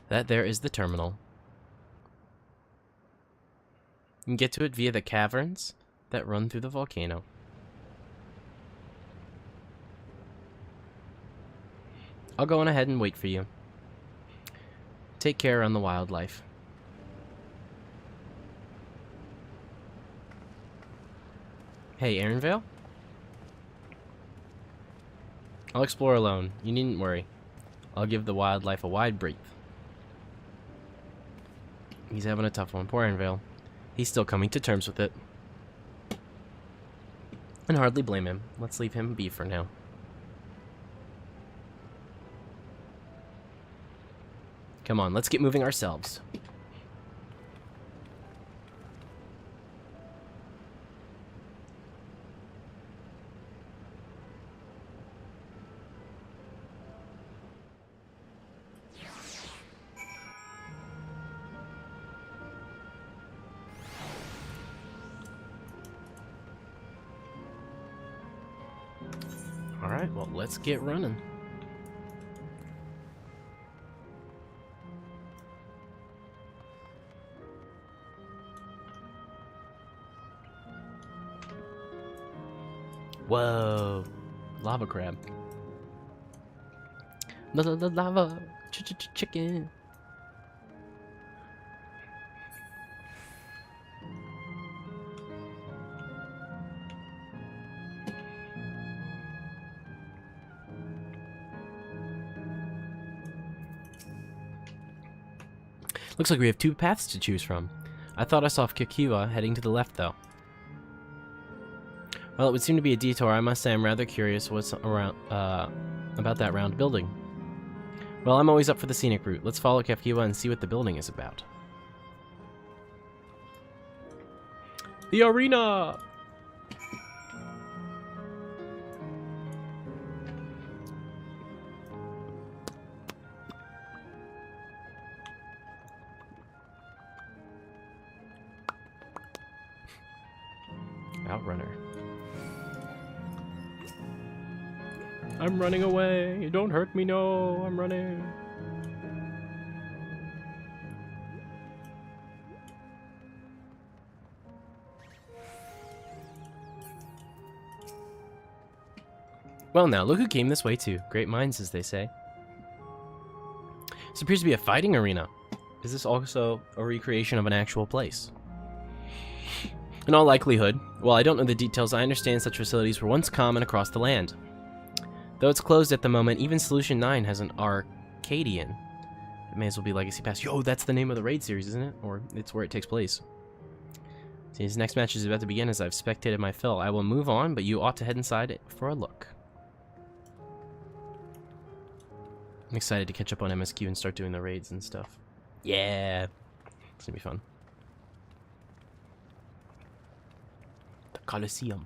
That there is the terminal. You can get to it via the caverns that run through the volcano. I'll go on ahead and wait for you. Take care on the wildlife. Hey, Aaronvale? I'll explore alone. You needn't worry. I'll give the wildlife a wide berth. He's having a tough one. Poor Aaronvale. He's still coming to terms with it. And hardly blame him. Let's leave him be for now. Come on, let's get moving ourselves. Alright, well, let's get running. Whoa. Lava crab. Lava. Chicken. Looks like we have two paths to choose from. I thought I saw Kikiwa heading to the left, though. Well, it would seem to be a detour. I must say I'm rather curious what's around about that round building. Well, I'm always up for the scenic route. Let's follow Kikiwa and see what the building is about. The arena! Outrunner. I'm running away. Don't hurt me, no. I'm running. Well now, look who came this way too. Great minds, as they say. This appears to be a fighting arena. Is this also a recreation of an actual place? In all likelihood, while I don't know the details, I understand such facilities were once common across the land. Though it's closed at the moment, even Solution 9 has an Arcadian. It may as well be Legacy Pass. Yo, that's the name of the raid series, isn't it? Or it's where it takes place. See, his next match is about to begin as I've spectated my fill. I will move on, but you ought to head inside it for a look. I'm excited to catch up on MSQ and start doing the raids and stuff. Yeah! It's gonna be fun. The Colosseum.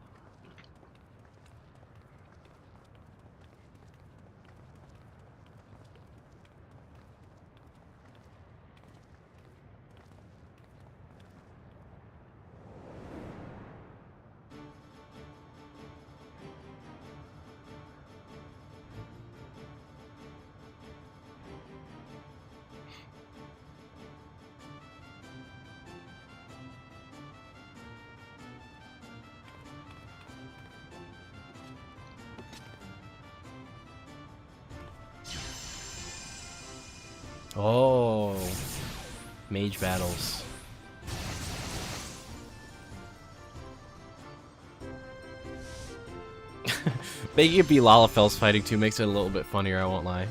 Oh, mage battles. Making it be Lalafel's fighting too makes it a little bit funnier, I won't lie.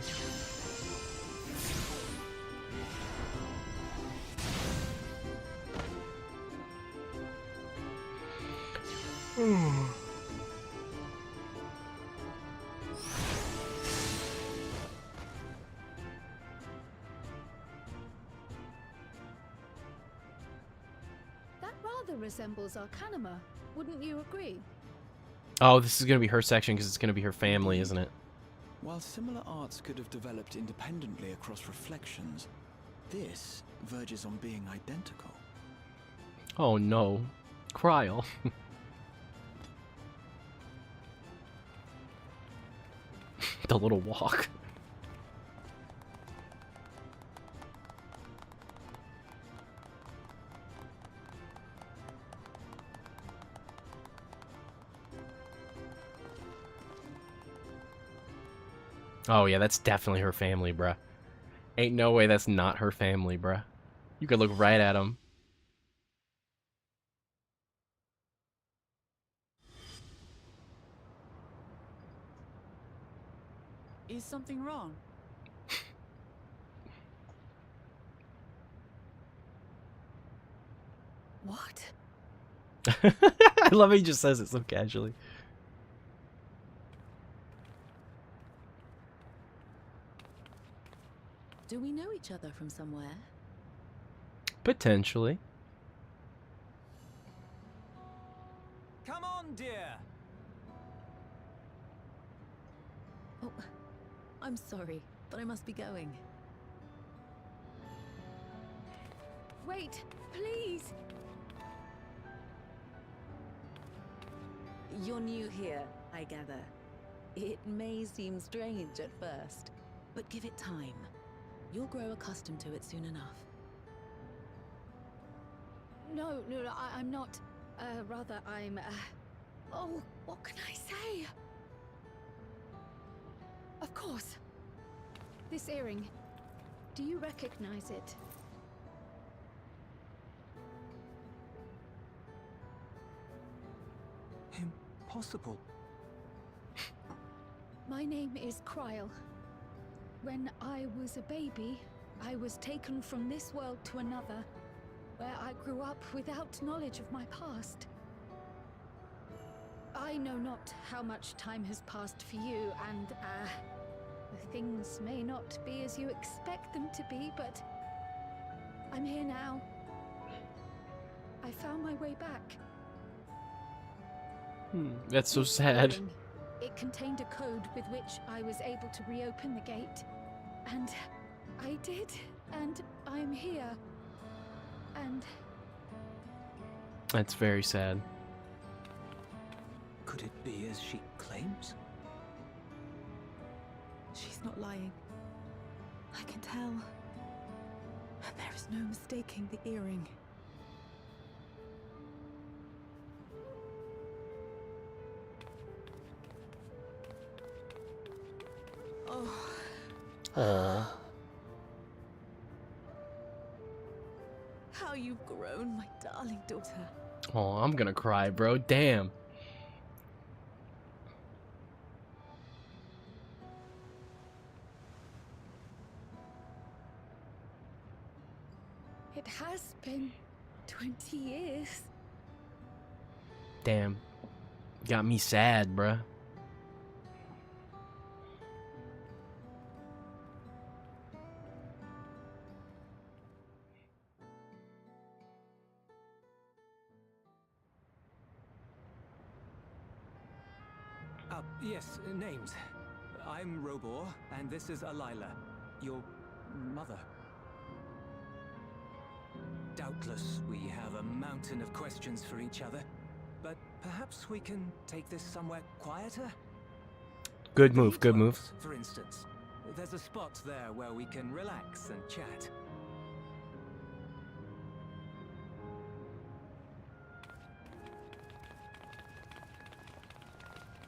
That rather resembles Arcanima, wouldn't you agree? Oh, this is gonna be her section because it's gonna be her family, isn't it? While similar arts could have developed independently across reflections, this verges on being identical. Oh no. Kryl. The little walk. Oh yeah, that's definitely her family, bruh. Ain't no way that's not her family, bruh. You could look right at them. Is something wrong? What? I love how he just says it so casually. Do we know each other from somewhere? Potentially. Come on, dear. Oh, I'm sorry, but I must be going. Wait, please! You're new here, I gather. It may seem strange at first, but give it time. You'll grow accustomed to it soon enough. No, I'm not. Rather, I'm. Oh, what can I say? Of course. This earring. Do you recognize it? Impossible. My name is Kryl. When I was a baby, I was taken from this world to another, where I grew up without knowledge of my past. I know not how much time has passed for you, and, things may not be as you expect them to be, but I'm here now. I found my way back. That's so This sad. earring, it contained a code with which I was able to reopen the gate. And I did, and I'm here. And That's very sad. Could it be as she claims? She's not lying. I can tell. And there is no mistaking the earring. Oh. Aww. How you've grown, my darling daughter. Oh, I'm gonna cry, bro. Damn. it has been 20 years. Damn. Got me sad, bruh. Yes, names. I'm Robor, and this is Alila, your mother. Doubtless, we have a mountain of questions for each other, but perhaps we can take this somewhere quieter? Good move, good move. For instance, there's a spot there where we can relax and chat.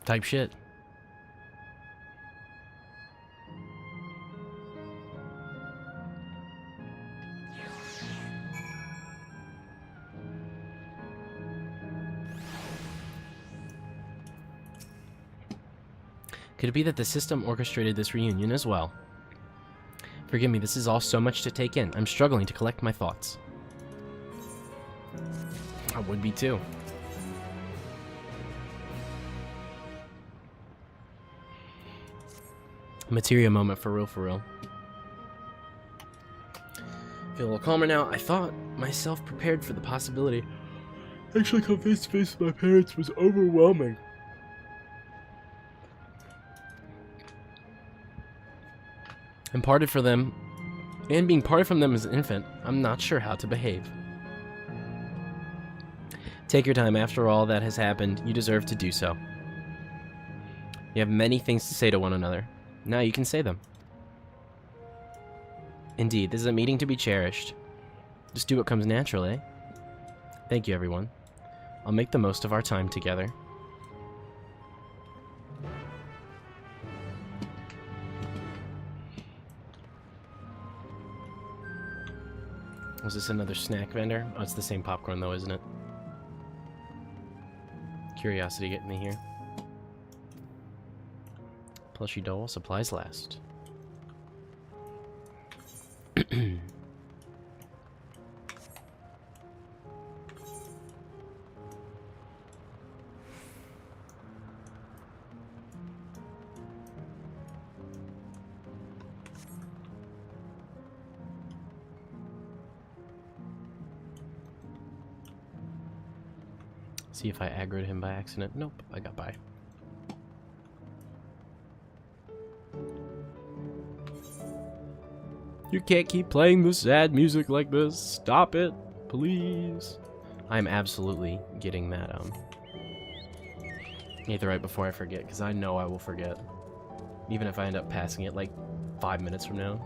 Type shit. Could it be that the system orchestrated this reunion as well? Forgive me, this is all so much to take in. I'm struggling to collect my thoughts. I would be too. Materia moment for real, for real. Feel a little calmer now. I thought myself prepared for the possibility. Actually, come face to face with my parents was overwhelming. And parted from them, and being parted from them as an infant, I'm not sure how to behave. Take your time. After all that has happened, you deserve to do so. You have many things to say to one another. Now you can say them. Indeed, this is a meeting to be cherished. Just do what comes natural, eh? Thank you, everyone. I'll make the most of our time together. Was this another snack vendor? Oh, it's the same popcorn though, isn't it? Curiosity getting me here. Plushy doll, supplies last. See if I aggroed him by accident. Nope, I got by. You can't keep playing the sad music like this. Stop it, please. I'm absolutely getting that, Aether right before I forget, because I know I will forget. Even if I end up passing it like 5 minutes from now.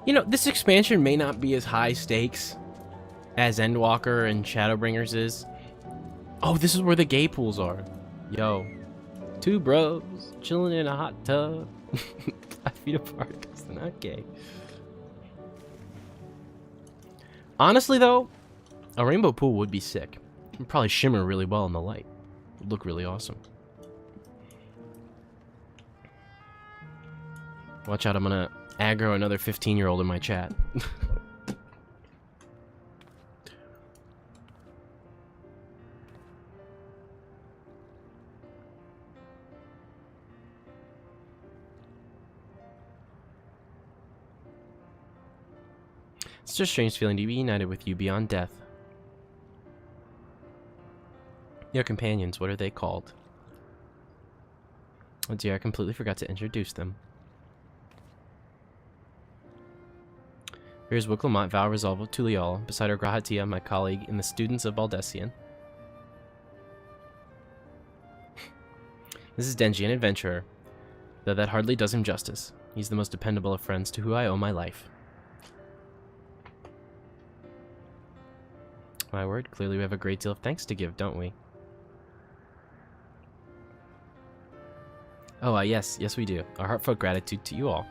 You know, this expansion may not be as high stakes as Endwalker and Shadowbringers is. Oh, this is where the gay pools are. Yo. Two bros chilling in a hot tub. 5 feet apart because they're not gay. Honestly, though, a rainbow pool would be sick. It would probably shimmer really well in the light. It would look really awesome. Watch out, I'm gonna aggro another 15-year-old in my chat. It's just a strange feeling to be united with you beyond death. Your companions, what are they called? Oh dear, I completely forgot to introduce them. Here's Wiclamont, Val Resolvo, Tulial, beside her Grahatia, my colleague in the Students of Baldessian. This is Denji, an adventurer, though that hardly does him justice. He's the most dependable of friends to who I owe my life. My word, clearly we have a great deal of thanks to give, don't we? Oh, yes, we do. Our heartfelt gratitude to you all.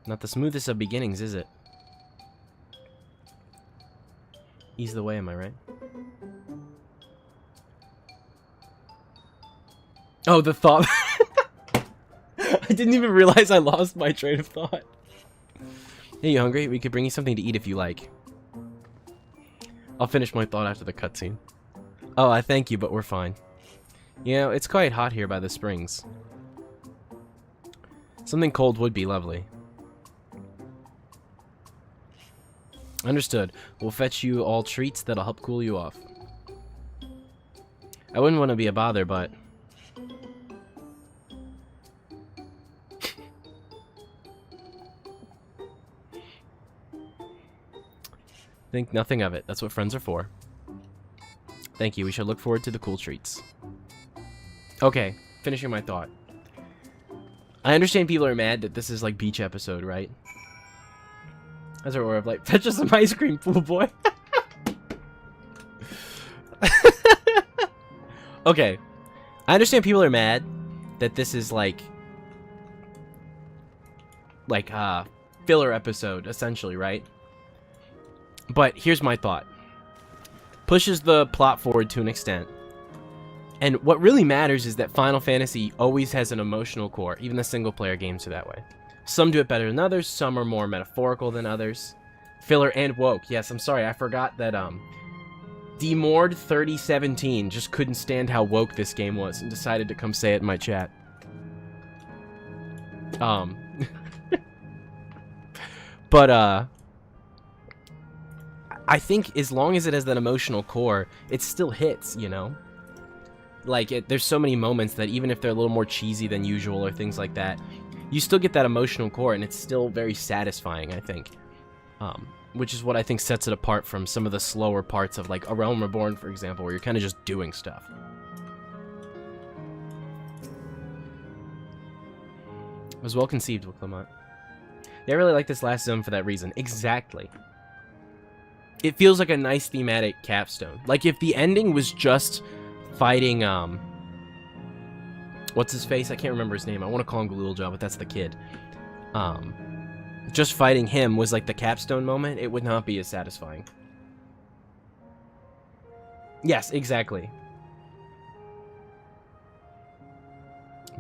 Not the smoothest of beginnings, is it? Ease the way, am I right? Oh, the thought. I didn't even realize I lost my train of thought. Hey, you hungry? We could bring you something to eat if you like. I'll finish my thought after the cutscene. Oh, I thank you, but we're fine. You know, it's quite hot here by the springs. Something cold would be lovely. Understood. We'll fetch you all treats that'll help cool you off. I wouldn't want to be a bother, but... Think nothing of it. That's what friends are for. Thank you. We shall look forward to the cool treats. Okay, finishing my thought. I understand people are mad that this is like beach episode, right? That's our aura of like, fetch us some ice cream, fool boy. Okay, I understand people are mad that this is like filler episode, essentially, right? But here's my thought. Pushes the plot forward to an extent. And what really matters is that Final Fantasy always has an emotional core. Even the single-player games are that way. Some do it better than others. Some are more metaphorical than others. Filler and woke. Yes, I'm sorry. I forgot that Demord 3017 just couldn't stand how woke this game was and decided to come say it in my chat. But I think as long as it has that emotional core, it still hits, you know? Like, there's so many moments that even if they're a little more cheesy than usual or things like that, you still get that emotional core, and it's still very satisfying, I think. Which is what I think sets it apart from some of the slower parts of, like, A Realm Reborn, for example, where you're kind of just doing stuff. It was well conceived with Clement. Yeah, I really like this last zone for that reason. Exactly. It feels like a nice thematic capstone. Like, if the ending was just fighting, what's his face? I can't remember his name. I want to call him Galulja, but that's the kid. Just fighting him was like the capstone moment. It would not be as satisfying. Yes, exactly.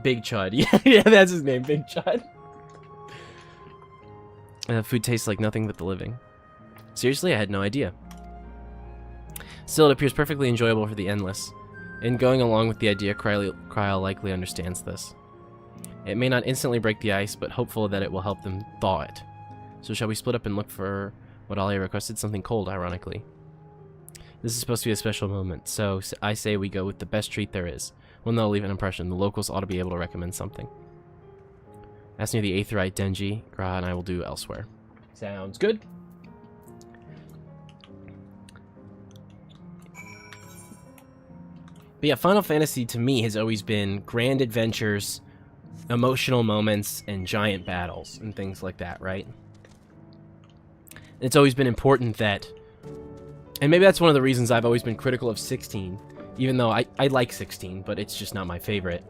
Big Chud. Yeah, that's his name, Big Chud. Food tastes like nothing but the living. Seriously, I had no idea. Still, it appears perfectly enjoyable for the endless. In going along with the idea, Kryl likely understands this. It may not instantly break the ice, but hopeful that it will help them thaw it. So shall we split up and look for what Alia requested? Something cold, ironically. This is supposed to be a special moment, so I say we go with the best treat there is. One that'll leave an impression. The locals ought to be able to recommend something. Ask near the Aetherite Denji, Gra and I will do elsewhere. Sounds good. But yeah, Final Fantasy to me has always been grand adventures, emotional moments, and giant battles, and things like that, right? It's always been important that, and maybe that's one of the reasons I've always been critical of 16, even though I like 16, but it's just not my favorite.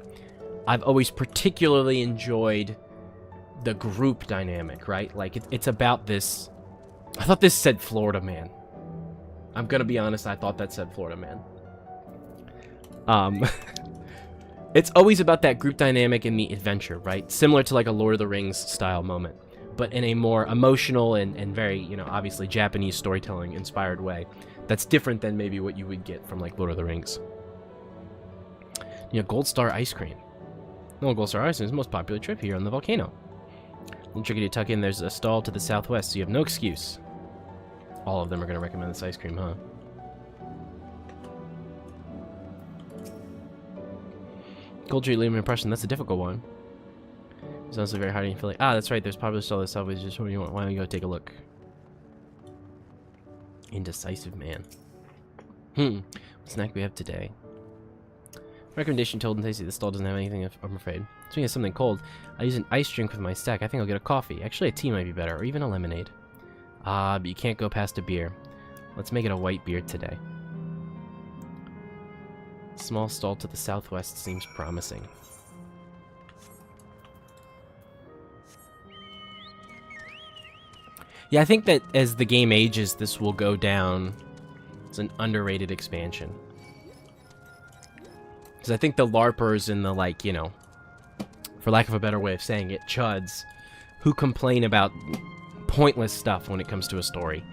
I've always particularly enjoyed the group dynamic, right? Like, it's about this. I thought this said Florida Man. I'm gonna be honest, I thought that said Florida Man. It's always about that group dynamic in the adventure, right? Similar to like a Lord of the Rings style moment, but in a more emotional and very, you know, obviously Japanese storytelling inspired way. That's different than maybe what you would get from like Lord of the Rings. You know, Gold Star ice cream. No, Gold Star ice cream is the most popular trip here on the volcano. A little tricky to tuck in. There's a stall to the southwest, so you have no excuse. All of them are going to recommend this ice cream, huh? Gold Tree, leave an impression. That's a difficult one. It's honestly very hard to feel like, that's right. There's probably still this always just what you want. Why don't you go take a look? Indecisive man. What snack we have today? Recommendation told and tasty. This stall doesn't have anything, I'm afraid. Speaking of something cold, I use an ice drink with my stack. I think I'll get a coffee. Actually, a tea might be better, or even a lemonade. But you can't go past a beer. Let's make it a white beer today. Small stall to the southwest seems promising. Yeah, I think that as the game ages, this will go down. It's an underrated expansion. Because I think the LARPers and the, like, you know, for lack of a better way of saying it, chuds, who complain about pointless stuff when it comes to a story.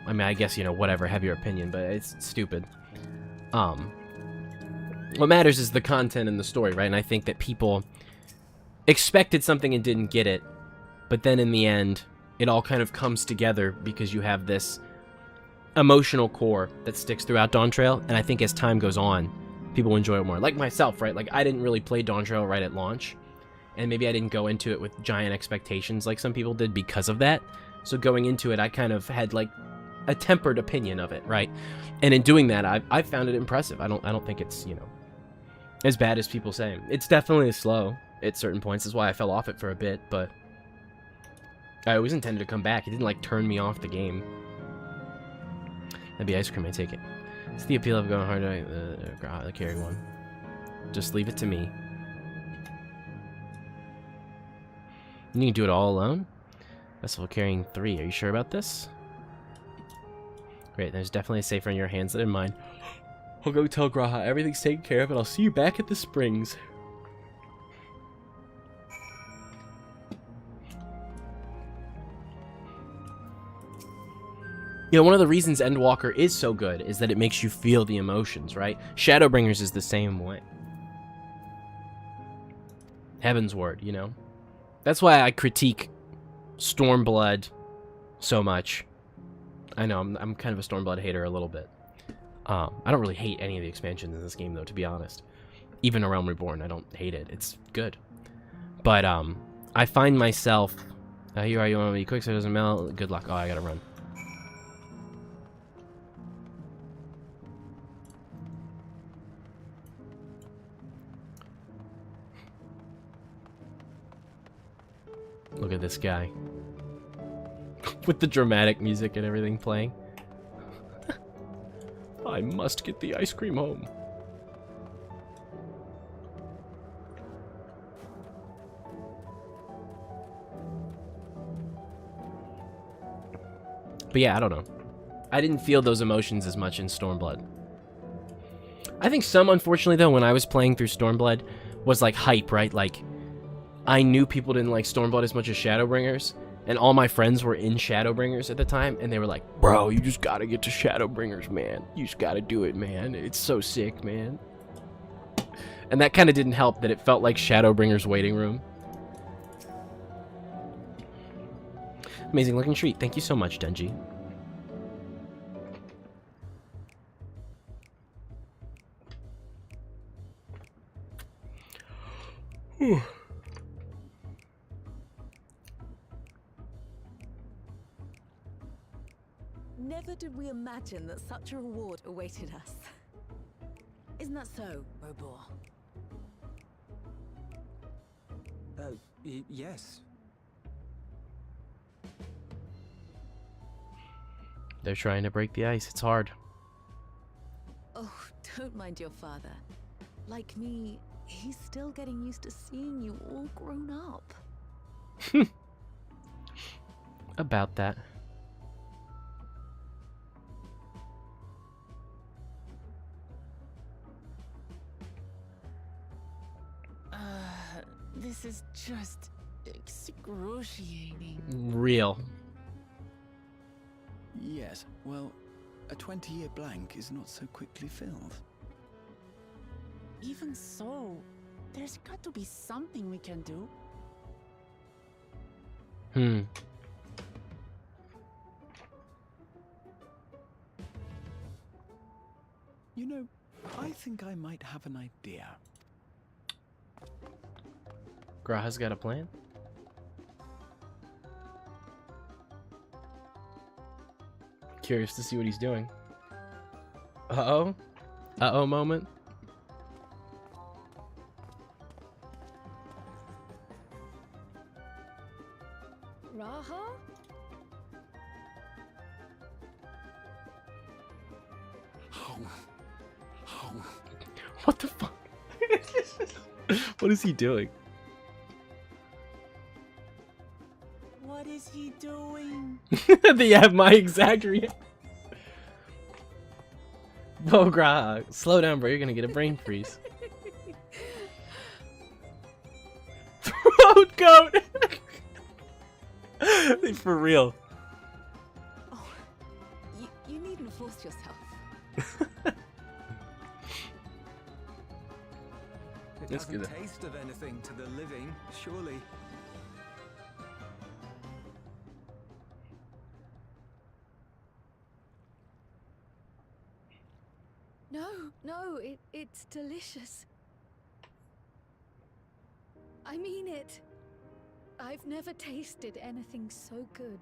I mean, I guess, you know, whatever, have your opinion, but it's stupid. What matters is the content and the story, right? And I think that people expected something and didn't get it, but then in the end, it all kind of comes together because you have this emotional core that sticks throughout Dawn Trail, and I think as time goes on, people enjoy it more. Like myself, right? Like, I didn't really play Dawn Trail right at launch, and maybe I didn't go into it with giant expectations like some people did because of that. So going into it, I kind of had, like, a tempered opinion of it, right? And in doing that, I found it impressive. I don't think it's, you know, as bad as people say. It's definitely slow at certain points. That's why I fell off it for a bit, but I always intended to come back. It didn't like turn me off the game. That'd be ice cream, I take it. It's the appeal of going hard to the carry one. Just leave it to me. You can do it all alone? Vessel carrying 3. Are you sure about this? Great, there's definitely a safer in your hands than in mine. I'll go tell Graha everything's taken care of and I'll see you back at the springs. You know, one of the reasons Endwalker is so good is that it makes you feel the emotions, right? Shadowbringers is the same way. Heaven's Word, you know? That's why I critique Stormblood so much. I know, I'm kind of a Stormblood hater a little bit. I don't really hate any of the expansions in this game, though, to be honest. Even A Realm Reborn, I don't hate it. It's good. But, I find myself... here are you want to be quick so it doesn't melt? Good luck. Oh, I gotta run. Look at this guy. With the dramatic music and everything playing. I must get the ice cream home. But yeah, I don't know. I didn't feel those emotions as much in Stormblood. I think some, unfortunately, though, when I was playing through Stormblood, was like hype, right? Like, I knew people didn't like Stormblood as much as Shadowbringers, and all my friends were in Shadowbringers at the time, and they were like, bro, you just gotta get to Shadowbringers, man. You just gotta do it, man. It's so sick, man. And that kind of didn't help that it felt like Shadowbringers waiting room. Amazing looking treat. Thank you so much, Denji. Whew. Never did we imagine that such a reward awaited us. Isn't that so, Robor? Yes. They're trying to break the ice. It's hard. Oh, don't mind your father. Like me, he's still getting used to seeing you all grown up. About that. This is just excruciating. Real. Yes, well, a 20-year blank is not so quickly filled. Even so, there's got to be something we can do. You know, I think I might have an idea. Graha's got a plan? Curious to see what he's doing. Uh-oh? Uh-oh moment? Raha? What the fuck? What is he doing? What is he doing? They have my exact reaction. Whoa, Graha, slow down, bro. You're gonna get a brain freeze. Throat goat! For real. Oh, you needn't force yourself. It That's doesn't good. taste of anything to the living, surely. No, it's delicious. I mean it. I've never tasted anything so good.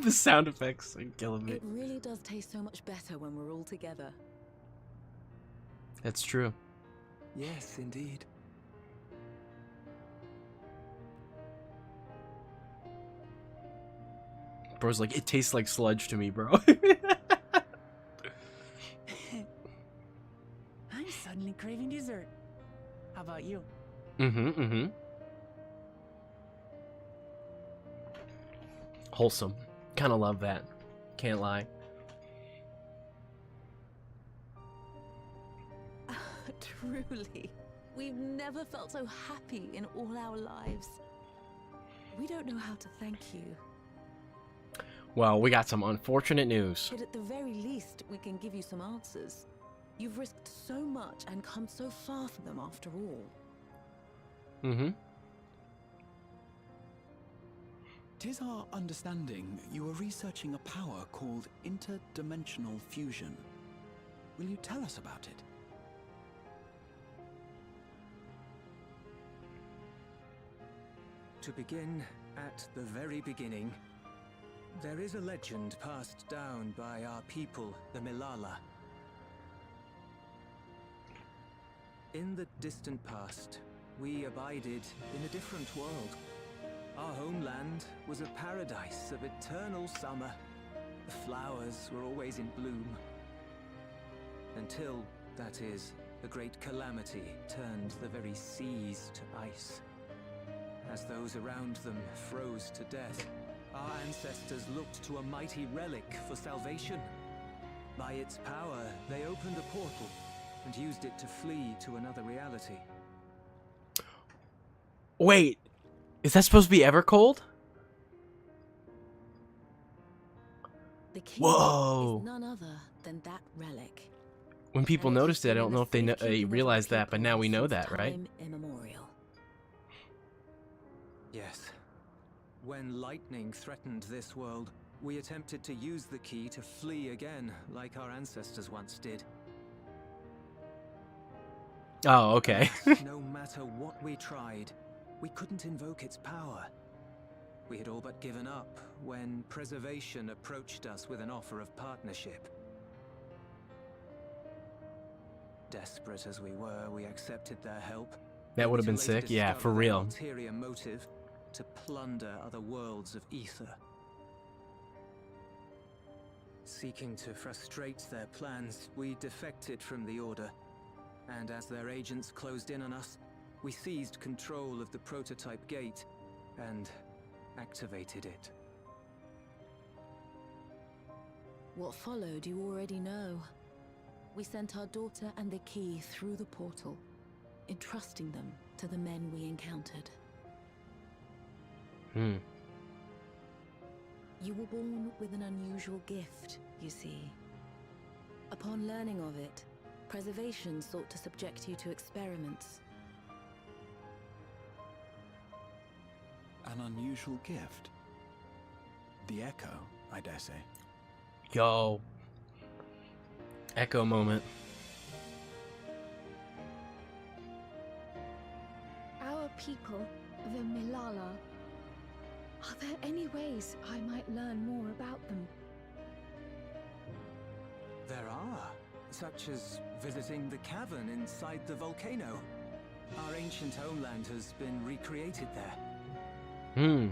The sound effects are killing me. It really does taste so much better when we're all together. That's true. Yes, indeed. Bro's like, it tastes like sludge to me, bro. I'm suddenly craving dessert. How about you? Mm-hmm. Wholesome. Kind of love that. Can't lie. Truly, we've never felt so happy in all our lives. We don't know how to thank you. Well, we got some unfortunate news. But at the very least, we can give you some answers. You've risked so much and come so far for them after all. Mm-hmm. Tis our understanding you are researching a power called interdimensional fusion. Will you tell us about it? To begin at the very beginning, there is a legend passed down by our people, the Milala. In the distant past, we abided in a different world. Our homeland was a paradise of eternal summer. The flowers were always in bloom. Until, that is, a great calamity turned the very seas to ice. As those around them froze to death, our ancestors looked to a mighty relic for salvation. By its power, they opened a portal and used it to flee to another reality. Wait, is that supposed to be Evercold? The key Whoa. is none other than that relic. When people And it noticed it, I has don't been know in if they the safekeeping of realized our that, but people now we know since that, right? time immemorial. Yes. When lightning threatened this world, we attempted to use the key to flee again, like our ancestors once did. Oh, okay. No matter what we tried, we couldn't invoke its power. We had all but given up when Preservation approached us with an offer of partnership. Desperate as we were, we accepted their help. That would have been only to later sick. Yeah, discover for their real. ulterior motive to plunder other worlds of ether. Seeking to frustrate their plans, we defected from the Order. And as their agents closed in on us, we seized control of the prototype gate and activated it. What followed you already know. We sent our daughter and the key through the portal, entrusting them to the men we encountered. Hmm. You were born with an unusual gift, you see. Upon learning of it, Preservation sought to subject you to experiments. An unusual gift. The echo, I dare say. Yo. Echo moment. Our people, the Milala. Are there any ways I might learn more about them? There are, such as visiting the cavern inside the volcano. Our ancient homeland has been recreated there. Hmm.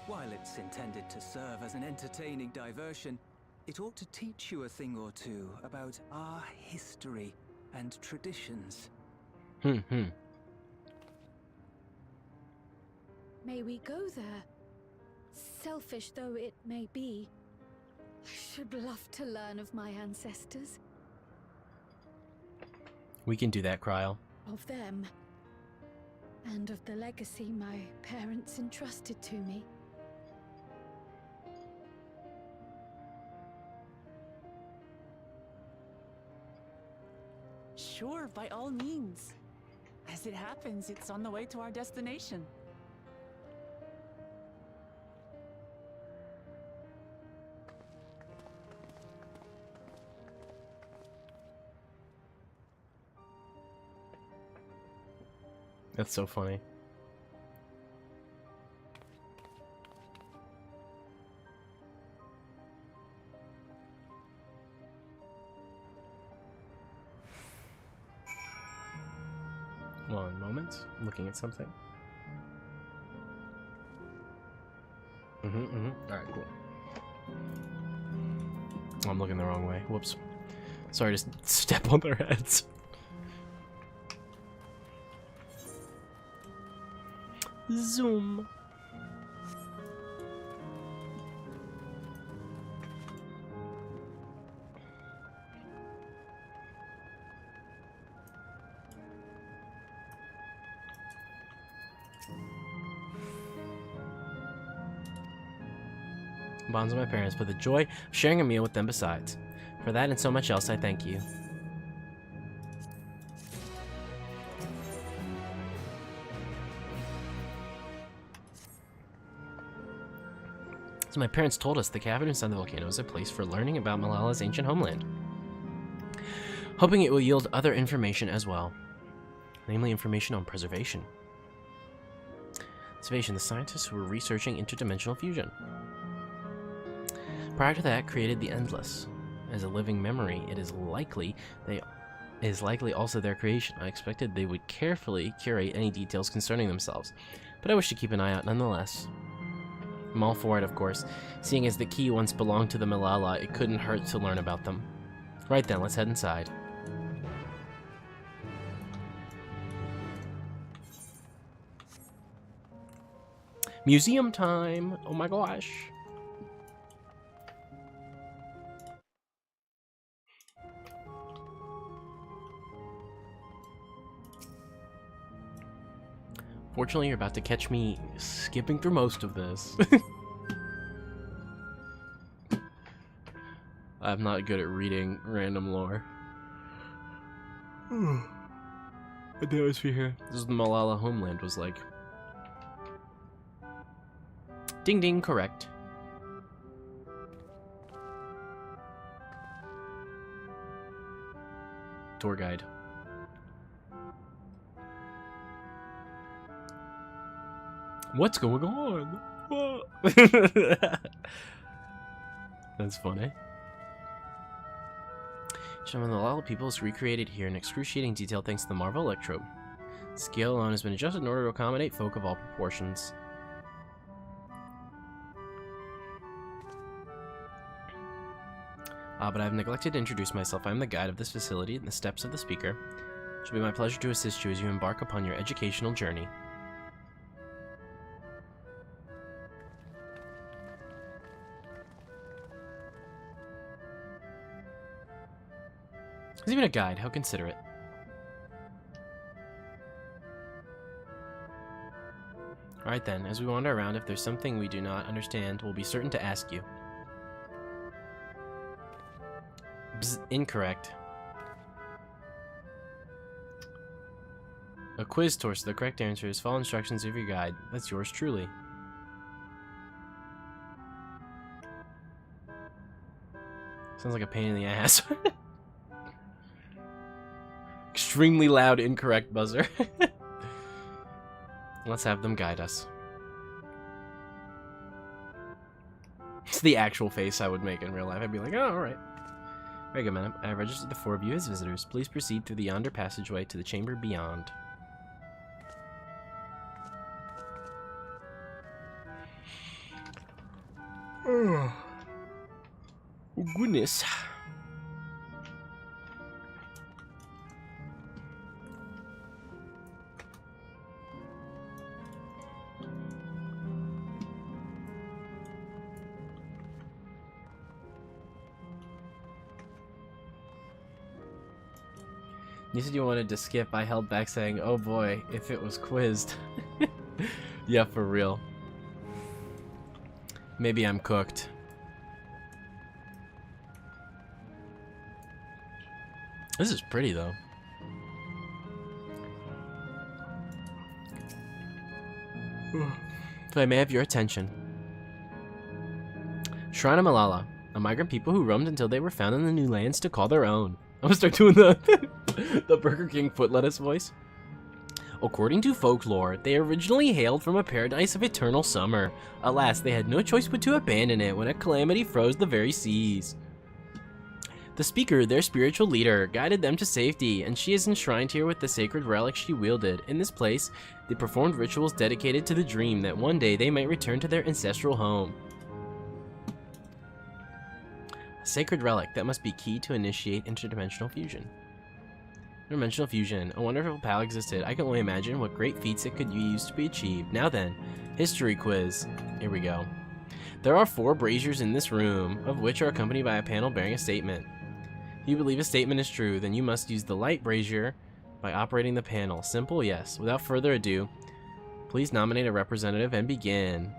While it's intended to serve as an entertaining diversion, it ought to teach you a thing or two about our history and traditions. Hmm. May we go there? Selfish though it may be, I should love to learn of my ancestors. We can do that, Kryl. Of them. And of the legacy my parents entrusted to me. Sure, by all means. As it happens, it's on the way to our destination. That's so funny. moment. I'm looking at something. Alright, cool. Oh, I'm looking the wrong way. Whoops. Sorry to step on their heads. Zoom. Bonds with my parents, but the joy of sharing a meal with them besides. For that and so much else, I thank you. So my parents told us the cavern inside the volcano is a place for learning about Malala's ancient homeland. Hoping it will yield other information as well. Namely information on preservation. Preservation, the scientists who were researching interdimensional fusion. Prior to that, created the Endless. As a living memory, it is likely also their creation. I expected they would carefully curate any details concerning themselves, but I wish to keep an eye out nonetheless. I'm all for it, of course. Seeing as the key once belonged to the Malala, it couldn't hurt to learn about them. Right then, let's head inside. Museum time! Oh my gosh! Fortunately, you're about to catch me skipping through most of this. I'm not good at reading random lore. What the atmosphere here? This is the Malala homeland was like. Ding ding, correct. Tour guide. What's going on? That's funny. Gentlemen, the Malala people is recreated here in excruciating detail thanks to the Marvel Electrobe. The scale alone has been adjusted in order to accommodate folk of all proportions. But I have neglected to introduce myself. I am the guide of this facility in the steps of the speaker. It shall be my pleasure to assist you as you embark upon your educational journey. There's even a guide. How considerate. Alright then, as we wander around, if there's something we do not understand, we'll be certain to ask you. Bzz, incorrect. A quiz tour, so the correct answer is follow instructions of your guide. That's yours truly. Sounds like a pain in the ass. Extremely loud, incorrect buzzer. Let's have them guide us. It's the actual face I would make in real life. I'd be like, oh, alright. Very good, madam. I have registered the 4 of you as visitors. Please proceed through the yonder passageway to the chamber beyond. Oh, goodness. You said you wanted to skip. I held back saying, oh boy, if it was quizzed. Yeah, for real. Maybe I'm cooked. This is pretty, though. If I may have your attention. Shrine of Malala. A migrant people who roamed until they were found in the new lands to call their own. I'm gonna start doing the Burger King foot lettuce voice. According to folklore, they originally hailed from a paradise of eternal summer. Alas, they had no choice but to abandon it when a calamity froze the very seas. The speaker, their spiritual leader, guided them to safety, and she is enshrined here with the sacred relic she wielded. In this place, they performed rituals dedicated to the dream that one day they might return to their ancestral home. A sacred relic that must be key to initiate interdimensional fusion. Interdimensional fusion. A wonderful power existed. I can only imagine what great feats it could be used to be achieved. Now then, history quiz. Here we go. There are 4 braziers in this room, of which are accompanied by a panel bearing a statement. If you believe a statement is true, then you must use the light brazier by operating the panel. Simple? Yes. Without further ado, please nominate a representative and begin.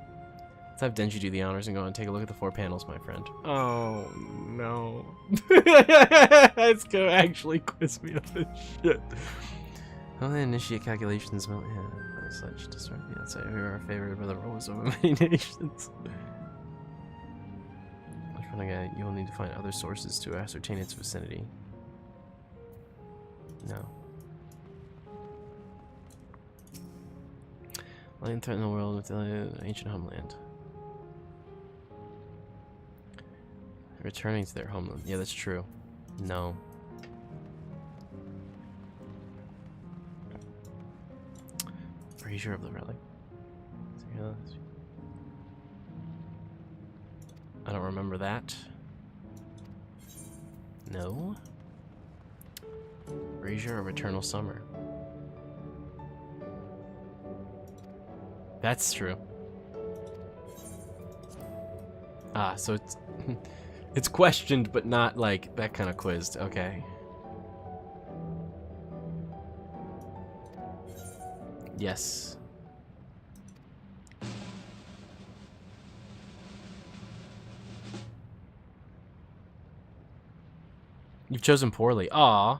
Let's have Denji do the honors and go and take a look at the 4 panels, my friend. Oh, no. It's gonna actually quiz me on this shit. Only initiate calculations. Well, yeah, as such, to start the outside, who are favored by the rules of many nations. You will need to find other sources to ascertain its vicinity. No. Alien threaten the world with the ancient homeland. Returning to their homeland. Yeah, that's true. No. Brazier of the relic. I don't remember that. No. Brazier of Eternal Summer. That's true. Ah, so it's it's questioned, but not like that kind of quizzed. Okay. Yes. You've chosen poorly. Aw.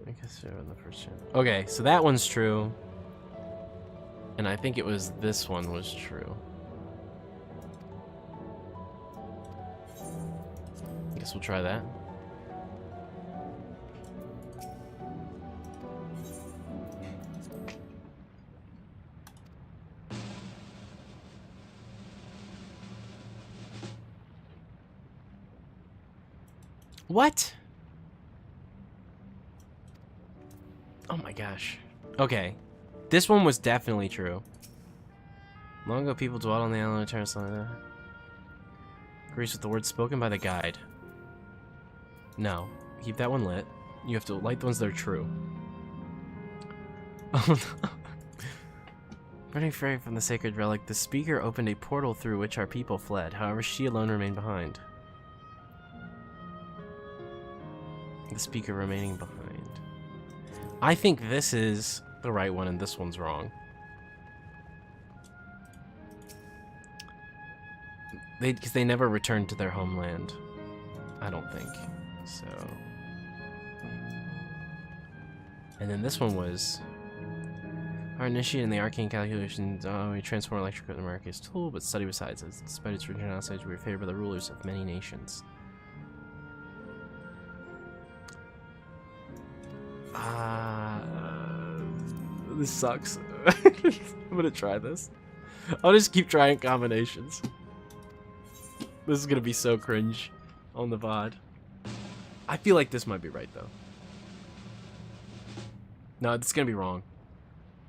I guess you're on the first chance. Okay, so that one's true. And I think it was this one was true. Guess we'll try that. What? Oh my gosh. Okay. This one was definitely true. Long ago, people dwelt on the island of Terraslana. Agrees with the words spoken by the guide. No. Keep that one lit. You have to light the ones that are true. Oh no. Running free from the sacred relic, the speaker opened a portal through which our people fled. However, she alone remained behind. The speaker remaining behind. I think this is the right one and this one's wrong. Because they never returned to their homeland. I don't think. So. And then this one was. Our initiate in the arcane calculations, we transform electric with America's tool, but study besides us. Despite its original outside, we are favored by the rulers of many nations. This sucks. I'm gonna try this. I'll just keep trying combinations. This is gonna be so cringe on the VOD. I feel like this might be right though. No, it's gonna be wrong.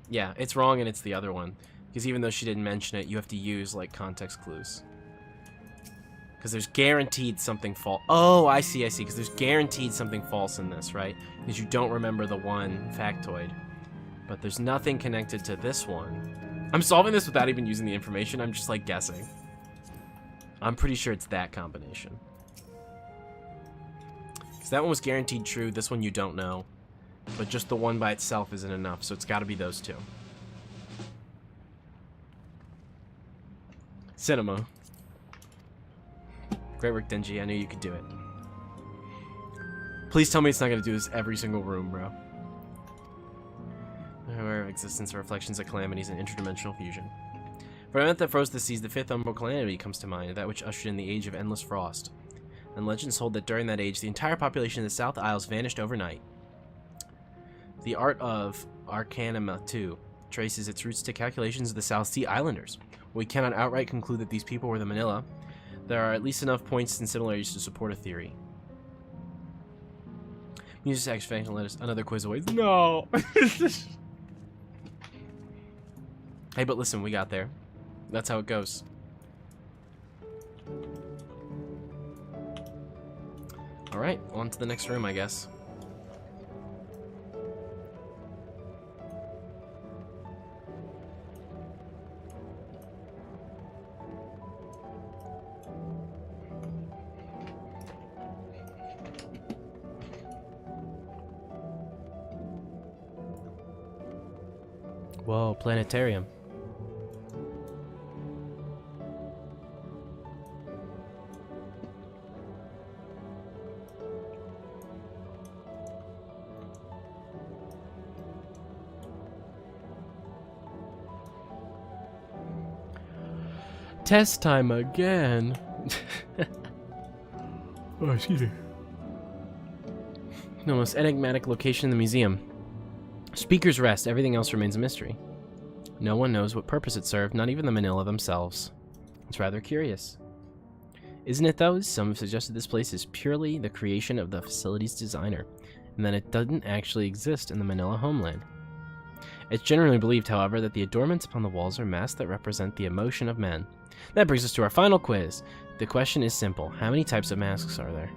Yeah, it's wrong and it's the other one. Because even though she didn't mention it, you have to use like context clues. Because there's guaranteed something false. Oh, I see. Because there's guaranteed something false in this, right? Because you don't remember the one factoid. But there's nothing connected to this one. I'm solving this without even using the information. I'm just like guessing. I'm pretty sure it's that combination. Because that one was guaranteed true. This one you don't know. But just the one by itself isn't enough. So it's got to be those two. Cinema. Great work, Denji. I knew you could do it. Please tell me it's not going to do this every single room, bro. Aware of existence of reflections of calamities and interdimensional fusion. For an event that froze the seas, the fifth umbral calamity comes to mind, that which ushered in the age of endless frost. And legends hold that during that age, the entire population of the South Isles vanished overnight. The art of Arcanima, too, traces its roots to calculations of the South Sea Islanders. We cannot outright conclude that these people were the Manila, There are at least enough points and similarities to support a theory. Music satisfaction let us another quiz away. No! Hey, but listen, we got there. That's how it goes. Alright, on to the next room, I guess. Whoa, planetarium. Test time again. Oh, excuse me. The most enigmatic location in the museum. Speakers rest, everything else remains a mystery. No one knows what purpose it served, not even the Manila themselves. It's rather curious. Isn't it though? Some have suggested this place is purely the creation of the facility's designer, and that it doesn't actually exist in the Manila homeland. It's generally believed, however, that the adornments upon the walls are masks that represent the emotion of men. That brings us to our final quiz. The question is simple. How many types of masks are there?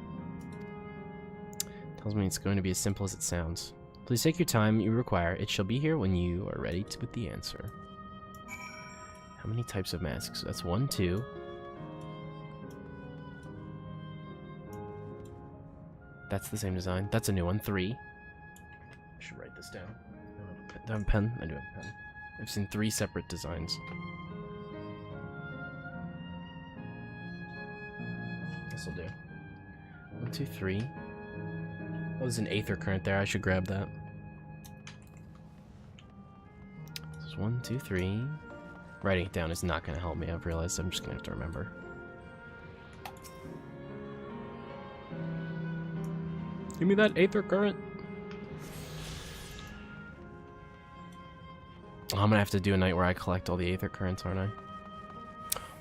Tells me it's going to be as simple as it sounds. Please take your time you require. It shall be here when you are ready with the answer. How many types of masks? That's 1, 2. That's the same design. That's a new one. 3. I should write this down. Do I have a pen? I do have a pen. I've seen 3 separate designs. This'll do. 1, 2, 3. Oh, there's an aether current there. I should grab that. This is 1, 2, 3. Writing it down is not going to help me. I've realized I'm just going to have to remember. Give me that aether current. Oh, I'm going to have to do a night where I collect all the aether currents, aren't I?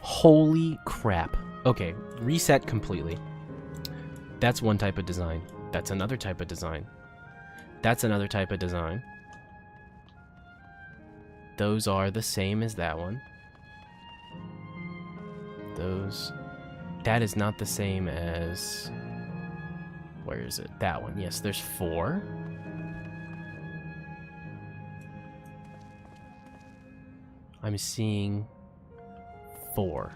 Holy crap. Okay, reset completely. That's one type of design. That's another type of design. That's another type of design. Those are the same as that one. Those... That is not the same as... Where is it? That one. Yes, there's 4. I'm seeing 4.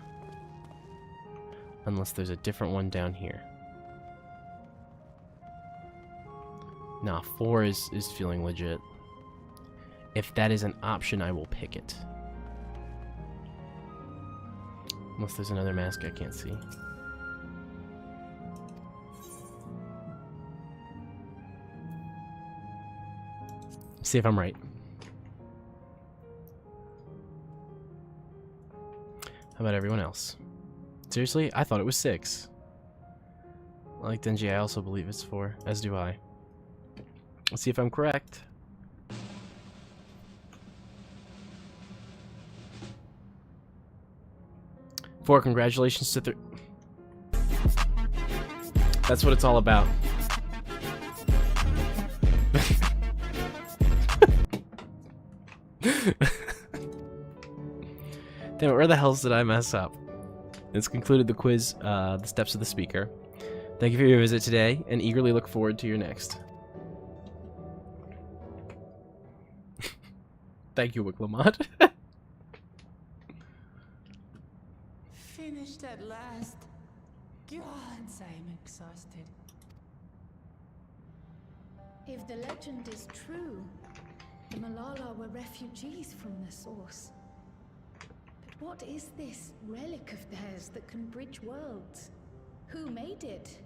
Unless there's a different one down here. Nah, 4 is feeling legit. If that is an option, I will pick it. Unless there's another mask I can't see. See if I'm right. How about everyone else? Seriously? I thought it was 6. Like Denji, I also believe it's 4, as do I. Let's see if I'm correct. Congratulations to That's what it's all about. Damn it, where the hell did I mess up? This concluded the quiz, The Steps of the Speaker. Thank you for your visit today, and eagerly look forward to your next. Thank you, Wicklamont. Finished at last. God, I'm exhausted. If the legend is true, the Malala were refugees from the source. But what is this relic of theirs that can bridge worlds? Who made it?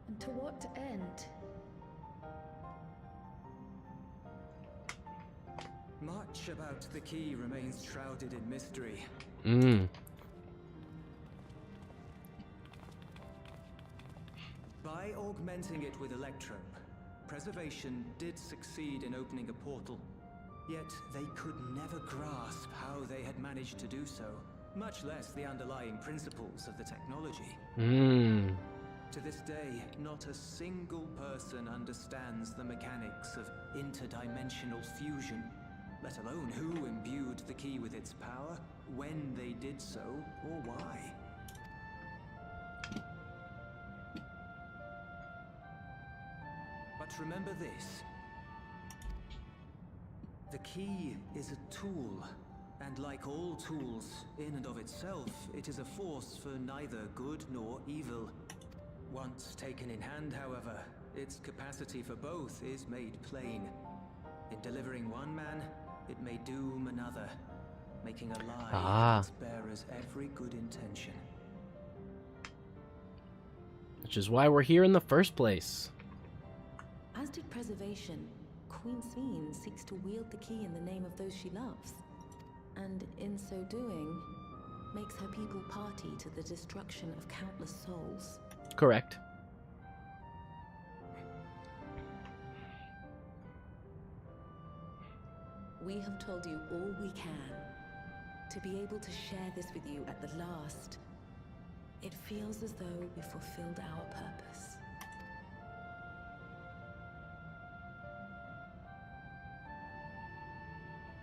And to what end? Much about the key remains shrouded in mystery. By augmenting it with Electrum, Preservation did succeed in opening a portal. Yet they could never grasp how they had managed to do so. much less the underlying principles of the technology. Hmm. To this day, not a single person understands the mechanics of interdimensional fusion, let alone who imbued the key with its power, when they did so, or why. But remember this. The key is a tool, and like all tools, in and of itself, it is a force for neither good nor evil. Once taken in hand, however, its capacity for both is made plain. In delivering one man, it may doom another, making a lie its bearer's every good intention. Which is why we're here in the first place. As did preservation, Queen Sveen seeks to wield the key in the name of those she loves. And in so doing, makes her people party to the destruction of countless souls. Correct. We have told you all we can. To be able to share this with you at the last, it feels as though we fulfilled our purpose.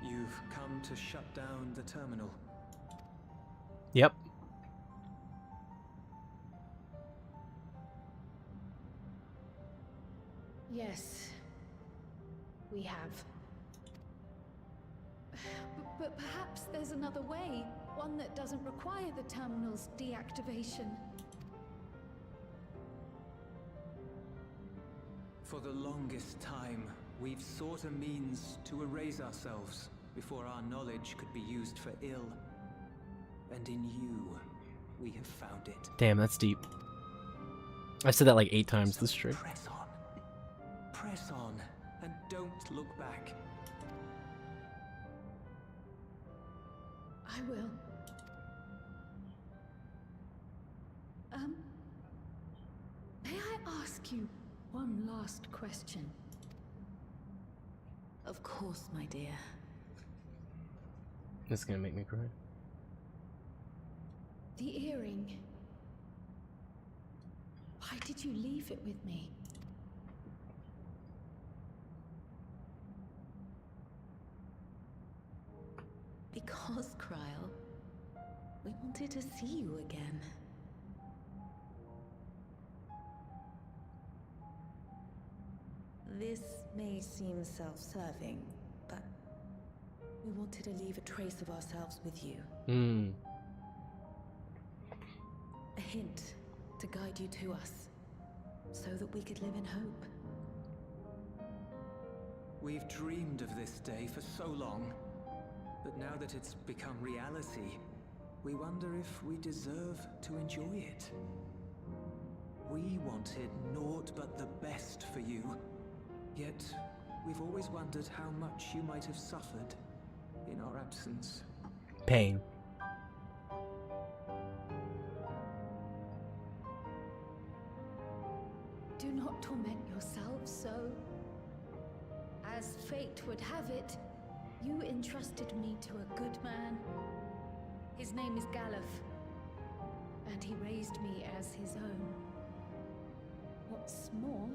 You've come to shut down the terminal. Yep. Yes, we have. But perhaps there's another way, one that doesn't require the terminal's deactivation. For the longest time, we've sought a means to erase ourselves before our knowledge could be used for ill. And in you, we have found it. Damn, that's deep. I said that like 8 times this stream. Press on. Press on, and don't look back. I will. May I ask you one last question? Of course, my dear. This is gonna make me cry. The earring. Why did you leave it with me? Because, Kryl, we wanted to see you again. This may seem self-serving, but we wanted to leave a trace of ourselves with you. A hint to guide you to us, so that we could live in hope. We've dreamed of this day for so long, but now that it's become reality, we wonder if we deserve to enjoy it. We wanted naught but the best for you, yet we've always wondered how much you might have suffered in our absence. Pain. Do not torment yourselves so. As fate would have it, you entrusted me to a good man. His name is Galuf, and he raised me as his own. What's more,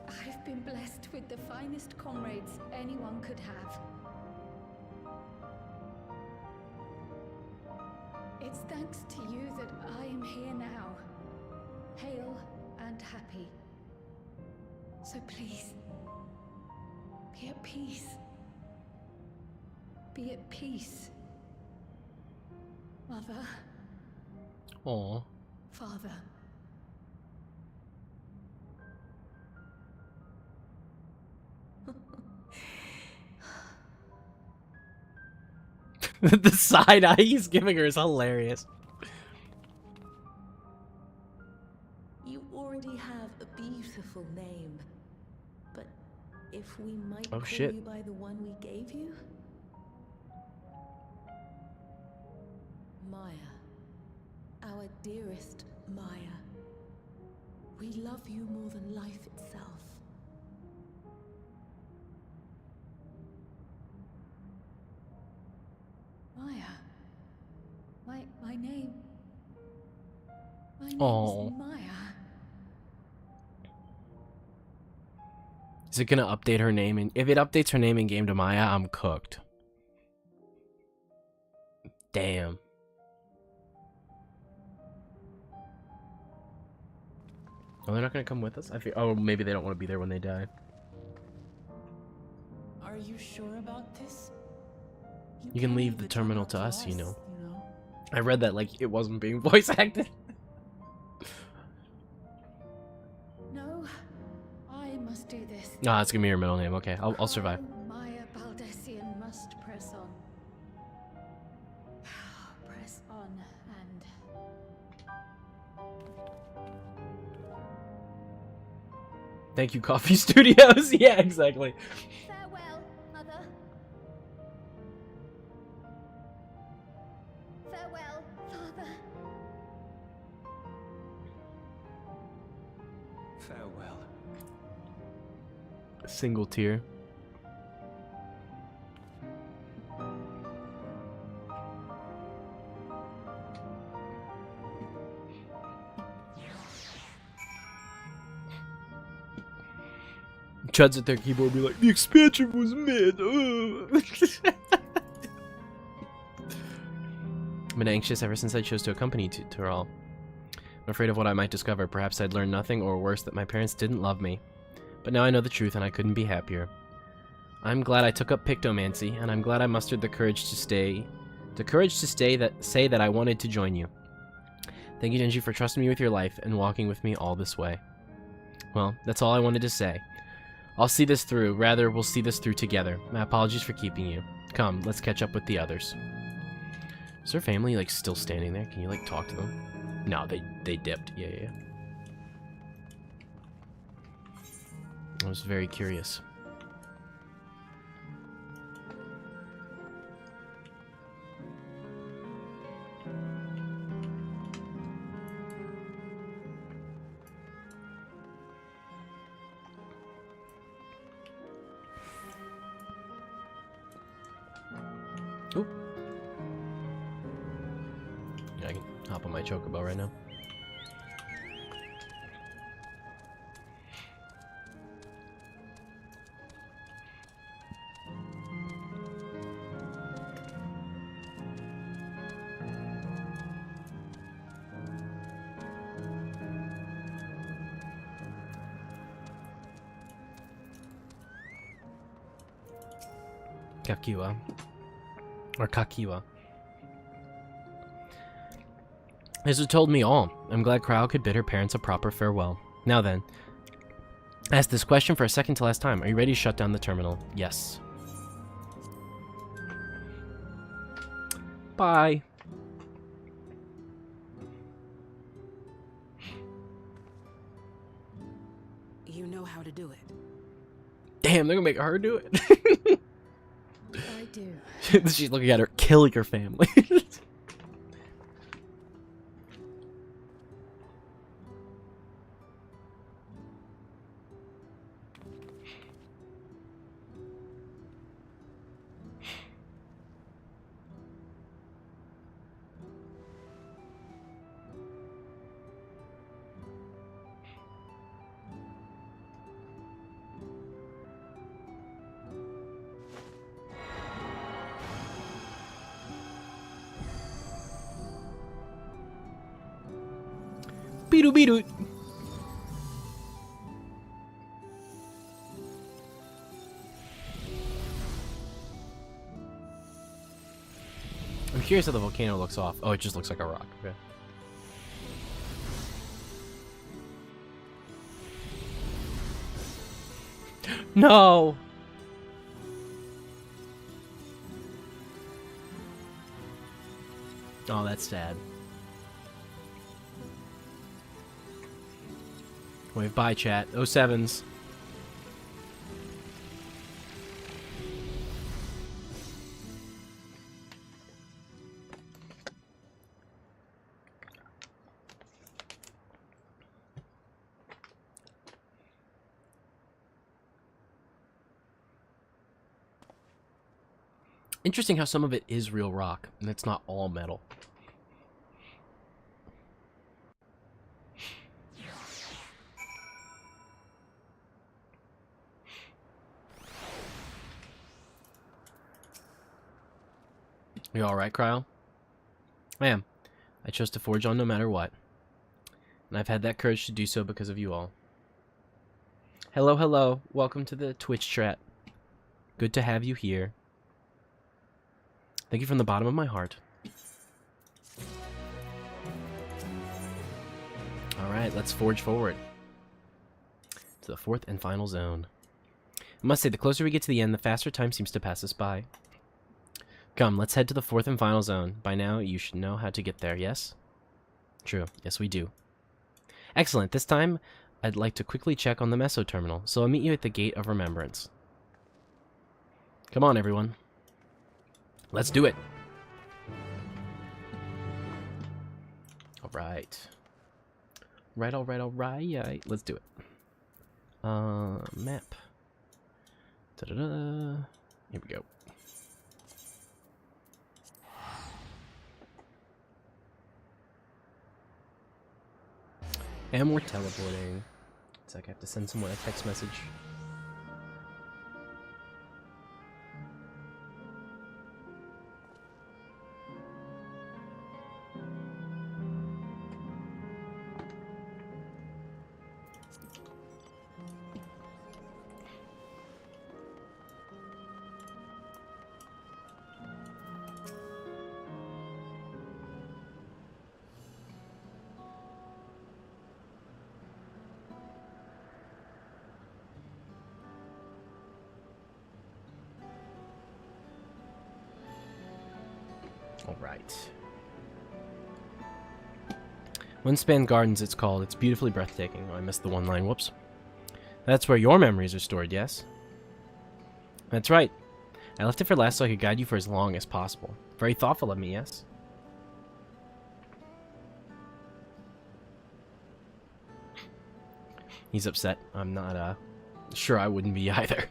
I've been blessed with the finest comrades anyone could have. It's thanks to you that I am here now, hale and happy. So please, be at peace. Be at peace. Mother. Aw. Father. The side eye he's giving her is hilarious. You already have a beautiful name, but if we might Oh, call shit. you by the one we gave you? Maya. Our dearest Maya. We love you more than life itself. Maya. My name's Oh. Maya. Is it gonna update her name? And if it updates her name in game to Maya, I'm cooked. Damn. Oh, they're not gonna come with us? I feel. Oh, maybe they don't want to be there when they die. Are you sure about this? You can leave the terminal to us, you know. I read that like it wasn't being voice acted. No, I must do this. Ah, it's gonna be your middle name. Okay, I'll survive. Maya Baldessian must press on. Press on and... Thank you, Coffee Studios. Yeah, exactly. Farewell, Mother. Farewell, Father. Farewell. A single tear. Chuds at their keyboard be like, the expansion was mid. I've been anxious ever since I chose to accompany to her all. I'm afraid of what I might discover. Perhaps I'd learn nothing, or worse, that my parents didn't love me. But now I know the truth, and I couldn't be happier. I'm glad I took up Pictomancy, and I'm glad I mustered the courage to stay. The courage to say that I wanted to join you. Thank you, Genji, for trusting me with your life and walking with me all this way. Well, that's all I wanted to say. I'll see this through. Rather, we'll see this through together. My apologies for keeping you. Come, let's catch up with the others. Is their family, like, still standing there? Can you, like, talk to them? No, they dipped. Yeah. I was very curious. Oop. Yeah, I can hop on my chocobo right now. Kakiwa. Or Kakiwa. This has told me all. I'm glad Cryo could bid her parents a proper farewell. Now then, ask this question for a second to last time. Are you ready to shut down the terminal? Yes. Bye. You know how to do it. Damn, they're gonna make her do it. I do. She's looking at her, killing her family. Beedu. I'm curious how the volcano looks off. Oh, it just looks like a rock. Okay. No! Oh, that's sad. Wave bye, chat. 07s. Interesting how some of it is real rock, and it's not all metal. You alright, Cryo? I am. I chose to forge on no matter what. And I've had that courage to do so because of you all. Hello, hello. Welcome to the Twitch chat. Good to have you here. Thank you from the bottom of my heart. Alright, let's forge forward to the fourth and final zone. I must say, the closer we get to the end, the faster time seems to pass us by. Come, let's head to the fourth and final zone. By now, you should know how to get there, yes? True. Yes, we do. Excellent. This time, I'd like to quickly check on the Meso terminal, so I'll meet you at the Gate of Remembrance. Come on, everyone. Let's do it. Alright. Alright. Let's do it. Map. Da-da-da. Here we go. And we're teleporting. It's like I have to send someone a text message. Alright. Windspan Gardens, it's called. It's beautifully breathtaking. Oh, I missed the one line. Whoops. That's where your memories are stored, yes? That's right. I left it for last so I could guide you for as long as possible. Very thoughtful of me, yes? He's upset. I'm not, sure I wouldn't be either.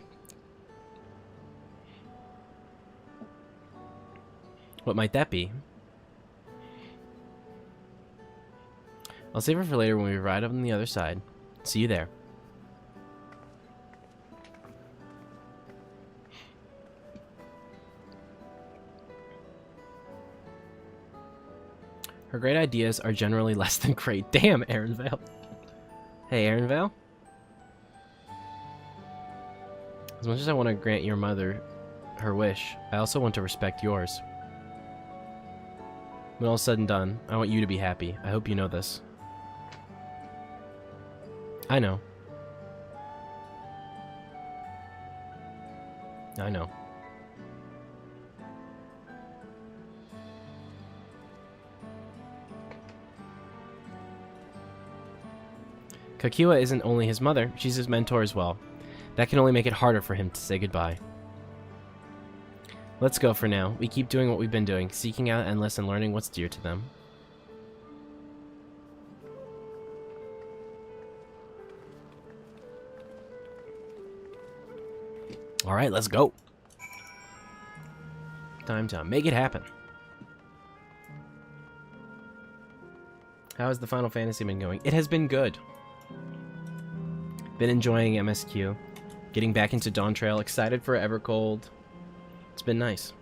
What might that be? I'll save her for later when we ride up on the other side. See you there. Her great ideas are generally less than great. Damn, Aaron Vale. Hey, Aaron Vale. As much as I want to grant your mother her wish, I also want to respect yours. When all's said and done, I want you to be happy. I hope you know this. I know. I know. Kakiwa isn't only his mother, she's his mentor as well. That can only make it harder for him to say goodbye. Let's go for now. We keep doing what we've been doing, seeking out endless and learning what's dear to them. Alright, let's go. Time to make it happen. How has the Final Fantasy been going? It has been good. Been enjoying MSQ. Getting back into Dawn Trail. Excited for Evercold. It's been nice.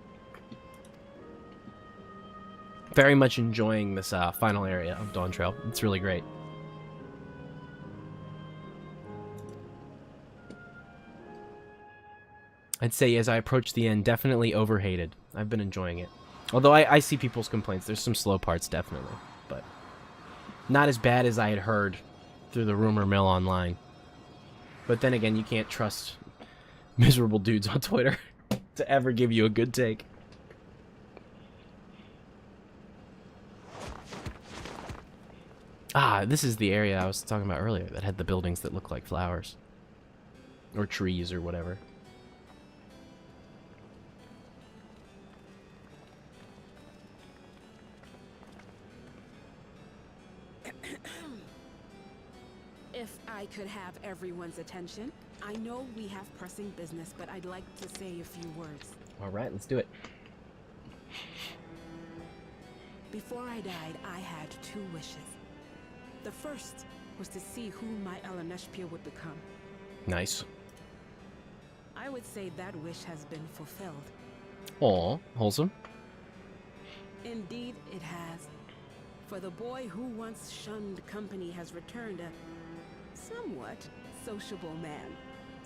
Very much enjoying this final area of Dawn Trail. It's really great. I'd say as I approach the end, definitely overhated. I've been enjoying it. Although I see people's complaints. There's some slow parts, definitely. But not as bad as I had heard through the rumor mill online. But then again, you can't trust miserable dudes on Twitter to ever give you a good take. Ah, this is the area I was talking about earlier that had the buildings that look like flowers. Or trees or whatever. If I could have everyone's attention, I know we have pressing business, but I'd like to say a few words. Alright, let's do it. Before I died, I had two wishes. The first was to see who my Elaneshpia would become. Nice. I would say that wish has been fulfilled. Aw, wholesome. Indeed, it has. For the boy who once shunned company has returned a somewhat sociable man,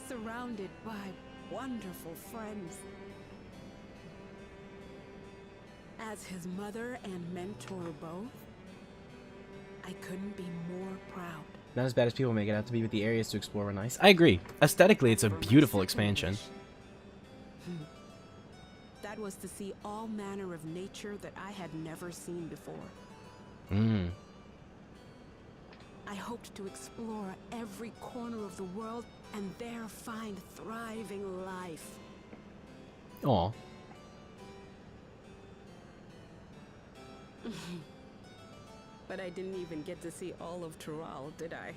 surrounded by wonderful friends. As his mother and mentor both, I couldn't be more proud. Not as bad as people make it out to be, with the areas to explore were nice. I agree. Aesthetically, it's a beautiful expansion. That was to see all manner of nature that I had never seen before. I hoped to explore every corner of the world and there find thriving life. Aw. But I didn't even get to see all of Tural, did I?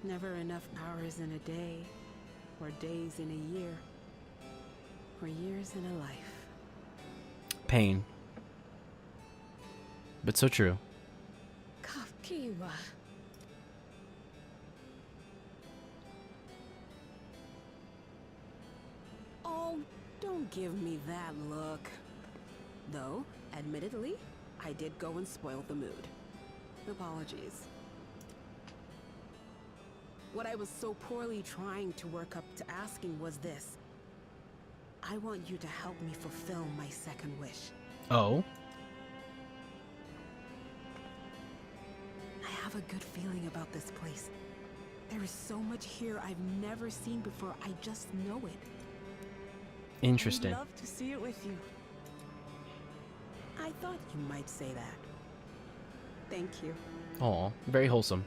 Never enough hours in a day, or days in a year, or years in a life. Pain. But so true. Kapkiwa. Oh, don't give me that look. Though, admittedly, I did go and spoil the mood. Apologies. What I was so poorly trying to work up to asking was this. I want you to help me fulfill my second wish. Oh? I have a good feeling about this place. There is so much here I've never seen before. I just know it. Interesting. I'd love to see it with you. I thought you might say that. Thank you. Aw, very wholesome.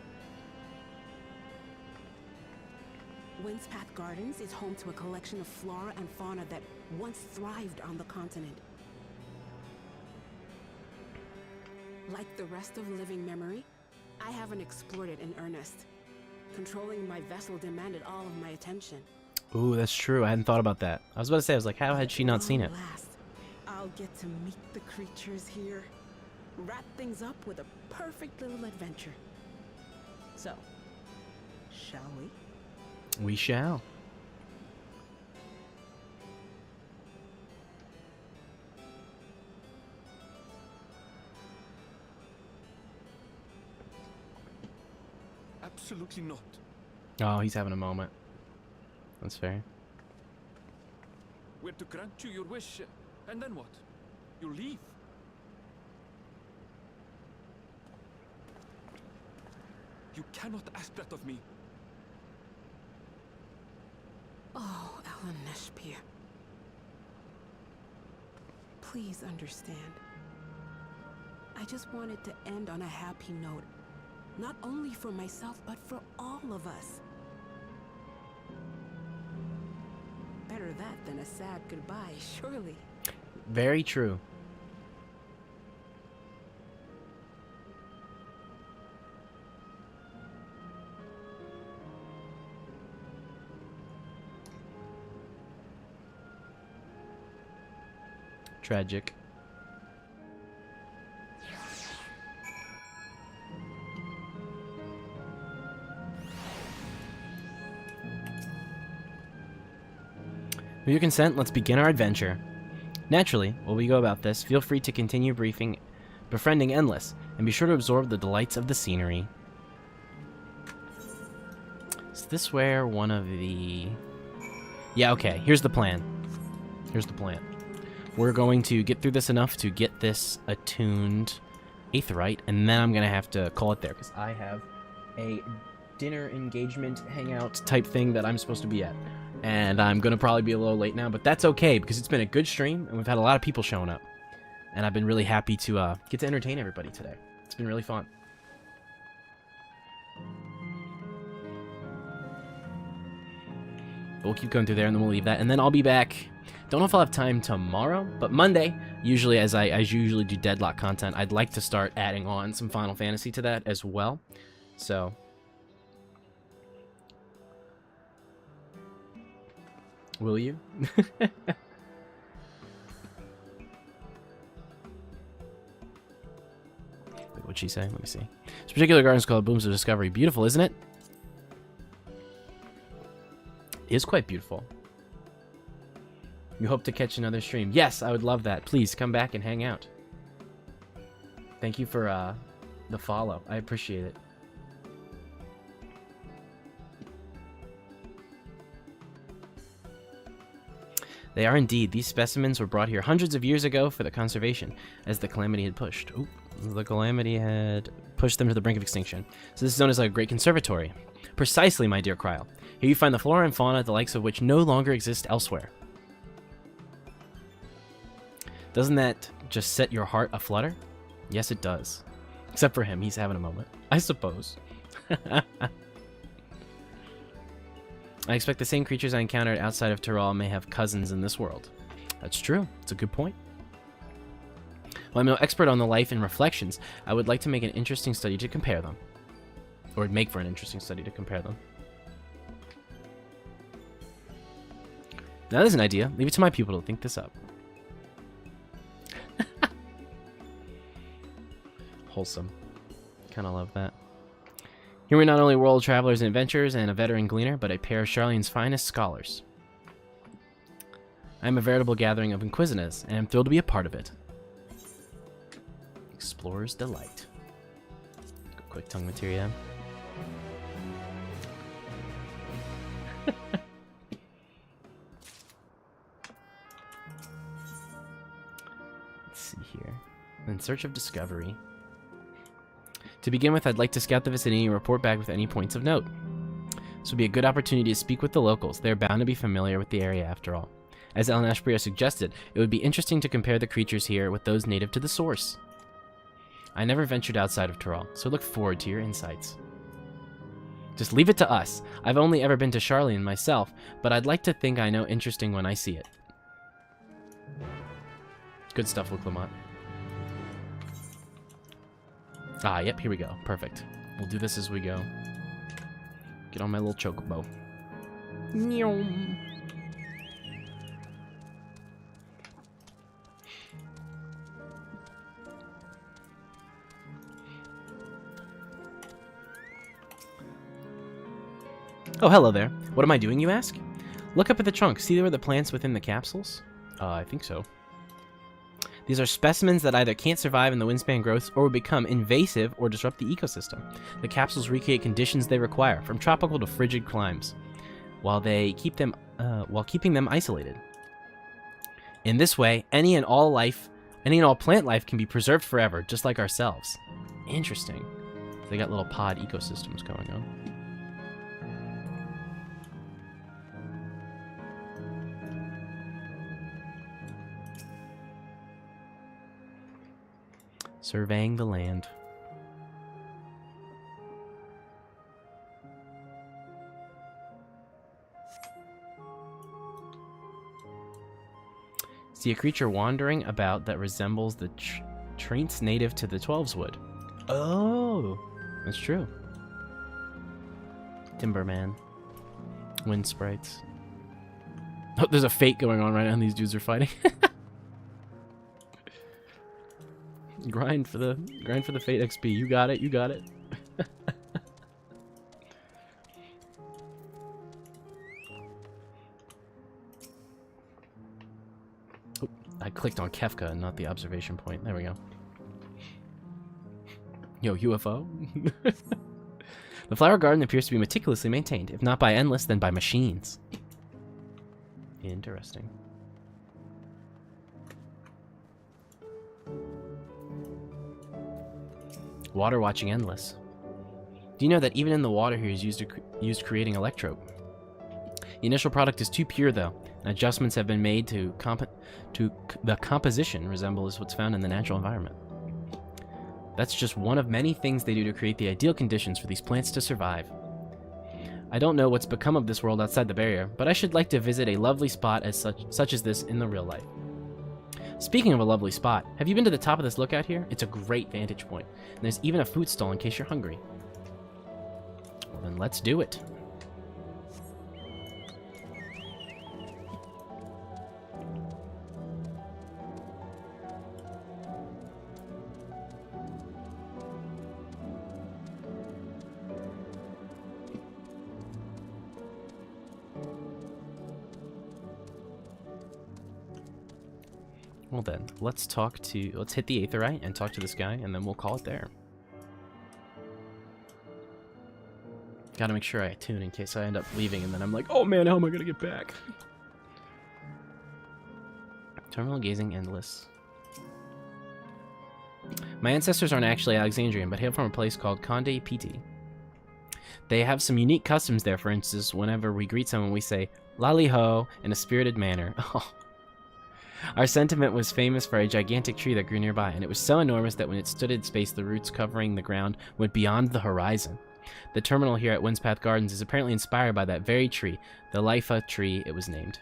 Windspath Gardens is home to a collection of flora and fauna that once thrived on the continent. Like the rest of living memory, I haven't explored it in earnest. Controlling my vessel demanded all of my attention. Ooh, that's true. I hadn't thought about that. I was about to say, I was like, how had she not seen it? Last, I'll get to meet the creatures here. Wrap things up with a perfect little adventure. So, shall we? We shall. Absolutely not. Oh, he's having a moment. That's fair. We're to grant you your wish, and then what? You leave? You cannot ask that of me. Oh, Ellen Neshpir. Please understand. I just wanted to end on a happy note. Not only for myself, but for all of us. Better that than a sad goodbye, surely. Very true. Tragic. With your consent, let's begin our adventure. Naturally, while we go about this, feel free to continue befriending Endless, and be sure to absorb the delights of the scenery. Is this where one of the... Yeah, okay, here's the plan. Here's the plan. We're going to get through this enough to get this attuned Aetheryte, and then I'm going to have to call it there, because I have a dinner engagement hangout type thing that I'm supposed to be at. And I'm going to probably be a little late now, but that's okay, because it's been a good stream, and we've had a lot of people showing up. And I've been really happy to get to entertain everybody today. It's been really fun. But we'll keep going through there, and then we'll leave that. And then I'll be back. Don't know if I'll have time tomorrow, but Monday, usually as I usually do Deadlock content, I'd like to start adding on some Final Fantasy to that as well. So... will you? Wait, what'd she say? Let me see. This particular garden is called Booms of Discovery. Beautiful, isn't it? It is quite beautiful. You hope to catch another stream. Yes, I would love that. Please come back and hang out. Thank you for the follow. I appreciate it. They are indeed. These specimens were brought here hundreds of years ago for the conservation, as the Calamity had pushed. Ooh, the Calamity had pushed them to the brink of extinction. So this is known as a great conservatory. Precisely, my dear Kryle. Here you find the flora and fauna, the likes of which no longer exist elsewhere. Doesn't that just set your heart aflutter? Yes, it does. Except for him, he's having a moment. I suppose. I expect the same creatures I encountered outside of Tyrol may have cousins in this world. That's true. It's a good point. While I'm no expert on the life and reflections, I would like to make an interesting study to compare them. Or make for an interesting study to compare them. Now there's an idea. Leave it to my people to think this up. Wholesome. Kinda love that. Here we're not only world travelers and adventurers and a veteran gleaner, but a pair of Charlene's finest scholars. I am a veritable gathering of Inquisitors, and I'm thrilled to be a part of it. Explorer's Delight. Quick tongue materia. Let's see here. In search of discovery. To begin with, I'd like to scout the vicinity and report back with any points of note. This would be a good opportunity to speak with the locals. They're bound to be familiar with the area after all. As Ellen Ashbrio suggested, it would be interesting to compare the creatures here with those native to the source. I never ventured outside of Tyrol, so look forward to your insights. Just leave it to us. I've only ever been to Charlene myself, but I'd like to think I know interesting when I see it. Good stuff, Luke Lamont. Ah, yep, here we go. Perfect. We'll do this as we go. Get on my little chocobo. Nyom. Oh, hello there. What am I doing, you ask? Look up at the trunk. See there the plants within the capsules? I think so. These are specimens that either can't survive in the wingspan growths or will become invasive or disrupt the ecosystem. The capsules recreate conditions they require, from tropical to frigid climes, while keeping them isolated. In this way, any and all plant life can be preserved forever, just like ourselves. Interesting. They got little pod ecosystems going on. Surveying the land. See a creature wandering about that resembles the traits native to the Twelves would. Oh, that's true. Timberman. Wind sprites. Oh, there's a fate going on right now and these dudes are fighting. Grind for the Fate XP. You got it. You got it. Oh, I clicked on Kefka and not the observation point. There we go. Yo, UFO. The flower garden appears to be meticulously maintained, if not by Endless, then by machines. Interesting. Water watching Endless. Do you know that even in the water here is used creating electrope? The initial product is too pure though, and adjustments have been made to the composition resembles what's found in the natural environment. That's just one of many things they do to create the ideal conditions for these plants to survive. I don't know what's become of this world outside the barrier, but I should like to visit a lovely spot as such as this in the real life. Speaking of a lovely spot, have you been to the top of this lookout here? It's a great vantage point, and there's even a food stall in case you're hungry. Well then, let's do it. Well then, let's hit the Aetheryte and talk to this guy, and then we'll call it there. Gotta make sure I attune in case I end up leaving, and then I'm like, oh man, how am I gonna get back? Terminal gazing endless. My ancestors aren't actually Alexandrian, but hail from a place called Conde Piti. They have some unique customs there. For instance, whenever we greet someone, we say "Lali ho" in a spirited manner. Our sentiment was famous for a gigantic tree that grew nearby, and it was so enormous that when it stood in space, the roots covering the ground went beyond the horizon. The terminal here at Windspath Gardens is apparently inspired by that very tree, the Lifa tree it was named.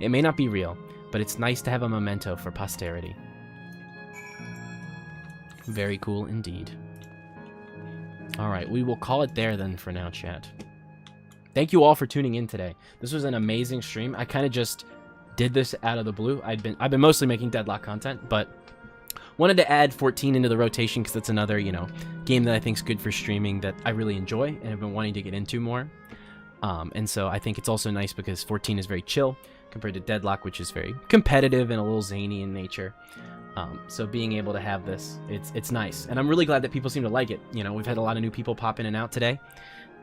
It may not be real, but it's nice to have a memento for posterity. Very cool indeed. Alright, we will call it there then for now, chat. Thank you all for tuning in today. This was an amazing stream. I kind of just did this out of the blue. I've been mostly making Deadlock content, but wanted to add 14 into the rotation because it's another, you know, game that I think is good for streaming that I really enjoy and have been wanting to get into more. And so I think it's also nice because 14 is very chill compared to Deadlock, which is very competitive and a little zany in nature. So being able to have this, it's nice. And I'm really glad that people seem to like it. You know, we've had a lot of new people pop in and out today,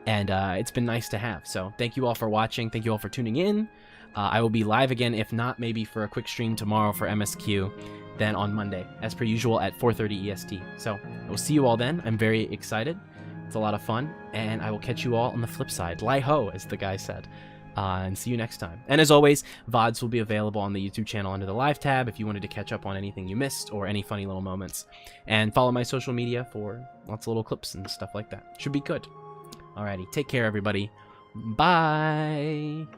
and it's been nice to have. So thank you all for watching. Thank you all for tuning in. I will be live again, if not maybe for a quick stream tomorrow for MSQ, then on Monday, as per usual at 4:30 EST. So I will see you all then. I'm very excited. It's a lot of fun, and I will catch you all on the flip side. Lie ho, as the guy said. And see you next time. And as always, VODs will be available on the YouTube channel under the live tab if you wanted to catch up on anything you missed or any funny little moments. And follow my social media for lots of little clips and stuff like that. Should be good. Alrighty, take care everybody. Bye!